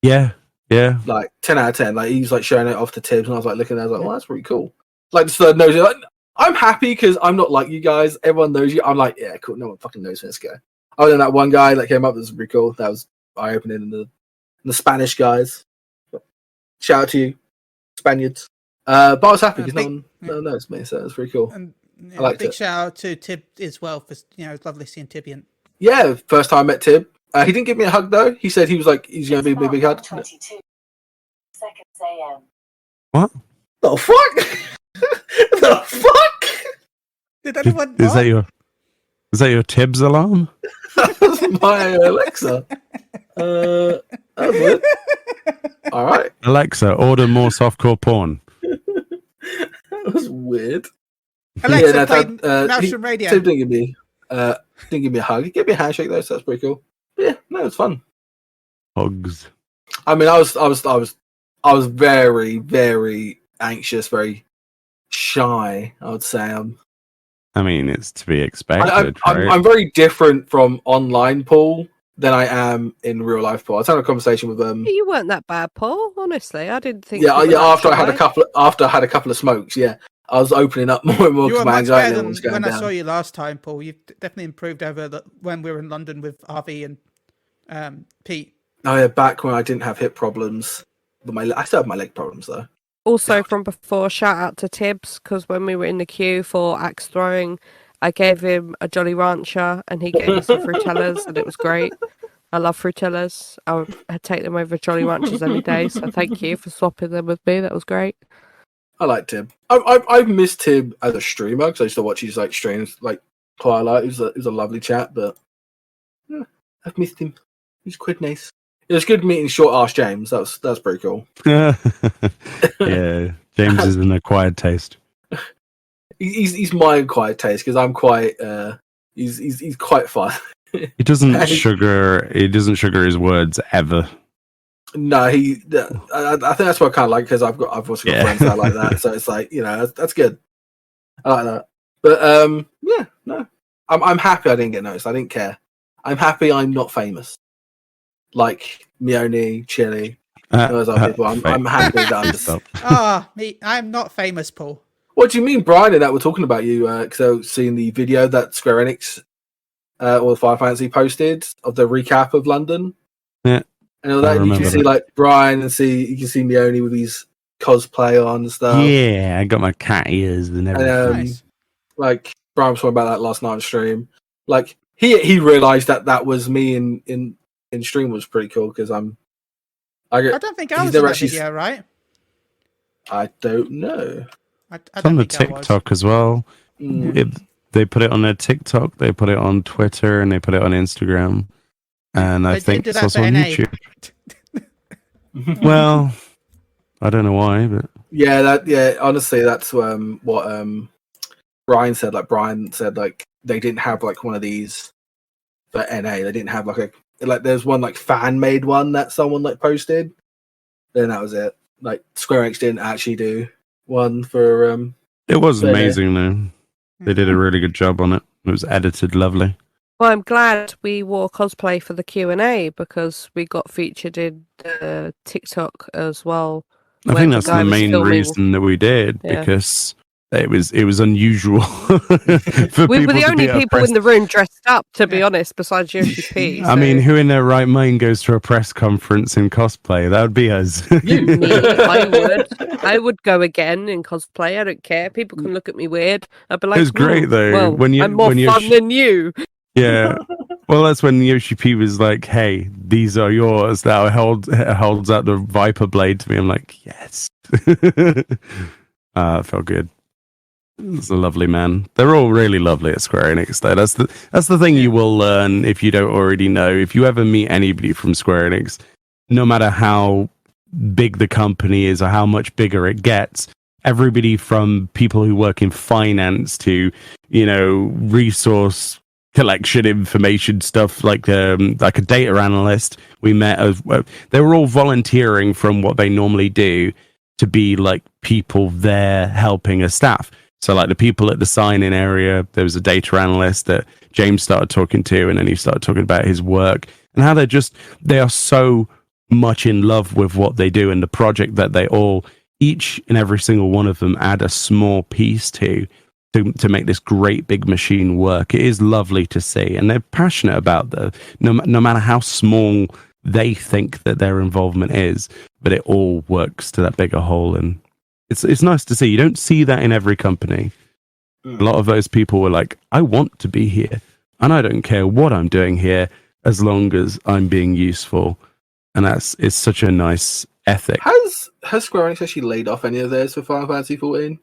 Yeah, yeah. Like 10 out of 10. Like he's like showing it off to Tibbs, and I was like looking at it, I was like, well, that's pretty cool. Like just knows it. Like, I'm happy because I'm not like you guys. Everyone knows you. I'm like, yeah, cool. No one fucking knows this guy. Other than that one guy that came up, that was pretty cool. That was eye opening. And the Spanish guys. Shout out to you, Spaniards. But I was happy because no one knows me, so it was pretty cool. And I liked big it. shout out to Tib as well for it's lovely seeing Tibian. Yeah, first time I met Tib. He didn't give me a hug though. He said he was like he's going to be a big hug. 22 seconds AM. What? The fuck? The fuck? Did anyone? Is that your Tibbs alarm? That was my Alexa. That was weird. All right. Alexa, order more softcore porn. That was weird. Alexa played Mouse Radio. Tib didn't give me a hug. He gave me a handshake though, so that's pretty cool. But yeah, no, it's fun. Hugs. I mean, I was very, very anxious, very shy. I would say I mean, it's to be expected. Right? I'm very different from online Paul than I am in real life Paul. I was having a conversation with You weren't that bad, Paul. Honestly, I didn't think. Yeah. After I had a couple of smokes, yeah, I was opening up more and more You were because my much anxiety better was than going when down. I saw you last time, Paul. You've definitely improved over when we were in London with RV and Pete. Oh yeah, back when I didn't have hip problems, but I still have my leg problems though. Also from before, shout out to Tibbs, because when we were in the queue for axe throwing, I gave him a Jolly Rancher and he gave me some fruitellas and it was great. I love fruitellas. I'd take them over Jolly Ranchers any day, so thank you for swapping them with me. That was great. I like Tib. I've missed Tib as a streamer because I used to watch his like streams like Twilight. It was a lovely chat, but yeah, I've missed him. He's quite nice. It was good meeting short ass James. That's pretty cool. Yeah, James is an acquired taste. He's my acquired taste because I'm quite. He's quite fun. He doesn't sugar his words ever. No, I think that's what I kind of like because I've also got friends that are like that. So it's like that's good. I like that. But yeah, no, I'm happy I didn't get noticed. I didn't care. I'm happy I'm not famous. Like Meoni, Chili, those other people. I'm happy that I'm just. Me, I'm not famous, Paul. What do you mean, Brian and that were talking about you? Because I was seeing the video that Square Enix or the Final Fantasy posted of the recap of London. Yeah. And all that. You can see like Brian and you can see Meoni with his cosplay on and stuff. Yeah, I got my cat ears and everything. Nice. Like Brian was talking about that last night on stream. Like he realized that was me in stream was pretty cool because I don't think I he's was in never that actually video, right? I don't know. I It's on don't the think I was. TikTok as well. Mm. They put it on their TikTok, they put it on Twitter, and they put it on Instagram. And I They think did it's that also for on NA. YouTube. Well, I don't know why, but yeah, honestly, that's what Brian said. Like Brian said, like they didn't have like one of these for NA. They didn't have like there's one like fan made one that someone like posted. Then that was it. Like Square Enix didn't actually do one for it was for NA. amazing though. They did a really good job on it. It was edited lovely. Well, I'm glad we wore cosplay for the Q&A because we got featured in TikTok as well. I where think that's guy the was main filming- reason that we did Yeah. because it was unusual for We were people the to only be at a people press. in the room dressed up, to be honest, besides Yoshi P. I mean, who in their right mind goes to a press conference in cosplay? That would be us. Me, I would go again in cosplay. I don't care. People can look at me weird. I'd be like, It was great though. Well, I'm more fun than you. Yeah. Well, that's when Yoshi P was like, "Hey, these are yours." Now holds out the Viper blade to me. I'm like, "Yes." It felt good. It's a lovely man. They're all really lovely at Square Enix, though. That's the thing you will learn if you don't already know. If you ever meet anybody from Square Enix, no matter how big the company is or how much bigger it gets, everybody from people who work in finance to resource collection information stuff like a data analyst we met they were all volunteering from what they normally do to be like people there helping a staff. So like the people at the sign-in area, there was a data analyst that James started talking to, and then he started talking about his work and how they are so much in love with what they do and the project that they all, each and every single one of them, add a small piece to make this great big machine work. It is lovely to see, and they're passionate about no matter how small they think that their involvement is, but it all works to that bigger whole, and it's nice to see. You don't see that in every company. A lot of those people were like, I want to be here, and I don't care what I'm doing here as long as I'm being useful, and it's such a nice ethic. Has Square Enix actually laid off any of theirs for Final Fantasy 14?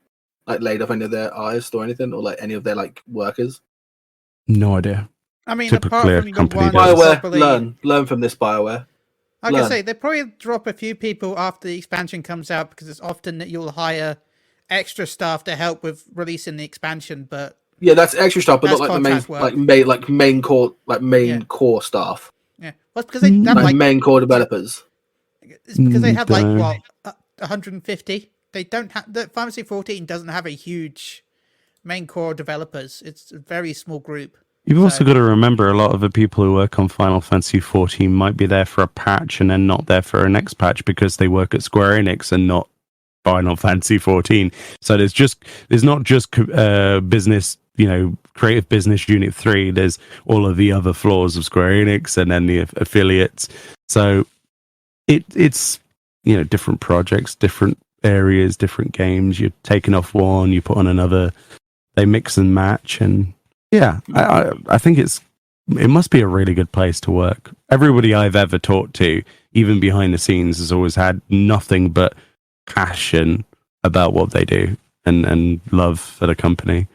Like laid off any of their artists or anything, or like any of their like workers? No idea. I mean, Typically, a apart from the company one, does. BioWare, probably, learn from this BioWare. I can learn. say they probably drop a few people after the expansion comes out because it's often that you'll hire extra staff to help with releasing the expansion. But Yeah, that's extra stuff, but That's not like the main, contract work. main core staff, yeah, well, it's because they have like main core developers. it's because they have like Dunno. 150. They don't have the Fantasy 14 doesn't have a huge main core developers. It's a very small group. You've also got to remember a lot of the people who work on Final Fantasy 14 might be there for a patch and then not there for a next patch because they work at Square Enix and not Final Fantasy 14. So there's not just business, creative business unit 3. There's all of the other floors of Square Enix and then the affiliates. So it's different projects, different areas, different games. You're taking off one, you put on another. They mix and match, and yeah, I think it must be a really good place to work. Everybody I've ever talked to, even behind the scenes, has always had nothing but passion about what they do and love for the company.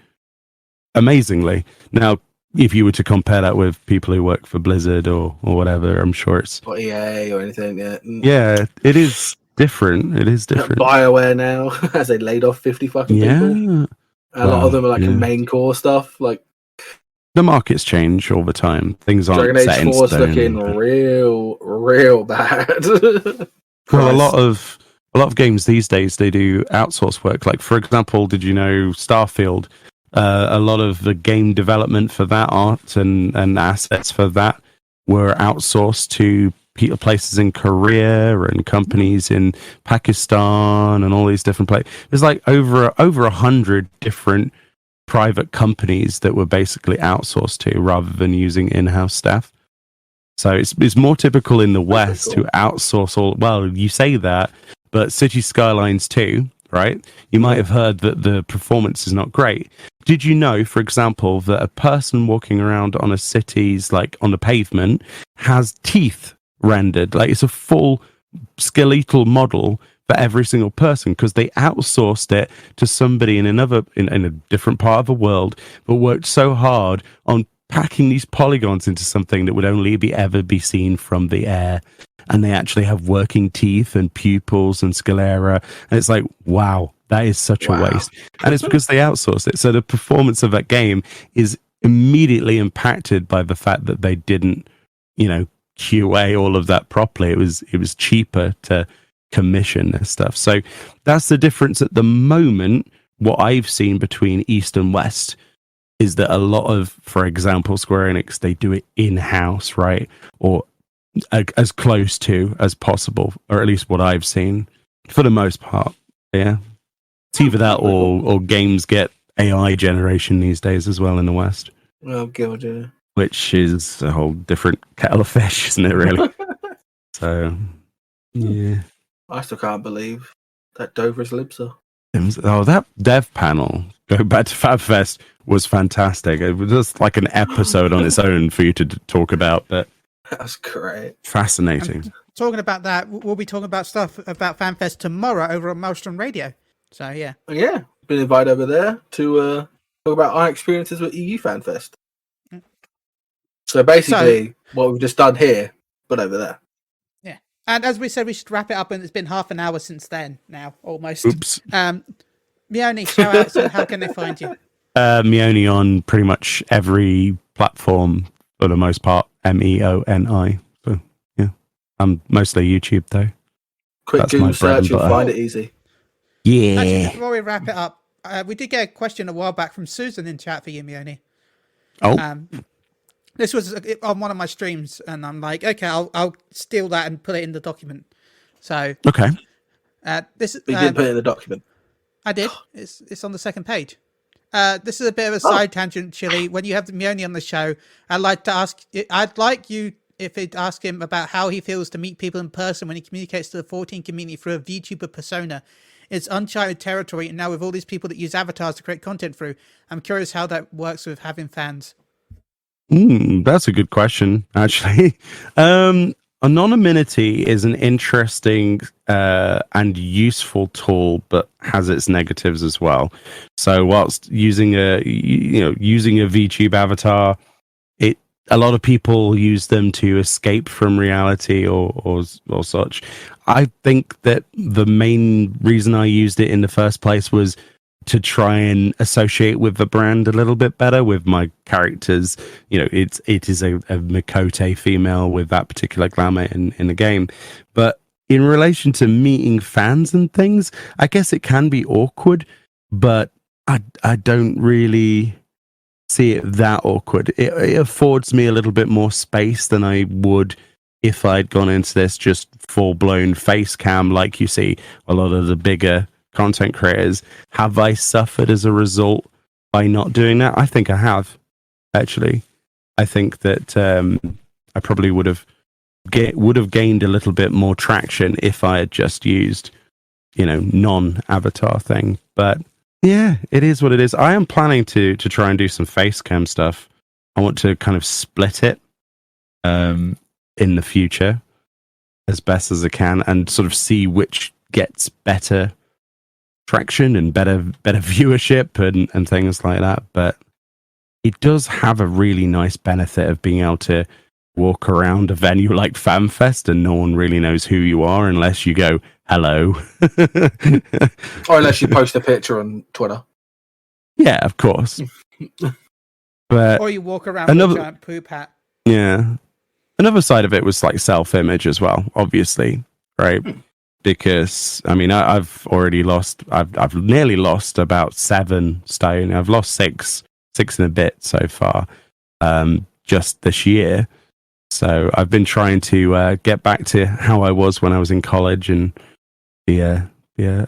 Amazingly. Now, if you were to compare that with people who work for Blizzard or whatever, I'm sure it's Or EA or anything, yeah. yeah, it is different. It is different. BioWare now, as they laid off 50 fucking people. Yeah. A lot of them are like yeah. main core stuff, like The markets change all the time. Things aren't Dragon set Age in 4 is stone. looking real bad. Well, a lot of games these days, they do outsource work. Like, for example, did you know Starfield? A lot of the game development for that art and assets for that were outsourced to places in Korea and companies in Pakistan and all these different places. There's like over 100 different private companies that were basically outsourced to rather than using in-house staff. So it's more typical in the West to outsource all. Well, you say that, but City Skylines 2, right? You might have heard that the performance is not great. Did you know, for example, that a person walking around on a city's, like on the pavement, has teeth rendered? Like it's a full skeletal model for every single person because they outsourced it to somebody in a different part of the world, but worked so hard on packing these polygons into something that would only ever be seen from the air. And they actually have working teeth and pupils and sclera. And it's like, wow, that is such a waste. And it's because they outsourced it. So the performance of that game is immediately impacted by the fact that they didn't, QA all of that properly. It was cheaper to commission this stuff. So that's the difference at the moment. What I've seen between East and West is that a lot of, for example, Square Enix, they do it in-house, right? Or as close to as possible, or at least what I've seen for the most part. Yeah, it's either that or games get AI generation these days as well in the West. Oh god, yeah. Which is a whole different kettle of fish, isn't it? Really. So, yeah. I still can't believe that Dover's Libsa. Oh, that dev panel, go back to FabFest, was fantastic. It was just like an episode on its own for you to talk about, but that's great. Fascinating. Talking about that, we'll be talking about stuff about FanFest tomorrow over on Maelstrom Radio. So, yeah. Yeah, been invited over there to talk about our experiences with EU FanFest. So basically, what we've just done here, but over there. Yeah. And as we said, we should wrap it up, and it's been half an hour since then now, almost. Oops. Meoni, shout out, so how can they find you? Meoni on pretty much every platform for the most part. MEONI. So yeah, I'm mostly YouTube though. Quick Google search, you'll find it easy. Yeah. Actually, before we wrap it up, we did get a question a while back from Susan in chat for you, Meoni. Oh. This was on one of my streams, and I'm like, okay, I'll steal that and put it in the document. So okay. But you didn't put it in the document. I did. It's on the second page. This is a bit of a side tangent, Chili. When you have Meoni on the show, I'd like you, if you'd ask him about how he feels to meet people in person when he communicates to the 14 community through a VTuber persona. It's uncharted territory, and now with all these people that use avatars to create content through, I'm curious how that works with having fans. That's a good question, actually. Anonymity is an interesting and useful tool, but has its negatives as well. So, whilst using a VTube avatar, a lot of people use them to escape from reality or such. I think that the main reason I used it in the first place was to try and associate with the brand a little bit better with my characters. It is a Mikote female with that particular glamour in the game. But in relation to meeting fans and things, I guess it can be awkward, but I don't really see it that awkward. It affords me a little bit more space than I would if I'd gone into this just full-blown face cam like you see a lot of the bigger content creators. Have I suffered as a result by not doing that? I think I have, actually. I think that I probably would have gained a little bit more traction if I had just used, non-avatar thing. But yeah, it is what it is. I am planning to try and do some face cam stuff. I want to kind of split it in the future as best as I can and sort of see which gets better traction and better viewership and things like that. But it does have a really nice benefit of being able to walk around a venue like FanFest and no one really knows who you are unless you go hello. Or unless you post a picture on Twitter. Yeah, of course. But or you walk around with a giant poop hat. Yeah. Another side of it was like self-image as well, obviously, right? Because I've already lost. I've nearly lost about 7 stone. I've lost 6 and a bit so far, just this year. So I've been trying to get back to how I was when I was in college and be a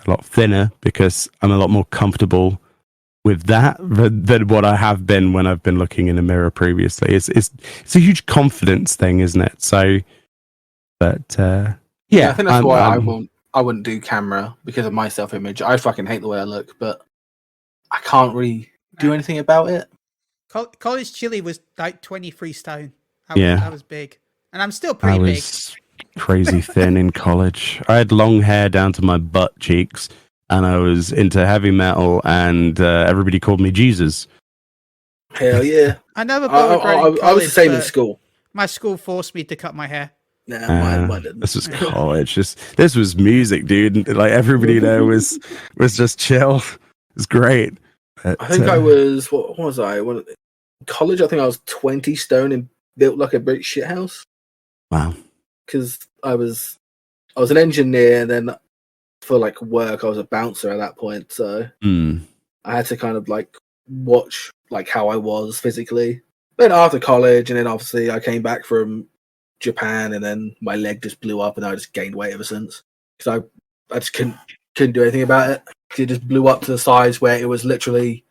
lot thinner because I'm a lot more comfortable with that than what I have been when I've been looking in the mirror previously. It's a huge confidence thing, isn't it? So, but. Yeah, I think that's why I wouldn't do camera because of my self-image. I fucking hate the way I look, but I can't really do anything about it. College chili was like 23 stone. I was big, and I'm still I pretty big. was crazy thin in college. I had long hair down to my butt cheeks, and I was into heavy metal, and everybody called me Jesus. Hell yeah! I never bothered growing in I was the college, same in but school. My school forced me to cut my hair. Nah, mine didn't. This was college. This was music, dude. Like everybody there was just chill. It was great. But, I think I was. What was I? College. I think I was 20 stone and built like a brick shithouse. Wow. Because I was an engineer, and then for like work, I was a bouncer at that point. So I had to kind of like watch like how I was physically. Then after college, and then obviously I came back from Japan, and then my leg just blew up, and I just gained weight ever since. Because I just couldn't do anything about it. It just blew up to the size where it was literally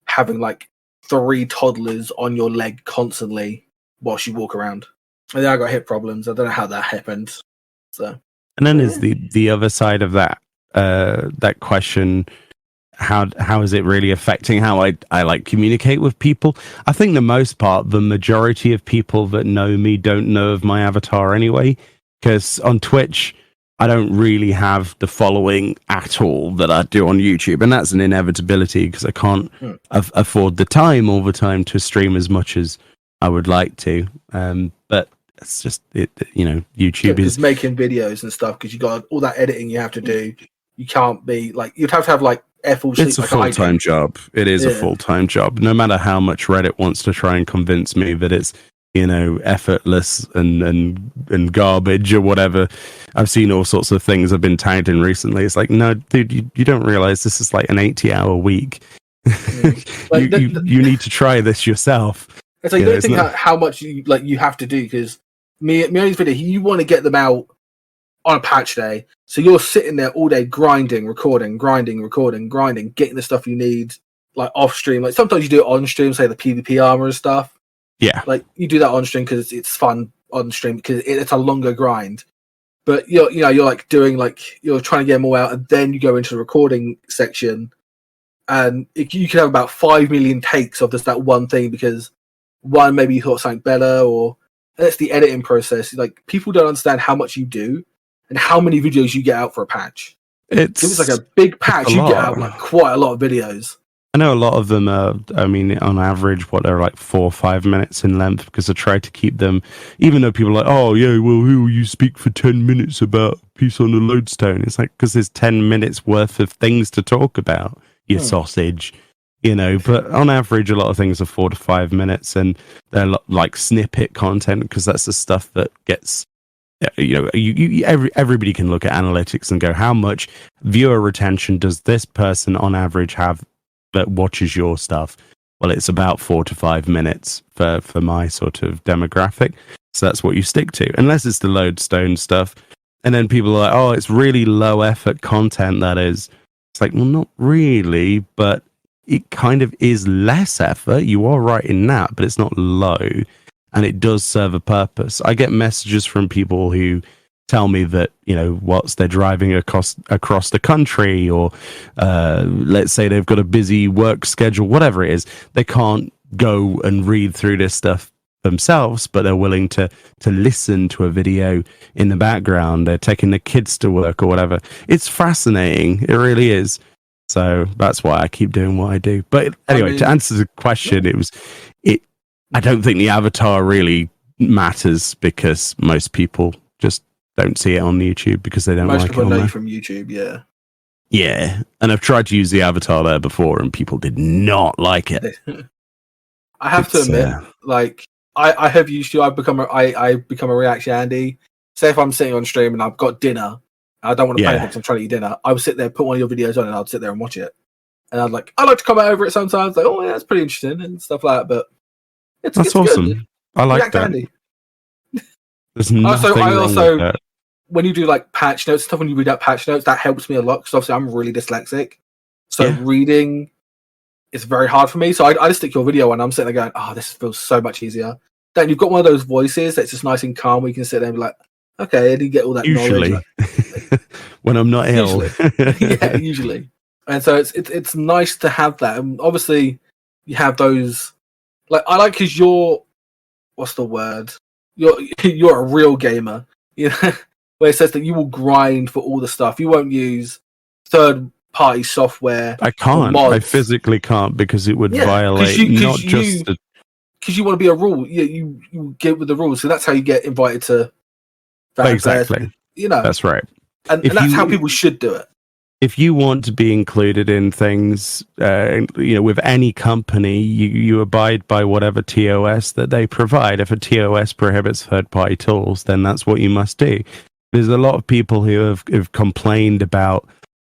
having like 3 toddlers on your leg constantly whilst you walk around. And then I got hip problems. I don't know how that happened. So, and then is the other side of that that question. How is it really affecting how I like communicate with people? I think the majority of people that know me don't know of my avatar anyway, because on Twitch, I don't really have the following at all that I do on YouTube. And that's an inevitability because I can't afford the time all the time to stream as much as I would like to. But it's just, YouTube is making videos and stuff because you got all that editing you have to do. You can't be like, you'd have to have like, it's a full-time job. It is a full-time job. No matter how much Reddit wants to try and convince me that it's, effortless and garbage or whatever. I've seen all sorts of things I've been tagged in recently. It's like, no, dude, you don't realize this is like an 80-hour week. You need to try this yourself. It's like, you don't think how much you have to do, because Meoni's video, you want to get them out on a patch day. So you're sitting there all day grinding, recording, getting the stuff you need, like off stream. Like sometimes you do it on stream, say the PvP armor and stuff. Yeah. Like you do that on stream because it's fun on stream because it's a longer grind. But you're like doing you're trying to get them all out, and then you go into the recording section, and you can have about 5 million takes of just that one thing because one, maybe you thought something better, or that's the editing process. Like people don't understand how much you do and how many videos you get out for a patch. If it's like a big patch, you get out like quite a lot of videos. I know a lot of them are, on average, they're like 4 or 5 minutes in length because I try to keep them, even though people are like, oh, yeah, well, who will you speak for 10 minutes about Peace on the Lodestone? It's like, because there's 10 minutes worth of things to talk about, you sausage, but on average, a lot of things are 4 to 5 minutes, and they're like snippet content because that's the stuff that gets, everybody can look at analytics and go, how much viewer retention does this person on average have that watches your stuff? Well, it's about 4 to 5 minutes for my sort of demographic. So that's what you stick to, unless it's the Lodestone stuff. And then people are like, oh, it's really low effort content, that is. It's like, well, not really, but it kind of is less effort. You are right in that, but it's not low. And it does serve a purpose. I get messages from people who tell me that, whilst they're driving across the country, or let's say they've got a busy work schedule, whatever it is, they can't go and read through this stuff themselves, but they're willing to listen to a video in the background. They're taking the kids to work or whatever. It's fascinating. It really is. So that's why I keep doing what I do. But anyway, to answer the question, I don't think the avatar really matters because most people just don't see it on YouTube because they don't like it on there. From YouTube, yeah. Yeah, and I've tried to use the avatar there before, and people did not like it. I have to admit, I have used to. I become a reaction Andy. Say if I'm sitting on stream and I've got dinner, and I don't want to play anything because I'm trying to eat dinner. I would sit there, put one of your videos on, and I'd sit there and watch it. And I like to comment over it sometimes, like, oh yeah, that's pretty interesting and stuff like that. But that's awesome. Good. I like react that. Andy. There's nothing wrong with that. When you do like patch notes stuff, when you read out patch notes, that helps me a lot because obviously I'm really dyslexic. So reading is very hard for me. So I just stick your video and I'm sitting there going, oh, this feels so much easier. Then you've got one of those voices that's just nice and calm where you can sit there and be like, okay, I didn't get all that knowledge. when I'm not ill. Yeah, usually. And so it's nice to have that. And obviously, you have those. Like I like because what's the word? You're a real gamer. You know, where it says that you will grind for all the stuff. You won't use third-party software. I can't. Mods. I physically can't because it would violate because just you want to be a rule. You get with the rules. So that's how you get invited to. Exactly. Fairs, you know, that's right. and that's how people should do it. If you want to be included in things, with any company, you abide by whatever TOS that they provide. If a TOS prohibits third-party tools, then that's what you must do. There's a lot of people who have complained about,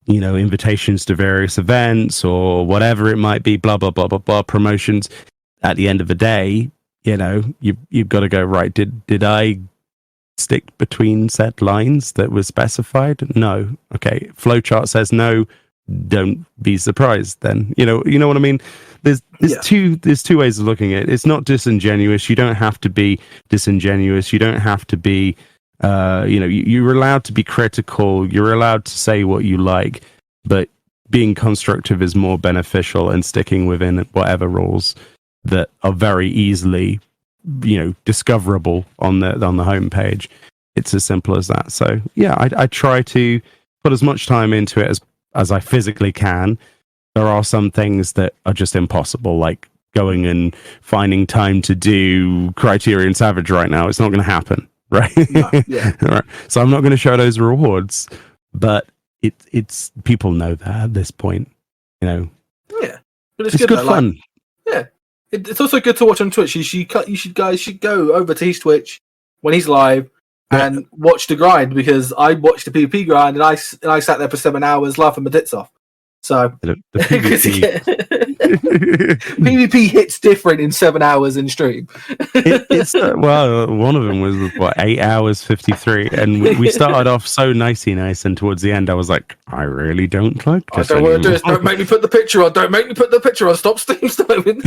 invitations to various events or whatever it might be, blah, blah, blah, blah, blah, promotions. At the end of the day, you've got to go, right, did I stick between said lines that were specified? No. Okay. Flowchart says no. Don't be surprised then. You know what I mean? There's two ways of looking at it. It's not disingenuous. You don't have to be disingenuous. You don't have to be you're allowed to be critical. You're allowed to say what you like, but being constructive is more beneficial and sticking within whatever rules that are very easily discoverable on the homepage. It's as simple as that. So yeah, I try to put as much time into it as I physically can. There are some things that are just impossible, like going and finding time to do Criterion Savage right now. It's not going to happen, right? No, yeah. Right. So I'm not going to show those rewards, but it's people know that at this point, Yeah, but it's good fun. Yeah. It's also good to watch on Twitch. You guys should go over to his Twitch when he's live and watch the grind, because I watched the PvP grind and I sat there for 7 hours laughing my tits off. So the PvP. PvP hits different in 7 hours in stream. It's one of them was 8 hours 53, and we started off so nice, and towards the end I was like, I really don't like this. I don't want to do this. Don't make me put the picture on. Don't make me put the picture on. Stop Steam Storming.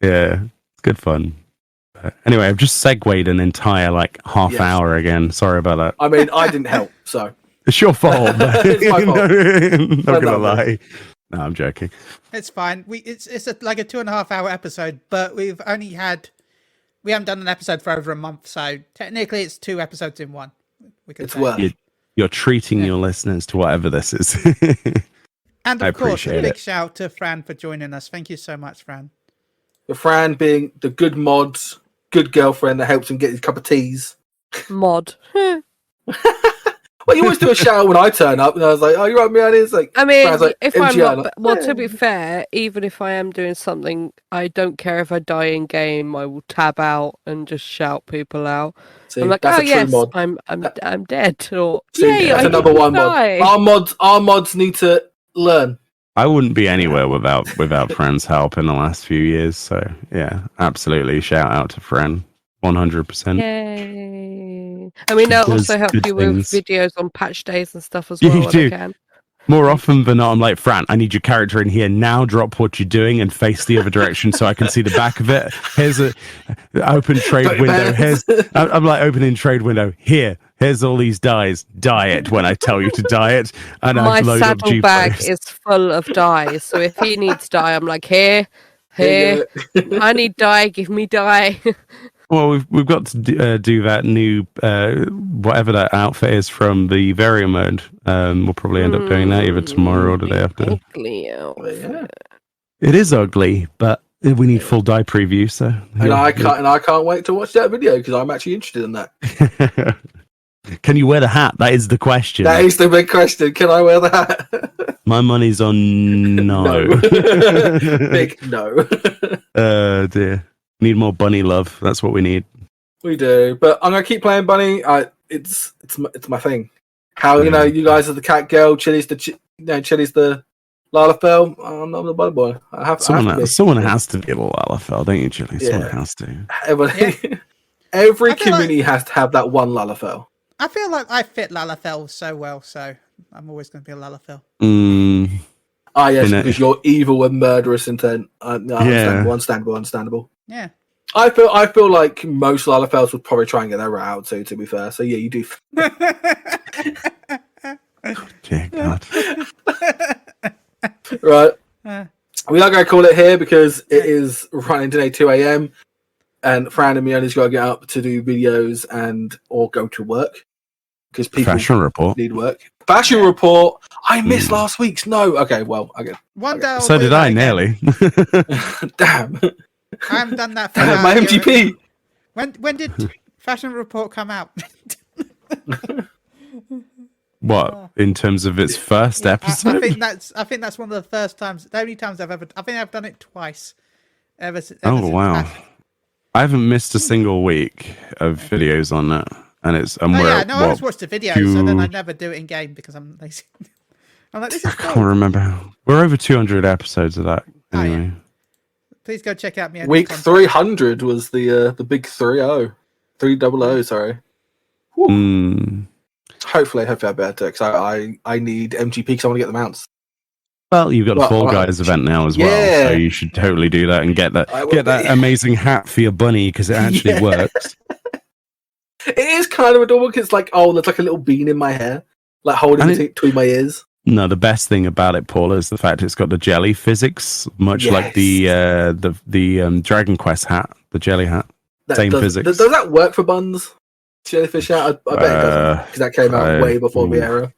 Yeah, it's good fun. Anyway, I've just segued an entire half hour again. Sorry about that. I mean, I didn't help, so it's your fault. It's my fault. Not gonna lie. No, I'm joking. It's fine. It's like a 2.5 hour episode, but we haven't done an episode for over a month, so technically it's 2 episodes in one. It's worth. You're treating your listeners to whatever this is. And of course, a appreciate big it. shout to Fran for joining us. Thank you so much, Fran. The Fran being the good mods, good girlfriend that helps him get his cup of teas. Mod. Well, you always do a shout when I turn up, and I was like, "Oh, you're right, Meoni." It's like, I mean, Fran's like, if I'm MGR, not, well, to be fair, even if I am doing something, I don't care if I die in game. I will tab out and just shout people out. See, I'm like, that's oh a true yes, mod. I'm dead. Or See, yay, that's I another didn't one die. mod. Our mods need to learn. I wouldn't be anywhere without Fran's help in the last few years. So yeah, absolutely. Shout out to Fran, 100%. Yay! I mean, I'll Does also help good you with things. videos on patch days and stuff as Yeah, well you when do. I can. More often than not, I'm like, Fran, I need your character in here now. Drop what you're doing and face the other direction so I can see the back of it. Here's a open trade window. I'm like opening trade window. Here's all these dies. Die it when I tell you to die it. And My I load up saddlebag G-Post. is full of dyes, so if he needs dye, I'm like, here. I need dye. Give me dye. Well, we've got to do that new whatever that outfit is from the Varia mode. We'll probably end up doing that either tomorrow or the day after. Ugly outfit. Yeah. It is ugly, but we need full die preview. So And I can't wait to watch that video because I'm actually interested in that. Can you wear the hat? That is the question. That is the big question. Can I wear the hat? My money's on no. Big no. Dear. Need more bunny love. That's what we need. We do, but I'm gonna keep playing Bunny. It's my thing. How you guys are the cat girl, Chili's the Lalafell. I'm the bunny boy. Someone has to be a Lalafell, don't you, Chili? Yeah. Someone has to. Every I feel community has to have that one Lalafell. I feel like I fit Lalafell so well, so I'm always going to be a Lalafell. Yes, because you're evil and murderous intent. Understandable. Yeah. I feel like most LFLs would probably try and get their route out too. To be fair, so yeah, you do. Dear God. Right. We are going to call it here because it is running today 2 a.m. and Fran and Meoni's got to get up to do videos and or go to work because people Fashion report. need work. Fashion report. I missed last week's. No. Okay. Well, okay. One day. I'll So do did that I, again. nearly. Damn. I haven't done that for My about a year. MGP. When did Fashion Report come out? What, in terms of its first episode? I think that's one of the first times. The only times I think I've done it twice. Ever since wow. Fashion. I haven't missed a single week of videos on that. And it's I always watch the videos, and then I never do it in game because I'm lazy. I'm like, this is I can't remember. We're over 200 episodes of that. Anyway. Please go check out me. Week 300 was the big 300, sorry. Hopefully I have better because I need MGP because I want to get the mounts. Well, you've got the Fall Guys event now as well, so you should totally do that and get that amazing hat for your bunny because it actually works. It is kind of adorable because it's like, there's like a little bean in my hair, like holding it between my ears. No, the best thing about it, Paul, is the fact it's got the jelly physics, much like the Dragon Quest hat, the jelly hat. Same physics. Does that work for buns? Jellyfish hat? I bet it doesn't because that came out way before the era.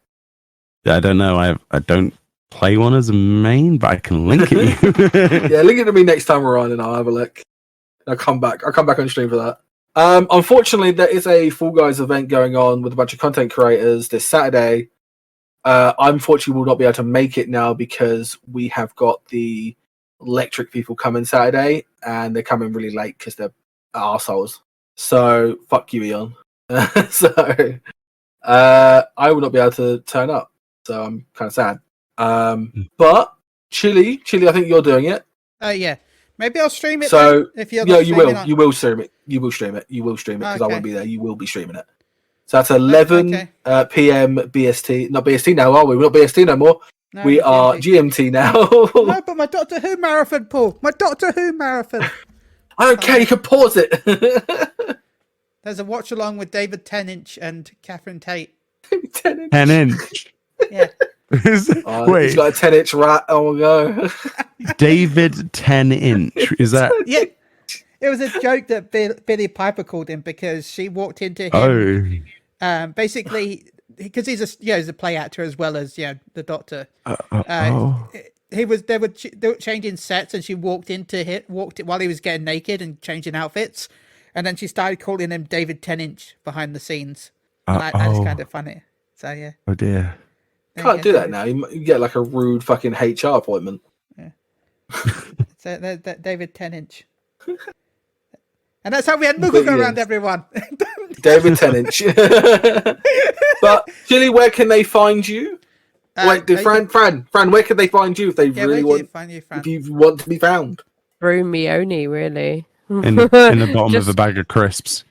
I don't know. I don't play one as a main, but I can link it. Yeah, link it to me next time we're on, and I'll have a look. I'll come back on stream for that. Unfortunately, there is a Fall Guys event going on with a bunch of content creators this Saturday. Unfortunately, will not be able to make it now because we have got the electric people coming Saturday, and they're coming really late because they're arseholes. So fuck you, Eon. I will not be able to turn up, so I'm kind of sad. But Chili, I think you're doing it. Yeah. Maybe I'll stream it. So if you're you will. You will stream it. You will stream it because I won't be there. You will be streaming it. So that's 11 p.m. BST. Not BST now, are we? We're not BST no more. No, we are GMT now. No, but my Doctor Who marathon, Paul. My Doctor Who marathon. I don't care. You can pause it. There's a watch along with David 10-inch and Catherine Tate. 10-inch. Yeah. He's got a 10-inch rat. Oh my god. David 10-inch. Is that? Yeah. It was a joke that Billy Piper called him because she walked into him. Basically, because he's a play actor as well as the Doctor. They were changing sets, and she walked while he was getting naked and changing outfits, and then she started calling him David 10-inch behind the scenes. And I just kind of funny. So yeah. Oh dear. Can't do that now. You get like a rude fucking HR appointment. Yeah. So David 10-inch. And that's how we had Moogle go around everyone. David 10-inch. But Chili, where can they find you? Fran, where can they find you if they really want? If you want to be found, through Meoni, really. In the bottom of a bag of crisps.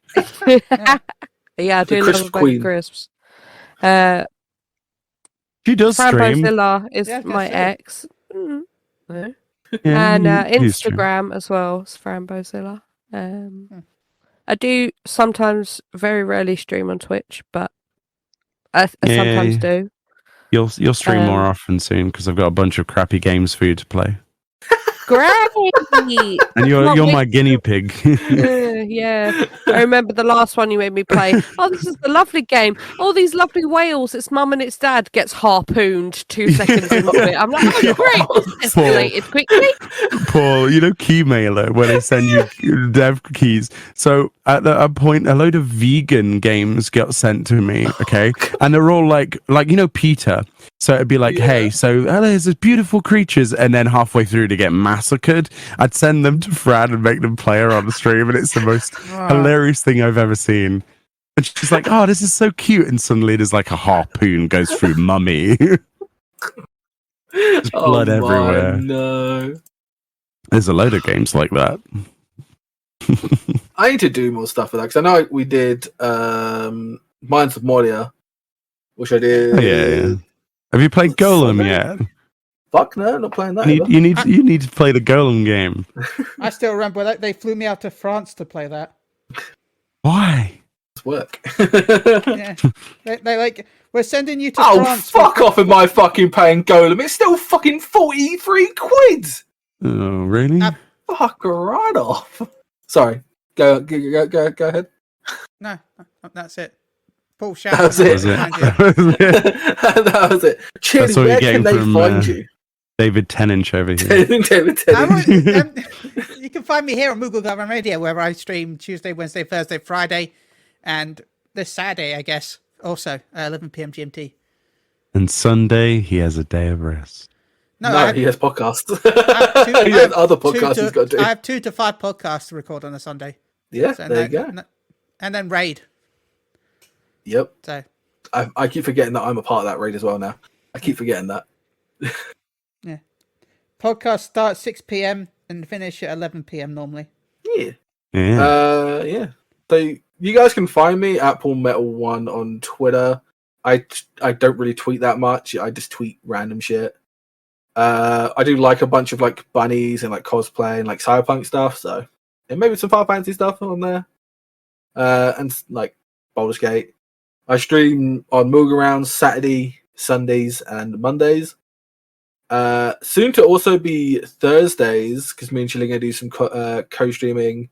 Yeah, I do love a bag of crisps. She does stream. Franbo is my ex. No. And Instagram as well. It's Franbo. I do sometimes, very rarely stream on Twitch, but I sometimes do. You'll stream more often soon because I've got a bunch of crappy games for you to play. Great! And you're my guinea pig. Yeah. I remember the last one you made me play. Oh, this is a lovely game. Oh, these lovely whales. Its mum and its dad gets harpooned 2 seconds into it. I'm like, oh, great. This escalated quickly. Paul, Keymailer, where they send you dev keys. So at a point, a load of vegan games got sent to me, okay? And they're all like Peter. So it'd be like, hey, there's these beautiful creatures. And then halfway through to get massacred, I'd send them to Fran and make them play her on the stream. And it's the most hilarious thing I've ever seen. And she's like, oh, this is so cute. And suddenly there's like a harpoon goes through mummy. There's blood everywhere. No. There's a load of games like that. I need to do more stuff with that because I know we did Minds of Moria, which I did. Yeah. Have you played Golem yet? Fuck no, not playing that. You need to play the Golem game. I still remember they flew me out to France to play that. Why? It's work. Yeah, they like we're sending you to France. Fuck off! Am I fucking paying Golem? It's still fucking 43 quid. Oh, really? Fuck right off. Sorry. Go ahead. No, that's it. Paul, shout. That was it. That was it. Chili, That's what where you're can getting they from find you? David Tennant over here. David You can find me here on Moogle Government Radio, where I stream Tuesday, Wednesday, Thursday, Friday, and this Saturday, I guess, also 11 p.m. GMT. And Sunday, he has a day of rest. No, he has podcasts. He has other podcasts he's got to do. I have 2 to 5 podcasts to record on a Sunday. Yeah, So, there you go. And then raid. Yep. So I keep forgetting that I'm a part of that raid as well now. I keep forgetting that. yeah, podcast starts 6 p.m. and finish at 11 p.m. normally. Yeah. Yeah. So you guys can find me at PaulMetal1 on Twitter. I don't really tweet that much. I just tweet random shit. I do like a bunch of like bunnies and like cosplay and like cyberpunk stuff. So and maybe some Final Fantasy stuff on there. And like Baldur's Gate. I stream on Moogle Rounds Saturday, Sundays, and Mondays. Soon to also be Thursdays, because me and Chilling are going to do some co-streaming.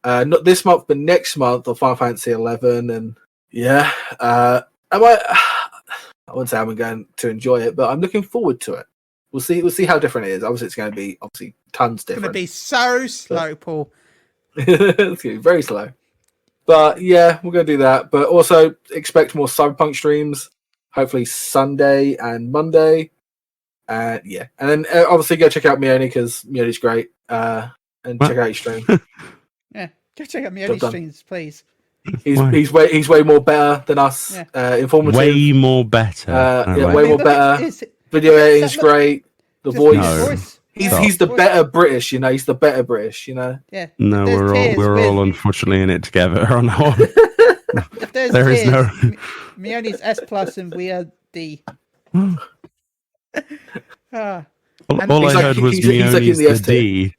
Not this month, but next month on Final Fantasy 11. And yeah, I wouldn't say I'm going to enjoy it, but I'm looking forward to it. We'll see how different it is. Obviously, it's going to be tons different. It's going to be so slow, Paul. It's going to be very slow. But yeah, we're going to do that. But also expect more Cyberpunk streams. Hopefully Sunday and Monday. Yeah. And then obviously go check out Meoni, because Meoni's great. And check out his stream. Yeah, go check out Meoni's streams, please. He's way more better than us. Yeah. Informative. Way more better. Way more better. Video editing's great. The voice. No. He's the better British, you know. He's the better British, you know. Yeah. No, we're all unfortunately in it together on the whole. If there's there is no. Meoni's S+ and we are D. All I heard was Meoni's the D.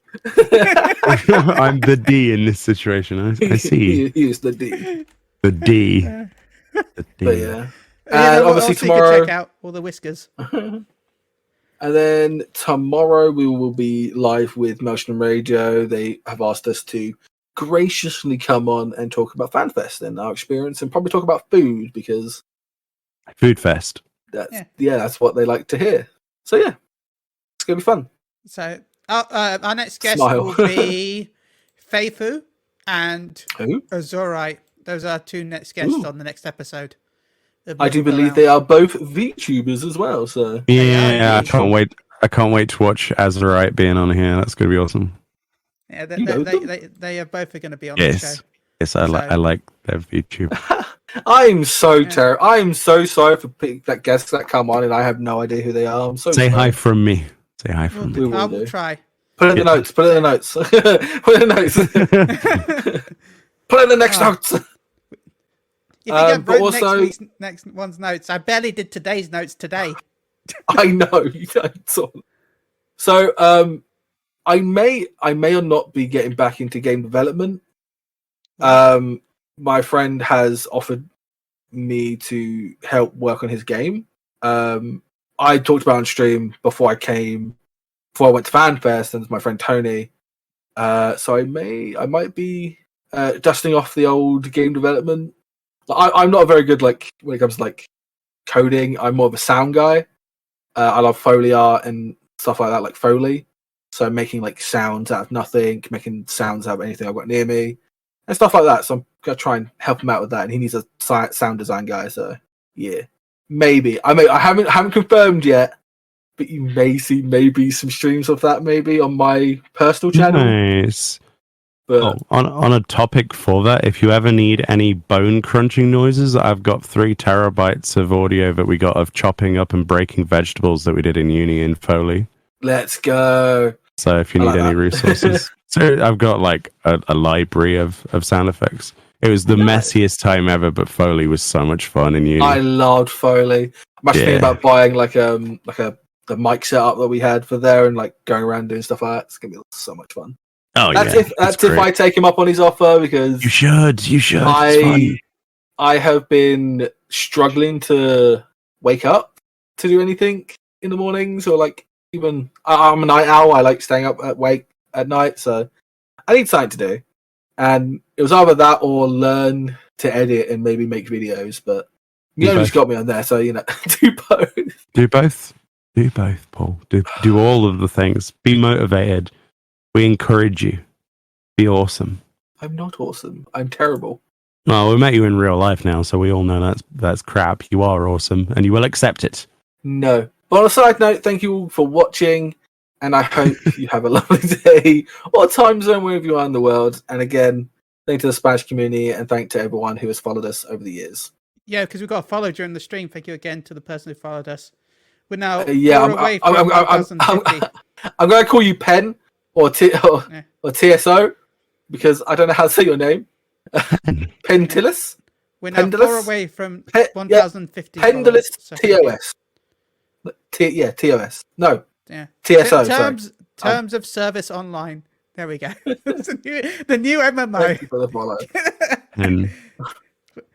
I'm the D in this situation. I see. He is the D. The D. The D. But yeah. And obviously tomorrow. You can check out all the whiskers. And then tomorrow we will be live with Motion Radio. They have asked us to graciously come on and talk about FanFest and our experience, and probably talk about food, because Food Fest. That's what they like to hear. So yeah, it's gonna be fun. So our next guest Smile. will be Feifu and Who? Azurite. Those are 2 next guests on the next episode. I do believe they are both VTubers as well. So yeah, I can't wait. I can't wait to watch Azurite being on here. That's going to be awesome. Yeah, they are both going to be on the show. Yes, I like their VTube. I'm so terrible. I'm so sorry for that guests that come on and I have no idea who they are. I'm so Say sorry. hi from me. Say hi from me. I will try. Put it in the notes. Put it in the notes. Put it in the notes. Put it in the next notes. If you get but also, next one's notes, I barely did today's notes today. I know. So, I may or not be getting back into game development. My friend has offered me to help work on his game. I talked about on stream before I went to FanFest, and my friend Tony. So I might be dusting off the old game development. I'm not very good when it comes to coding. I'm more of a sound guy. I love Foley art and stuff like that, like Foley. So making sounds out of nothing, making sounds out of anything I've got near me, and stuff like that. So I'm gonna try and help him out with that. And he needs a sound design guy. So yeah, maybe I haven't confirmed yet, but you may see maybe some streams of that maybe on my personal channel. Nice. But on a topic for that, if you ever need any bone crunching noises, I've got 3 terabytes of audio that we got of chopping up and breaking vegetables that we did in uni in Foley. Let's go. So if you need any resources, so I've got a library of sound effects. It was the messiest time ever, but Foley was so much fun in uni. I loved Foley. I'm actually thinking about buying a the mic setup that we had for there and like going around doing stuff like that. It's gonna be so much fun. Oh That's yeah, if I take him up on his offer, because you should. It's fun. I have been struggling to wake up to do anything in the mornings, or like even I'm a night owl. I like staying up at night, so I need something to do. And it was either that or learn to edit and maybe make videos. But Meoni's got me on there, so do both. Do both. Do both, Paul. Do all of the things. Be motivated. We encourage you. Be awesome. I'm not awesome. I'm terrible. Well, we met you in real life now, so we all know that's crap. You are awesome, and you will accept it. No. But on a side note, thank you all for watching, and I hope you have a lovely day or time zone wherever you are in the world. And again, thank to the Spanish community, and thank to everyone who has followed us over the years. Yeah, because we got a follow during the stream. Thank you again to the person who followed us. We're now Yeah, far away from 1,050. I'm going to call you Pen or TSO, because I don't know how to say your name. Pentilus? We're now Pendulous? far away from Pe- 1,050. Pendulous so TOS. TOS. No, yeah. TSO. Terms of service online. There we go. the new MMO. Thank you for the follow. And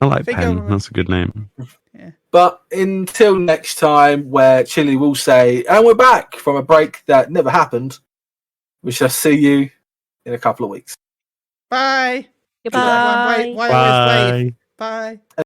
I like Think Pen. of- That's a good name. Yeah. But until next time, where Chili will say, and we're back from a break that never happened, we shall see you in a couple of weeks. Bye. Goodbye. Why always wave? Bye. Bye.